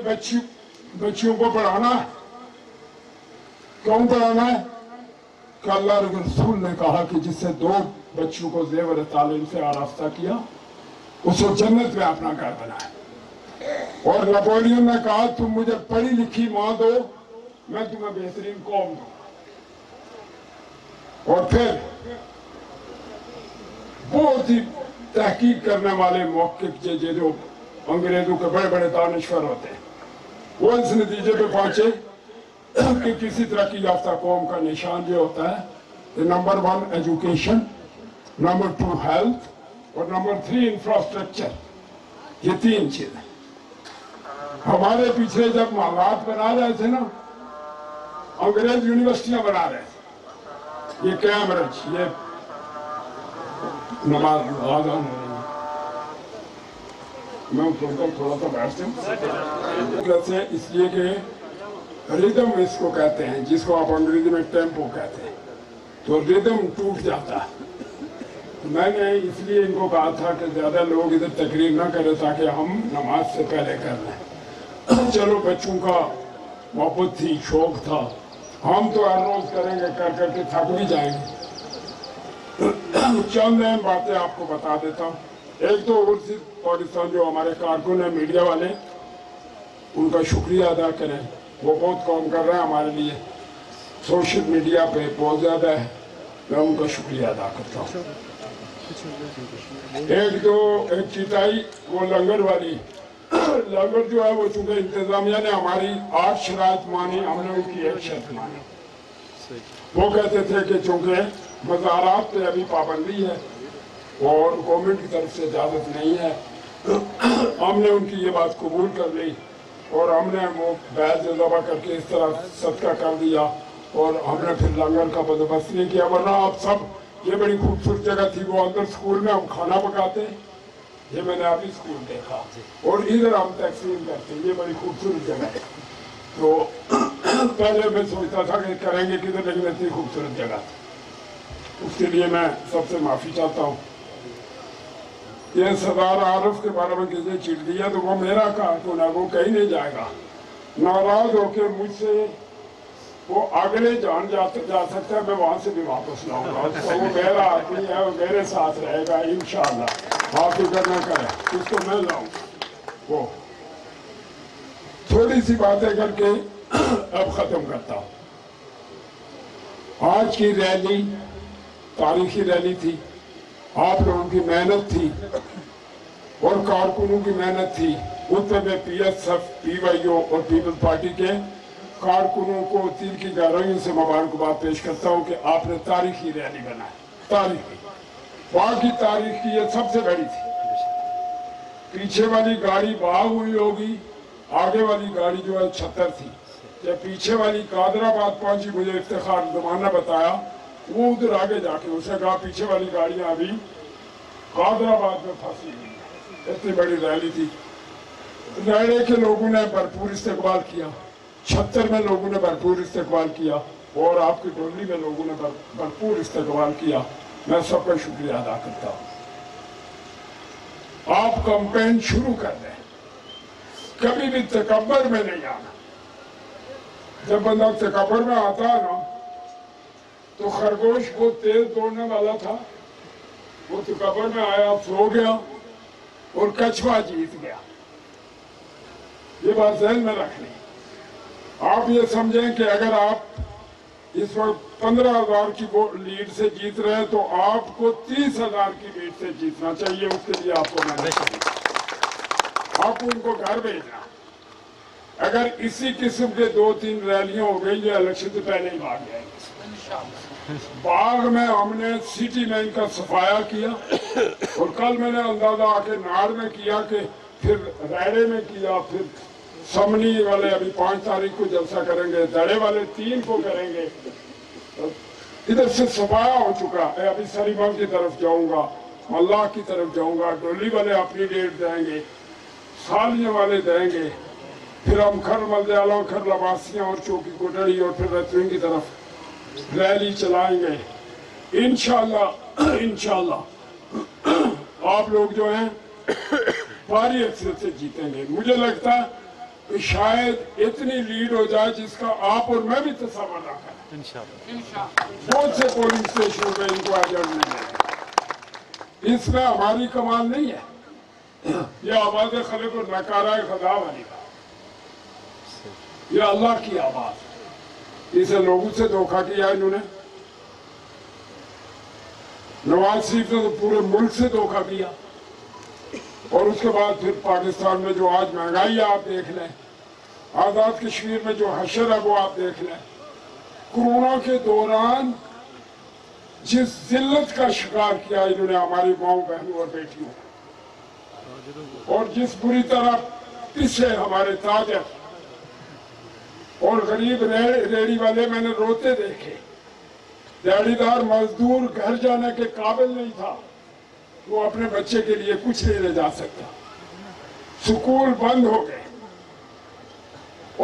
बच्चियों को पढ़ाना है। क्यों पढ़ाना है कि अल्लाह के रसूल ने कहा कि जिससे 2 बच्चों को ज़ेवर तालीम से आरास्ता किया उसे जन्नत में अपना घर बनाए। और नेपोलियन ने कहा तुम मुझे पढ़ी लिखी माँ दो, मैं तुम्हें बेहतरीन कौम दूं। और फिर बहुत ही तहकीक करने वाले मौक़िफ़ जो अंग्रेजों के बड़े बड़े दानिश्वर होते हैं, वो इस नतीजे पे पहुंचे कि किसी तरक्की याफ्ता कौम का निशान जो होता है नंबर 1 एजुकेशन, नंबर 2 हेल्थ और नंबर 3 इंफ्रास्ट्रक्चर। ये 3 चीजें हमारे पीछे जब हालात बना रहे थे ना, अंग्रेज यूनिवर्सिटियां बना रहे थे। ये कैम्ब्रिज, ये नमाज आज़ान हो रही है, मैं थोड़ा सा बैठते हूँ इसलिए कि रिदम इसको कहते हैं, जिसको आप अंग्रेजी में टेम्पो कहते हैं, तो रिदम टूट जाता है। तो मैंने इसलिए इनको कहा था कि ज्यादा लोग इधर तकरीर ना करें ताकि हम नमाज से पहले कर लें। चलो बच्चों का मोहब्बत थी, शौक था, हम तो हर रोज करेंगे, कर करके थक भी जाएंगे। चंद अहम बातें आपको बता देता हूँ। एक तो ओवरसीज पाकिस्तान जो हमारे कारकुन है, मीडिया वाले, उनका शुक्रिया अदा करें, वो बहुत काम कर रहे हैं हमारे लिए, सोशल मीडिया पे बहुत ज्यादा है, मैं उनका शुक्रिया अदा करता हूँ। एक चिताई वो लंगर वाली, लंगर जो है वो चूंकि इंतजामिया ने हमारी 8 शराइत मानी, हमने उनकी 1 शर्त मानी। वो कहते थे कि चूंकि मज़ारात पे अभी पाबंदी है और गवर्नमेंट की तरफ से इजाज़त नहीं है, हमने उनकी ये बात कबूल कर ली और हमने वो बैज ज़बा करके इस तरह सदका कर दिया और हमने फिर लंगर का बंदोबस्त नहीं किया। वरना आप सब, ये बड़ी खूबसूरत जगह थी, वो अंदर स्कूल में हम खाना पकाते, ये मैंने अभी स्कूल देखा, और इधर हम तकसीम करते, ये बड़ी खूबसूरत जगह है। तो पहले मैं सोचता था कि करेंगे किधर, लेकिन इतनी खूबसूरत जगह थी, उसके लिए मैं सबसे माफ़ी चाहता हूँ। ये सरदार आरिफ के बारे में किसी ने चिट दिया तो वो मेरा कारकुन है, वो कहीं नहीं जाएगा। नाराज होकर मुझसे वो अगले जान जा सकता है, मैं वहां से भी वापस लाऊंगा, तो वो मेरा आदमी है, वो मेरे साथ रहेगा इंशाअल्लाह। आप फिक्र न करें, उसको मैं लाऊं। वो थोड़ी सी बातें करके अब खत्म करता हूं। आज की रैली तारीखी रैली थी, आप लोगों की मेहनत थी और कारकुनों की मेहनत थी। उस पर मैं PSF, PYO और पीपल्स पार्टी के कारकुनों को दिल की गहराइयों से मुबारकबाद पेश करता हूं कि आपने तारीखी रैली बनाई। तारीखी, बाकी तारीख की ये सबसे बड़ी थी। पीछे वाली गाड़ी बाग हुई होगी, आगे वाली गाड़ी जो है 76 थी। जब पीछे वाली कादराबाद पहुंची, मुझे इफ्तिखार जमाना बताया, वो उधर आगे जाके उसने कहा पीछे वाली गाड़ियां अभी कादराबाद में फंसी हुई। इतनी बड़ी रैली थी। रैले के लोगों ने भरपूर इस्तेकबाल किया, 76 में लोगों ने भरपूर इस्तेकबाल किया और आपकी टोली में लोगों ने भरपूर इस्तेकबाल किया। मैं सबका शुक्रिया अदा करता हूँ। आप कैंपेन शुरू कर दें, कभी भी तकब्बर में नहीं आना। जब बंदा तकब्बर में आता है ना, तो खरगोश को तेल तोड़ने वाला था, वो तकब्बर में आया, सो गया और कछुआ जीत गया। ये बात ज़हन में रखनी। आप ये समझें कि अगर आप इस वक्त 15,000 की लीड से जीत रहे हैं तो आपको 30,000 की लीड से जीतना चाहिए। उसके लिए आपको आप उनको घर भेजना। अगर इसी किस्म के 2-3 रैलियां हो गई, ये इलेक्शन से पहले ही भाग जाएंगे। बाग में हमने सिटी में इनका सफाया किया और कल मैंने अंदाजा आके नाड़ में किया कि फिर रैडे में किया, फिर समनी वाले अभी 5 तारीख को जलसा करेंगे, दड़े वाले 3 को करेंगे। इधर से सफाया हो चुका है। अभी सरीबाग की तरफ जाऊंगा, अल्लाह की तरफ जाऊंगा, डोली वाले अपनी डेट देंगे, सालियों वाले देंगे, फिर हम खर मलदयालों, खर लबासियां और चौकी कोटड़ी और फिर रतविन की तरफ रैली चलाएंगे। इंशाअल्लाह आप लोग जो हैं भारी अक्सर से जीतेंगे। मुझे लगता है کہ شاید اتنی لیڈ ہو جائے جس کا آپ اور میں بھی تصور نہ کریں. بہت سے پولنگ اسٹیشنوں میں ان کو ایجنٹ ملے گا. اس میں ہماری کمال نہیں ہے. یہ آواز خلق اور نکارہ خدا والی بات، یہ اللہ کی آواز ہے. اسے لوگوں سے دھوکہ کیا انہوں نے. نواز شریف نے تو پورے ملک سے دھوکہ کیا. اور اس کے بعد پھر پاکستان میں جو آج مہنگائی ہے آپ دیکھ لیں، آزاد کشمیر میں جو حشر ہے وہ آپ دیکھ لیں. کورونا کے دوران جس ذلت کا شکار کیا انہوں نے ہماری ماؤں بہنوں اور بیٹیوں، اور جس بری طرح پسے ہمارے تاجر اور غریب ریڑی والے میں نے روتے دیکھے. دیہڑی دار مزدور گھر جانے کے قابل نہیں تھا، وہ اپنے بچے کے لیے کچھ نہیں لے جا سکتا. سکول بند ہو گئے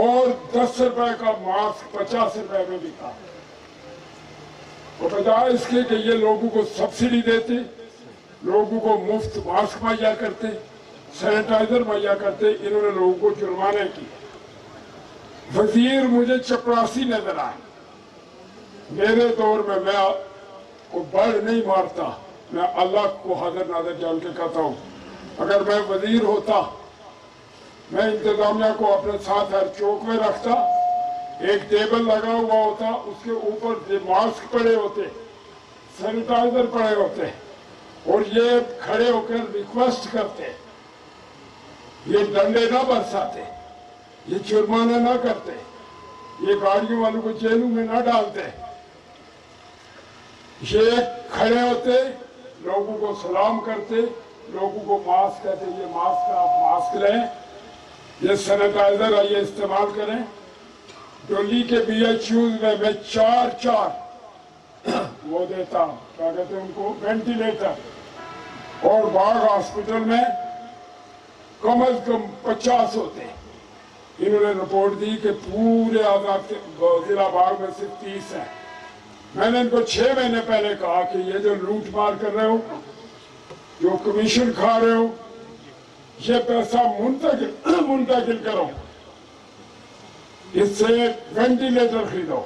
اور 10 روپے کا ماسک 50 روپے میں بکا. اور بجائے اس کے کہ یہ لوگوں کو سبسڈی دیتے، لوگوں کو مفت ماسک مہیا کرتے، سینیٹائزر مہیا کرتے، انہوں نے لوگوں کو جرمانے کی. وزیر مجھے چپراسی نظر آئے. میرے دور میں کو بڑھ نہیں مارتا، میں اللہ کو حاضر ناظر جان کے کہتا ہوں، اگر میں وزیر ہوتا میں انتظامیہ کو اپنے ساتھ ہر چوک میں رکھتا، ایک ٹیبل لگا ہوا ہوتا، اس کے اوپر ماسک پڑے ہوتے، سینیٹائزر پڑے ہوتے، اور یہ کھڑے ہو کر ریکویسٹ کرتے، یہ ڈنڈے نہ برساتے، یہ جرمانہ نہ کرتے، یہ گاڑیوں والوں کو جیلوں میں نہ ڈالتے. یہ کھڑے ہوتے، لوگوں کو سلام کرتے، لوگوں کو ماسک کہتے، یہ ماسک آپ ماسک لیں، یہ سینیٹائزر آئیے استعمال کریں. ڈولی کے BHUs میں 4 وہ دیتا، کیا کہتے ہیں ان کو، وینٹیلیٹر. اور باغ ہاسپٹل میں کم از کم 50 ہوتے. انہوں نے رپورٹ دی کہ پورے آزاد ضلع باغ میں صرف 30 ہیں. میں نے ان کو 6 مہینے پہلے کہا کہ یہ جو لوٹ مار کر رہے ہو، جو کمیشن کھا رہے ہو، یہ پیسہ منتقل کرو، اس سے وینٹیلیٹر خریدو،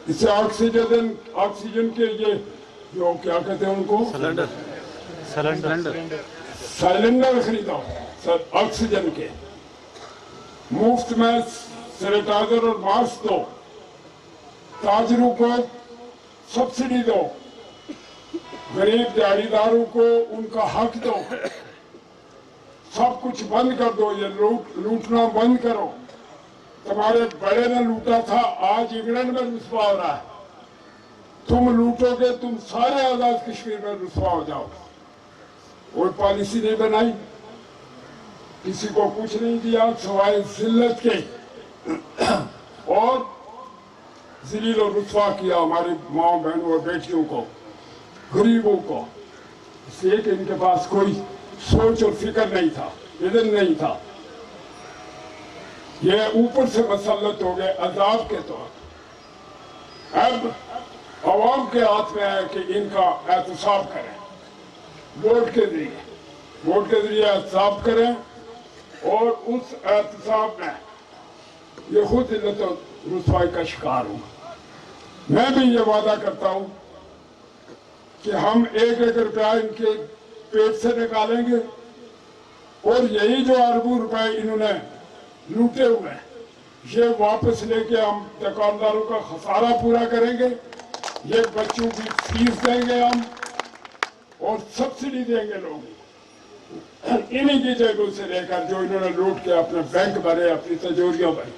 اس سے آکسیجن کے یہ جو کیا کہتے ہیں ان کو، سیلنڈر خریدو آکسیجن کے. مفت میں سینیٹائزر اور ماسک دو، تاجروں کو سبسڈی دو، غریب دیہڑی داروں کو ان کا حق دو. سب کچھ بند کر دو، یہ لوٹنا بند کرو. تمہارے بڑے نے لوٹا تھا، آج انگلینڈ میں رسوا ہو رہا ہے. تم لوٹو گے، تم سارے آزاد کشمیر میں رسوا ہو جاؤ. کوئی پالیسی نہیں بنائی، کسی کو کچھ نہیں دیا سوائے ذلت کے، اور ذلیل و رسوا کیا ہماری ماں بہنوں اور بیٹیوں کو، غریبوں کو. اس لیے کہ ان کے پاس کوئی سوچ اور فکر نہیں تھا، وژن نہیں تھا. یہ اوپر سے مسلط ہو گئے عذاب کے طور. اب عوام کے ہاتھ میں ہے کہ ان کا احتساب کریں، ووٹ کے ذریعے احتساب کریں، اور اس احتساب میں یہ خود ذلت و رسوائی کا شکار ہوں. میں بھی یہ وعدہ کرتا ہوں کہ ہم 1 روپیہ ان کے پیٹ سے نکالیں گے، اور یہی جو اربوں روپے انہوں نے لوٹے ہوئے ہیں، یہ واپس لے کے ہم دکانداروں کا خسارہ پورا کریں گے. یہ بچوں کی فیس دیں گے ہم، اور سبسڈی دیں گے لوگوں کو انہی کی جیبوں سے لے کر جو انہوں نے لوٹ کے اپنے بینک بھرے، اپنی تجوریاں بھری.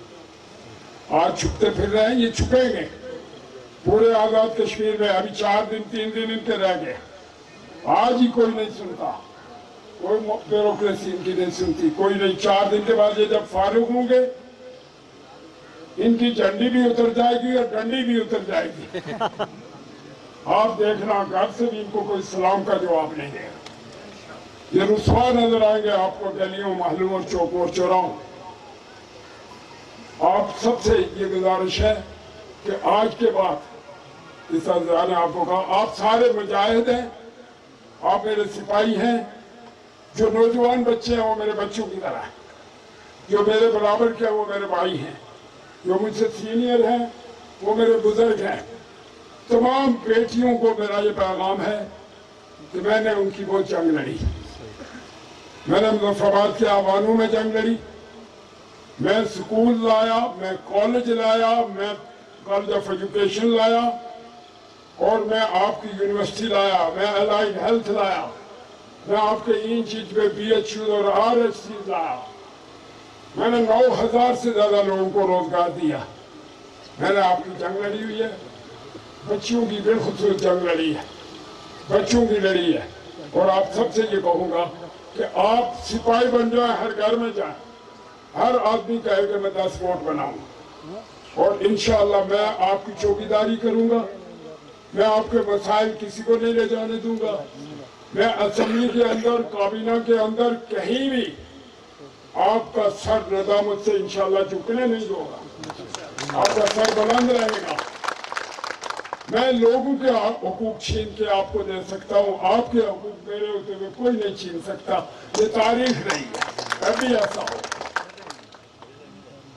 آج چھپتے پھر رہے ہیں، یہ چھپیں گے پورے آزاد کشمیر میں. ابھی 4 دن 3 دن ان کے رہ گئے. آج ہی کوئی نہیں سنتا، کوئی بیوروکریسی ان کی نہیں سنتی، کوئی نہیں. 4 دن کے بعد یہ جب فارغ ہوں گے، ان کی جھنڈی بھی اتر جائے گی اور ڈنڈی بھی اتر جائے گی. آپ دیکھنا گھر سے بھی ان کو کوئی سلام کا جواب نہیں دے گا. یہ رسوا نظر آئیں گے آپ کو گلیوں، محلوں اور چوکوں اور چوراہوں. آپ سب سے یہ گزارش ہے کہ آج کے بعد اس عزیزان نے آپ کو کہا، آپ سارے مجاہد ہیں، آپ میرے سپاہی ہیں. جو نوجوان بچے ہیں وہ میرے بچوں کی طرح ہیں. जो मेरे बराबर के वो मेरे भाई हैं, जो मुझसे सीनियर हैं वो मेरे बुजुर्ग हैं। तमाम बेटियों को मेरा ये पैगाम है कि मैंने उनकी वो जंग लड़ी। मैंने मुजफ्फराबाद के आवानों में जंग लड़ी, मैं स्कूल लाया, मैं कॉलेज लाया, मैं कॉलेज ऑफ एजुकेशन लाया, और मैं आपकी यूनिवर्सिटी लाया, मैं अलाइड हेल्थ लाया, मैं आपके इन चीज पे BHU और RHC लाया। मैंने 9,000 से ज्यादा लोगों को रोजगार दिया। मैंने आपकी जंग लड़ी हुई है, बच्चियों की बेखुसूस जंग लड़ी है, बच्चों की लड़ी है। और आप सबसे ये कहूँगा कि आप सिपाही बन जाए, हर घर में जाए, हर आदमी कहे कि मैं 10 वोट बनाऊंगा, और इंशाअल्लाह मैं आपकी चौकीदारी करूंगा। मैं आपके मसाइल किसी को नहीं ले जाने दूंगा। मैं असेंबली के अंदर, काबीना के अंदर कहीं भी आपका सर नदामत से इंशाअल्लाह झुकने नहीं दूंगा, आपका सर बुलंद रहेगा। मैं लोगों के हुकूक छीन के आपको दे सकता हूँ, आपके हुकूक मेरे होते हुए कोई नहीं छीन सकता। ये तारीख नहीं है, कभी ऐसा हो।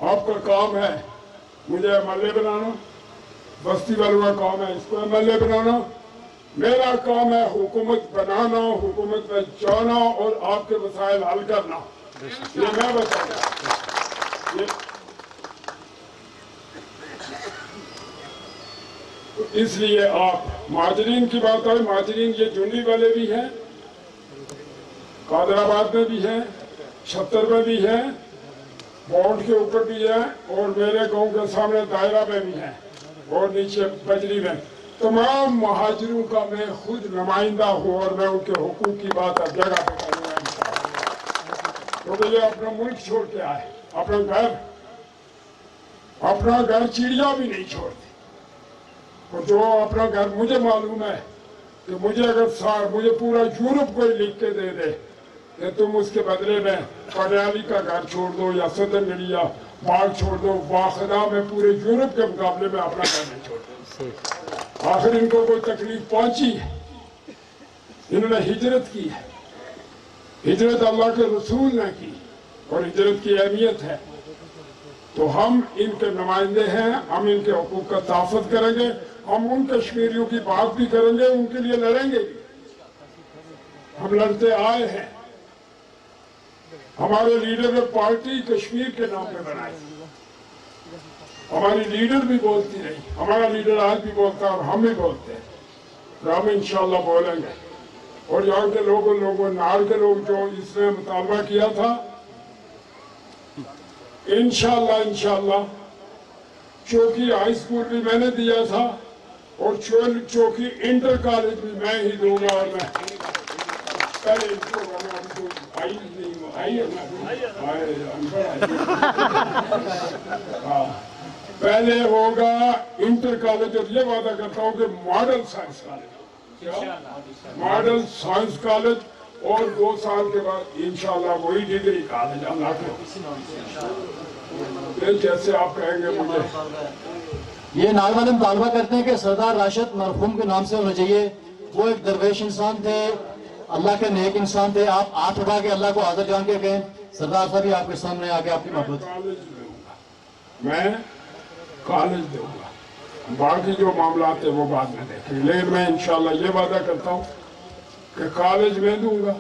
आपका काम है मुझे MLA बनाना, बस्ती वालों का काम है इसको MLA बनाना, मेरा काम है हुकूमत बनाना, हुकूमत में जाना और आपके मसाइल हल करना। ये मैं बताऊंगा। इसलिए आप माजरीन की बात है, माजरीन ये जुंडी वाले भी हैं, कादराबाद में भी हैं, छत्तर में भी हैं, बॉन्ड के ऊपर भी है, और मेरे गांव के सामने दायरा में भी है, और नीचे बजरी में। तमाम महाजिरों का मैं खुद नुमाइंदा हूँ, और मैं उनके हुकूक की बात हर जगह पे करूँगा क्योंकि ये अपना मुल्क छोड़ के आए, अपना घर चिड़िया भी नहीं छोड़ती। और जो अपना घर, मुझे मालूम है कि मुझे अगर मुझे पूरा यूरोप कोई लिख के दे दे कि तुम उसके बदले में पटियाली का घर छोड़ दो या सदनगढ़ी या बाग छोड़ दो, बाखदा में पूरे यूरोप के मुकाबले में अपना घर नहीं छोड़। आखिर इनको कोई तकलीफ पहुंची है, इन्होंने हिजरत की है, हिजरत अल्लाह के रसूल ने की, और हिजरत की अहमियत है। तो हम इनके नुमाइंदे हैं, हम इनके हुकूक का तहफ़्फ़ुज़ करेंगे, हम उन कश्मीरियों की बात भी करेंगे, उनके लिए लड़ेंगे। हम लड़ते आए हैं। हमारे लीडर ने पार्टी कश्मीर के नाम पे बनाई, हमारी लीडर भी बोलती रही, हमारा लीडर आज भी बोलता है और हम भी बोलते हैं, तो हम इंशाअल्लाह बोलेंगे। और यहाँ के लोगों नार के लोग जो इसने मुतालबा किया था, इंशाअल्लाह चौकी हाई स्कूल भी मैंने दिया था, और चौकी इंटर कॉलेज भी मैं ही दूंगा। और मैं पहले इसको पहले होगा इंटर कॉलेज, और ये वादा करता हूँ कि model science college, model science college, और 2 साल के बाद इंशाअल्लाह वही डिग्री कॉलेज अल्लाह के जैसे आप कहेंगे मुझे। ये नाल वाले मुतालबा करते हैं कि सरदार राशिद मरहूम के नाम से होना चाहिए। वो एक दरवेश इंसान थे, अल्लाह के नेक इंसान थे। आप हाथ उठा के अल्लाह को हाजिर जान के कहें, सरदार साहब आपके सामने आके आपकी मोहब्बत। मैं कॉलेज दूंगा, बाकी जो मामला है वो बाद में देखेंगे, लेकिन मैं इंशाल्लाह ये वादा करता हूँ कि कॉलेज में दूंगा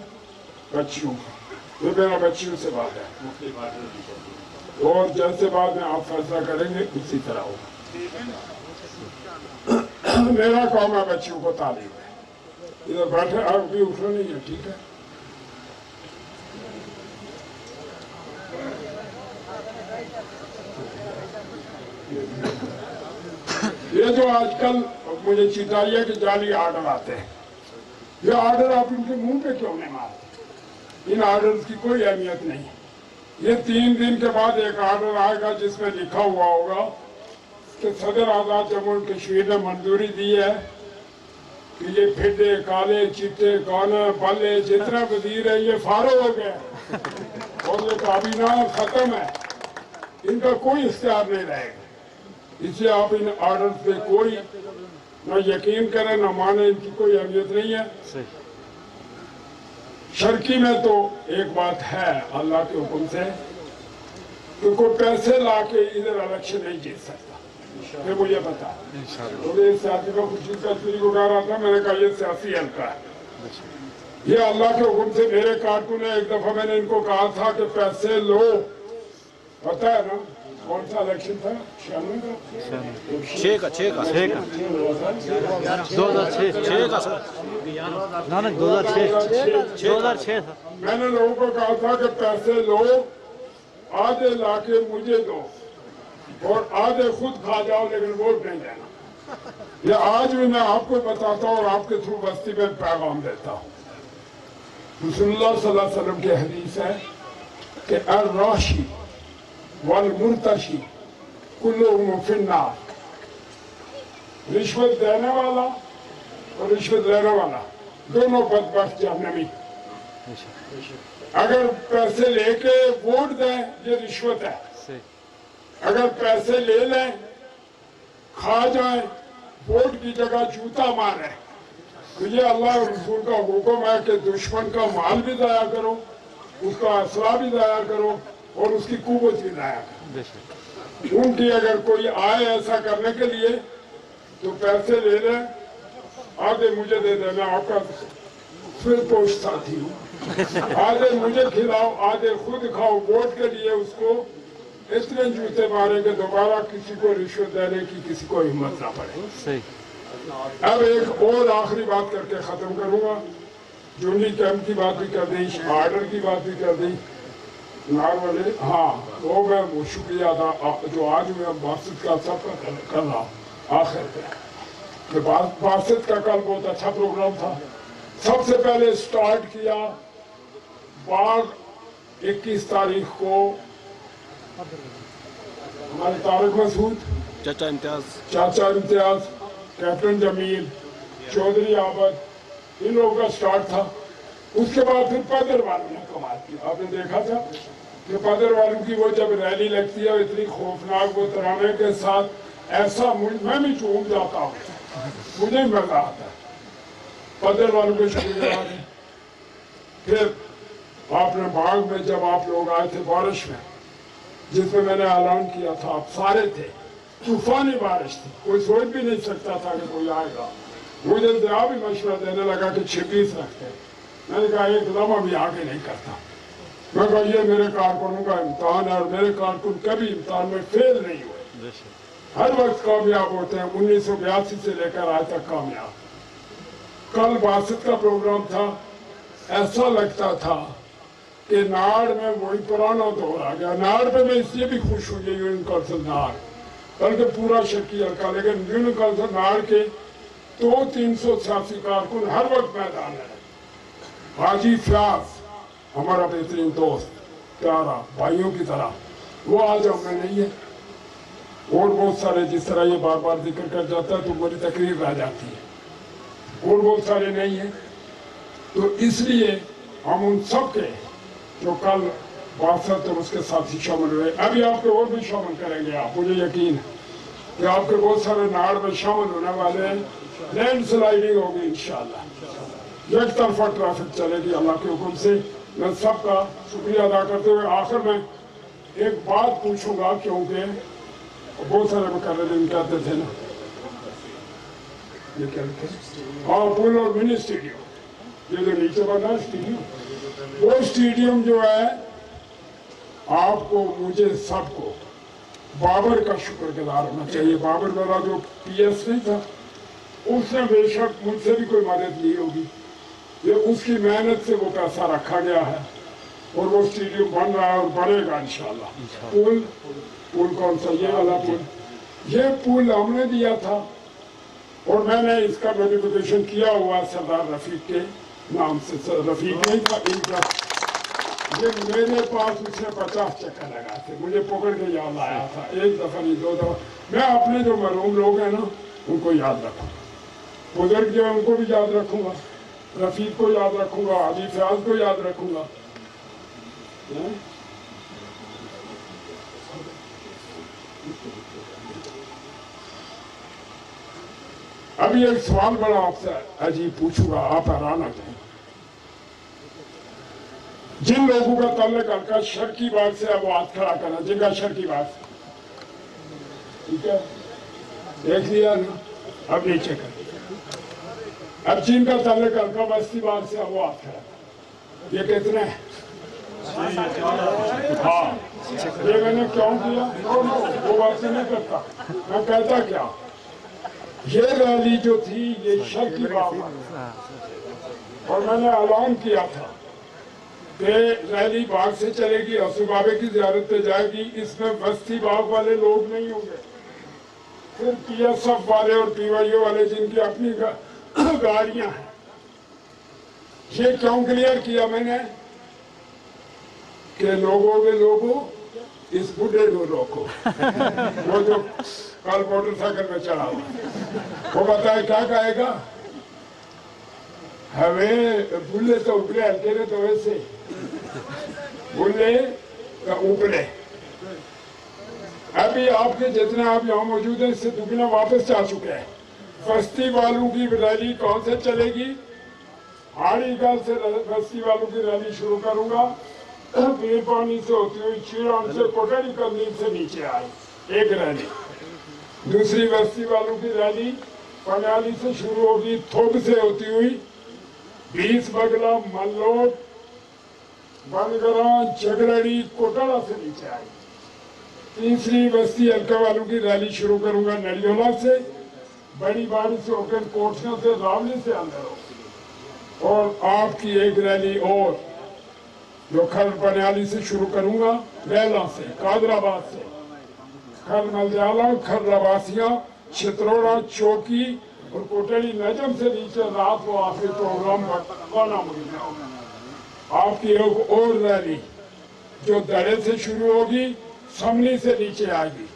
बच्चियों को, ये मेरा बच्चियों से बात है। और जैसे बाद में आप फैसला करेंगे उसी तरह होगा। मेरा काम है बच्चियों को तालीम है। इधर बैठे आप भी उठो नहीं है, ठीक है। ये जो आजकल मुझे चितारिया के जाली आर्डर आते हैं, ये आर्डर आप इनके मुंह पे क्यों नहीं मारते? इन आर्डर की कोई अहमियत नहीं। ये 3 दिन के बाद एक आर्डर आएगा जिसमें लिखा हुआ होगा कि सदर आजाद जम्मू एंड कश्मीर ने मंजूरी दी है कि ये फिटे काले चिट्टे काने बल्ले जितना वजीर है ये फारो हो गए और ये काबीना खत्म है, इनका कोई इख्तियार नहीं रहेगा। इसलिए आप इन आर्डर पे कोई न यकीन करें न माने, इनकी कोई अहमियत नहीं है। शर्की में तो एक बात है, अल्लाह के हुक्म से कि कोई पैसे ला के इधर इलेक्शन नहीं जीत सकता, ये मुझे पता है। तो ये सियासी का खुशी का चुरी उड़ा रहा था, मैंने कहा ये सियासी हल्का है। ये अल्लाह के हुक्म से मेरे कारकुन ने, एक दफा मैंने इनको कहा था कि पैसे लो, पता है ना कौन सा इलेक्शन था? 6 का 2006 का सर, ना 2006 था। मैंने लोगों को कहा था कि पैसे लो, आधे लाके मुझे दो और आधे खुद खा जाओ, लेकिन वोट नहीं देना। ये आज भी मैं आपको बताता हूँ और आपके थ्रू बस्ती में पैगाम देता हूँ। रसूलुल्लाह सल्लल्लाहु अलैहि वसल्लम की हदीस है कि अर्राशी वल मुर्तशी कुल्लुहुम फिन्नार, रिश्वत देने वाला और रिश्वत लेने वाला दोनों बदबख्त जहन्नमी। अगर पैसे लेके वोट दें ये रिश्वत है, अगर पैसे ले लें खा जाए, वोट की जगह जूता मारे, तो ये अल्लाह और रसूल का हुक्म है कि दुश्मन का माल भी दाया करो, उसका असला भी दाया करो और उसकी कुव्वत भी दाया करो। उनकी अगर कोई आए ऐसा करने के लिए तो पैसे ले लें, आधे मुझे दे देना, आपका फिर पोष साथी हूँ, आधे मुझे खिलाओ आधे खुद खाओ, वोट के लिए उसको इतने जूते मारे कि दोबारा किसी को रिश्वत देने की किसी को हिम्मत ना पड़े। अब एक और आखिरी बात करके खत्म करूंगा। जूनी कैंप की बात भी कर दी, आर्डर की बात भी कर दी, नार वाले, हाँ वो मैं वो शुक्रिया था जो आज मैं बासित का सबका कर रहा हूँ आखिर पे। बासित का कल बहुत अच्छा प्रोग्राम था। सबसे पहले स्टार्ट किया बाग 21 तारीख को हमारे तारिक मसूद, चाचा इम्तियाज, कैप्टन जमील, चौधरी आबद, इन लोगों का स्टार्ट था। उसके बाद फिर पदर वालों ने कमाल किया। आपने देखा था कि पदर वालों की वो जब रैली लगती है इतनी खौफनाक, वो तराने के साथ ऐसा मैं भी झूम जाता हूँ, मुझे मजा आता है। पदर वालों को शुक्रिया। फिर आपने बाग में जब आप लोग आए थे बारिश में, जिसमें मैंने ऐलान किया था, आप सारे थे, तूफानी बारिश थी, कोई सोच भी नहीं सकता था कि कोई आएगा। मुझे जरा भी मशवरा देने लगा कि 26 रखते, मैंने कहा एक लम्हा भी आगे नहीं करता। मैं कहा ये मेरे कारकुनों का इम्तहान है और मेरे कारकुन कभी इम्तहान में फेल नहीं हुए, हर वक्त कामयाब होते हैं। 1982 से लेकर आज तक कामयाब। कल बासित का प्रोग्राम था, ऐसा लगता था कि नाड़ में वही पुराना दौर आ गया। नाड़ पे मैं इसलिए भी खुश हूँ, यूनियन काउंसिल नाड़, बल्कि पूरा शर्की हल्का, लेकिन यूनियन काउंसिल नाड़ के 200-300 कारकुन हर वक्त मैदान है। हाजी फ्याज हमारा बेहतरीन दोस्त, प्यारा भाइयों की तरह, वो आज हमें नहीं है। और बहुत सारे, जिस तरह ये बार बार जिक्र कर जाता है तो मेरी तकरीर रह जाती है, और बहुत सारे नहीं है। तो इसलिए हम उन सब के जो कल बासत और उसके साथी शामिल हुए, अभी आपके और भी शामिल करेंगे आप, मुझे यकीन है कि आपके बहुत सारे नाड़ में शामिल होने वाले हैं। लैंड स्लाइडिंग होगी इंशाल्लाह, एक तरफा ट्रैफिक चलेगी अल्लाह के हुक्म से। मैं सबका शुक्रिया अदा करते हुए आखिर में एक बात पूछूंगा, क्योंकि बहुत सारे मुकर्ररीन कहते थे ना, ये कहते हाँ पुल और मिनी स्टेडियम, ये जो नीचे बना है स्टेडियम, वो स्टेडियम जो है आपको, मुझे, सबको बाबर का शुक्रगुजार होना चाहिए। बाबर वाला जो PS नहीं था, उसने बेशक मुझसे भी कोई मदद ली होगी, ये उसकी मेहनत से वो पैसा रखा गया है और वो स्टेडियम बन रहा है और बनेगा इंशाल्लाह। पुल कौन सा? ये वाला पुल, ये पुल हमने दिया था और मैंने इसका नोटिफिकेशन किया हुआ सरदार रफीक के नाम से। रफीक नहीं था इनका, ये मेरे पास उसने 50 चक्कर लगाए थे, मुझे पकड़ के याद आया था, एक दफा नहीं 2 दफा। मैं अपने जो मरहूम लोग हैं ना उनको याद रखूंगा, बुजुर्ग जो है उनको भी याद रखूंगा, रफीक को याद रखूंगा, हाजी फ्याज को याद रखूंगा। अभी एक सवाल बड़ा आपसे अजीब पूछूंगा, आप हैरान हो जाए। जिन लोगों का ताल्लुक हल्का शर्की बाग से अब हाथ खड़ा करना, जिनका शर्की बाग से, ठीक है, देख लिया ना, अब नीचे कर। अब जिनका ताल्लुक हल्का बस्ती बाग से अब वो हाथ खड़ा, ये कितने हैं? हाँ, ये मैंने क्यों किया? वो बात नहीं करता, मैं कहता क्या, ये रैली जो थी ये शर्की बाग और मैंने ऐलान किया था कि रैली बाग से चलेगी, रसूल बाबे की ज़ियारत पे जाएगी, इसमें बस्ती बाग वाले लोग नहीं होंगे, सिर्फ PSF वाले और PYO वाले जिनकी अपनी गाड़ियां हैं। ये क्यों क्लियर किया मैंने कि लोगों इस बुढ़े को रोको, वो जो कल मोटरसाइकिल में चढ़ा हुआ, वो बताए क्या कहेगा, हमें बुल्ले तो उपले हल्के ने तो वैसे बुल्ले तो उपले। अभी आपके जितने आप यहाँ मौजूद हैं इससे दुगना वापस जा चुके हैं। बस्ती वालों की रैली कौन से चलेगी? हाड़ीगढ़ से बस्ती वालों की रैली शुरू करूंगा, पीर पानी से होती हुई चीरान से कोटड़ी कदीम से नीचे आए एक रैली। दूसरी बस्ती वालों की रैली पनाली से शुरू होगी, थोब से होती हुई 20 बगला, मल्लोट, बनगरा, झगड़ड़ी, कोटड़ा से नीचे आई। तीसरी बस्ती हल्का वालों की रैली शुरू करूंगा नड़ियोला से, बड़ी बाड़ी से होकर कोठियों से, रावली से अंदर होगी। और आपकी एक रैली और जो खर पनियाली से शुरू करूंगा, बेला से, कादराबाद से, खर मलयाला, खर रवासिया, चित्रोड़ा, चौकी और कोटड़ी नजम से नीचे रात को आखिरी प्रोग्राम बना मुझे। आपकी एक और रैली जो दड़े से शुरू होगी, समनी से नीचे आएगी,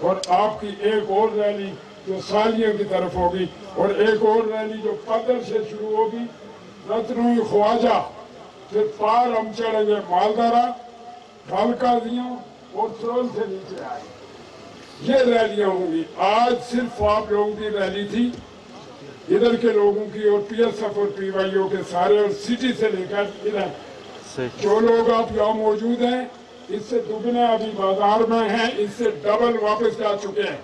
और आपकी एक और रैली जो सालियों की तरफ होगी, और एक और रैली जो पदर से शुरू होगी, रत्नुई ख्वाजा, फिर पार हम चढ़ेंगे मालदारा, बालकाजियां और त्रोल से नीचे आएगी। ये रैलियां होंगी। आज सिर्फ आप लोगों की रैली थी, इधर के लोगों की और PSF और PYO के सारे, और सिटी से लेकर इधर जो लोग आप यहाँ मौजूद हैं, इससे दुगने अभी बाजार में हैं, इससे डबल वापस जा चुके हैं।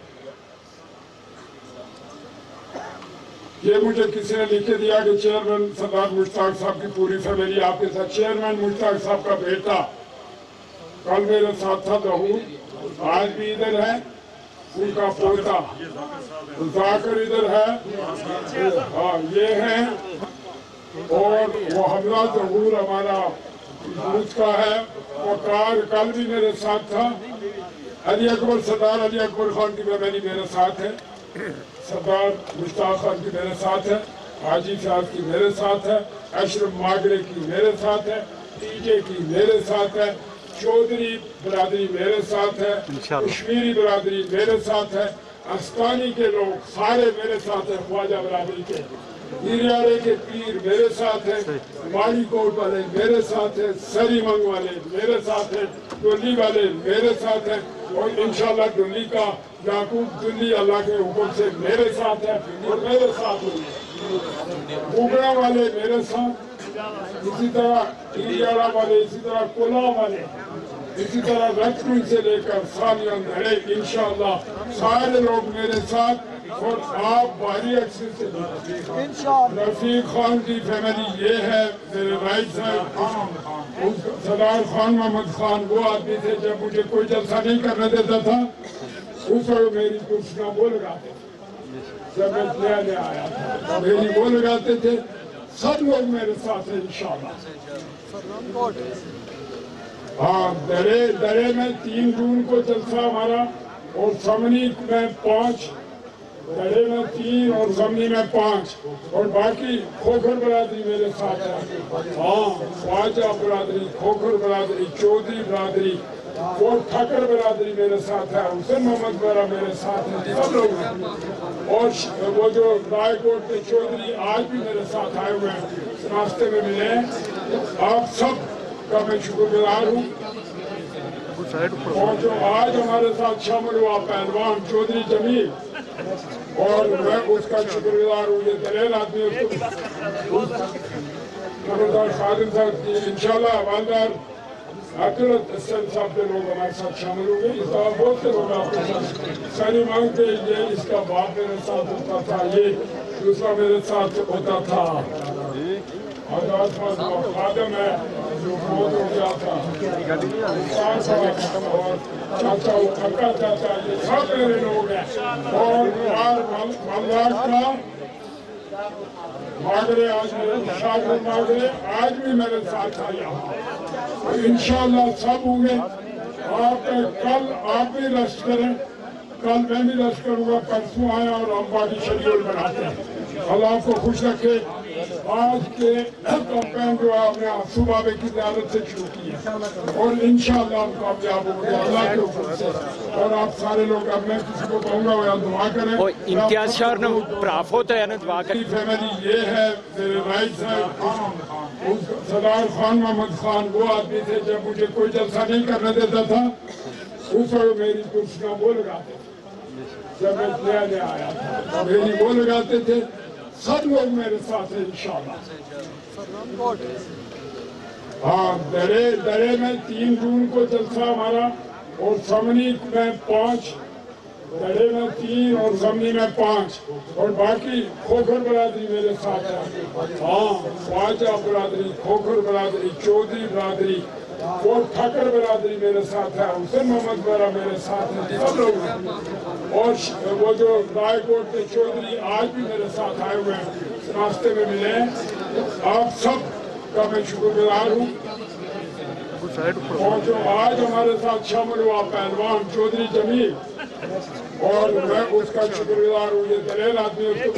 ये मुझे किसी ने लिख के दिया कि चेयरमैन सरदार मुश्ताक साहब की पूरी फैमिली आपके साथ, चेयरमैन मुश्ताक साहब का बेटा कल मेरे साथ था, जहूर आज भी इधर है, उनका पोता जाकर इधर है, हाँ ये है, और वो हमला जहूर हमारा का है, वकार कल भी मेरे साथ था, अली अकबर, सरदार अली अकबर खान की फैमिली मेरे साथ है, सरदार मुश्ताक खान की मेरे साथ है, हाजी साहब की मेरे साथ है, अशरफ मागरे की मेरे साथ है, TJ की मेरे साथ है, चौधरी बरादरी मेरे साथ है, कश्मीरी बरादरी मेरे साथ है, अस्तानी के लोग सारे मेरे साथ है, ख्वाजा बरादरी के, गिरियारे के पीर मेरे साथ है, माली कोट वाले मेरे साथ है, सरी मंग वाले मेरे साथ है, डोली वाले मेरे साथ है, और इंशाल्लाह डोली का याकूब दुल्ली अल्लाह के हुक्म से मेरे साथ है, और मेरे साथ बुगड़ा वाले मेरे साथ, इसी तरह इलियारा वाले, इसी तरह कोला वाले, इसी तरह रत्न से लेकर सालियां धड़े, इंशाल्लाह सारे लोग मेरे साथ, और आप बारी एक्सिस से रफीक खान की फैमिली ये है, मेरे राइट साइड सरदार खान मोहम्मद खान, वो आदमी थे जब मुझे कोई जलसा नहीं करने देता था, उस वक्त मेरी कुर्सियां वो लगाते थे, जब मैं लेने आया था मेरी वो लगाते थे, सब लोग मेरे साथ हैं इंशाल्लाह। हाँ, दरे में 3 जून को जलसा हमारा, और समनी में 5, दरे में 3 और समनी में 5, और बाकी खोखर बरादरी मेरे साथ है। हाँ, ख्वाजा बरादरी, खोखर बरादरी, चौधरी बरादरी, वो ठाकर बरादरी मेरे साथ है, हुसैन मोहम्मद बरा मेरे साथ है, सब लोग, और वो जो रायकोट के चौधरी आज भी मेरे साथ आए हुए हैं, रास्ते में मिले हैं। आप सब का मैं शुक्रगुजार हूँ, और जो आज हमारे साथ शामिल हुआ पहलवान चौधरी जमील, और मैं उसका शुक्रगुजार हूँ, ये दलेल आदमी, खबरदार खादिम साहब की इंशाल्लाह हवालदार अब्दुल साहब के लोग हमारे साथ शामिल हो गए। इस दफा बहुत से लोग आपके साथ सारी मांगते ये इसका बाप मेरे साथ होता था, ये दूसरा मेरे साथ होता था। और खादिम है जो बहुत हो गया था, और चाचा काका चाचा ये सब मेरे लोग हैं। और मल्लाह का मागरे आज मेरे शागिर्द मागरे आज भी मेरे साथ आया। इंशाल्लाह सब होंगे। आप कल आप भी रश्क करें, कल मैं भी रश्क करूँगा, परसों आया और हम बाकी शेड्यूल बनाते हैं। अल्लाह आपको खुश रखे। आज के कैंपेन जो आपने सुबह की ज़ियारत से शुरू की है और इंशाल्लाह हम कामयाब होंगे अल्लाह के हुक्म से। और आप सारे लोग, अब मैं किसी को कहूँगा वो दुआ करें। इम्तियाज शाह ने प्राफ होता है ना दुआ करें। फैमिली ये है मेरे राइट साइड सरदार खान मोहम्मद खान, वो आदमी थे जब मुझे कोई जलसा नहीं करने देता था उस वक्त मेरी कुर्सियाँ वो लगाते थे। जब मैं नया आया था मेरी वो लगाते थे। सब लोग मेरे साथ हैं इंशाल्लाह। हाँ, दरे में 3 जून को जलसा हमारा और समनी में 5, दरे में 3 और समनी में 5 और बाकी खोखर बरादरी मेरे साथ है। हाँ, ख्वाजा बरादरी, खोखर बरादरी, चौधरी बरादरी और ठाकर बरादरी मेरे साथ है। हुसैन मोहम्मद बरा मेरे साथ है, सब लोग हैं। और वो जो रायकोट के चौधरी आज भी मेरे साथ आए हुए हैं, रास्ते में मिले हैं। आप सब का मैं शुक्रगुजार हूँ। और जो आज हमारे साथ शामिल हुआ पहलवान चौधरी जमील, और मैं उसका शुक्रगुजार हूँ। ये दलेल आदमी उसको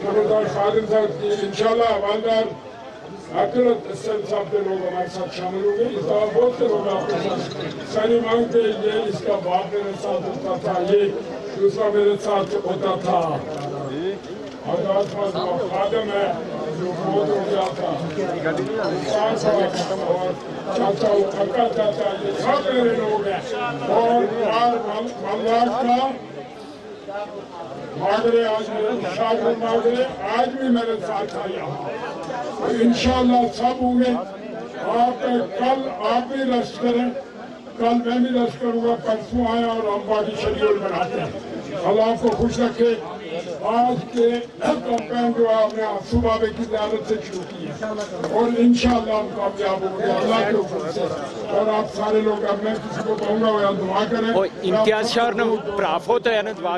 खबरदार खादिम साहब की इंशाल्लाह हवालदार अब्दुल साहब के लोग हमारे साथ शामिल हो गए। इस दफा बहुत से लोग आपके साथ सारी मांगते ये इसका बाप मेरे साथ होता था, ये दूसरा मेरे साथ होता था। और खादिम है जो बहुत हो गया था, और चाचा काका चाचा ये सब मेरे लोग हैं। और मल्लाह का मागरे आज मेरे शागिर्द मागरे आज भी मेरे साथ आया। इंशाल्लाह सब होंगे। आप कल आप भी रश्क करें, कल मैं भी रश्क करूँगा, परसों आया और हम बाकी शेड्यूल बनाते हैं। अल्लाह आपको खुश रखे। आज के कैंपेन जो आपने सुबह की ज़ियारत से शुरू की है और इंशाल्लाह हम कामयाब होंगे अल्लाह के हुक्म से। और आप सारे लोग, अब मैं किसी को कहूँगा वो दुआ करें। इम्तियाज शाह ने प्राफ होता है ना दुआ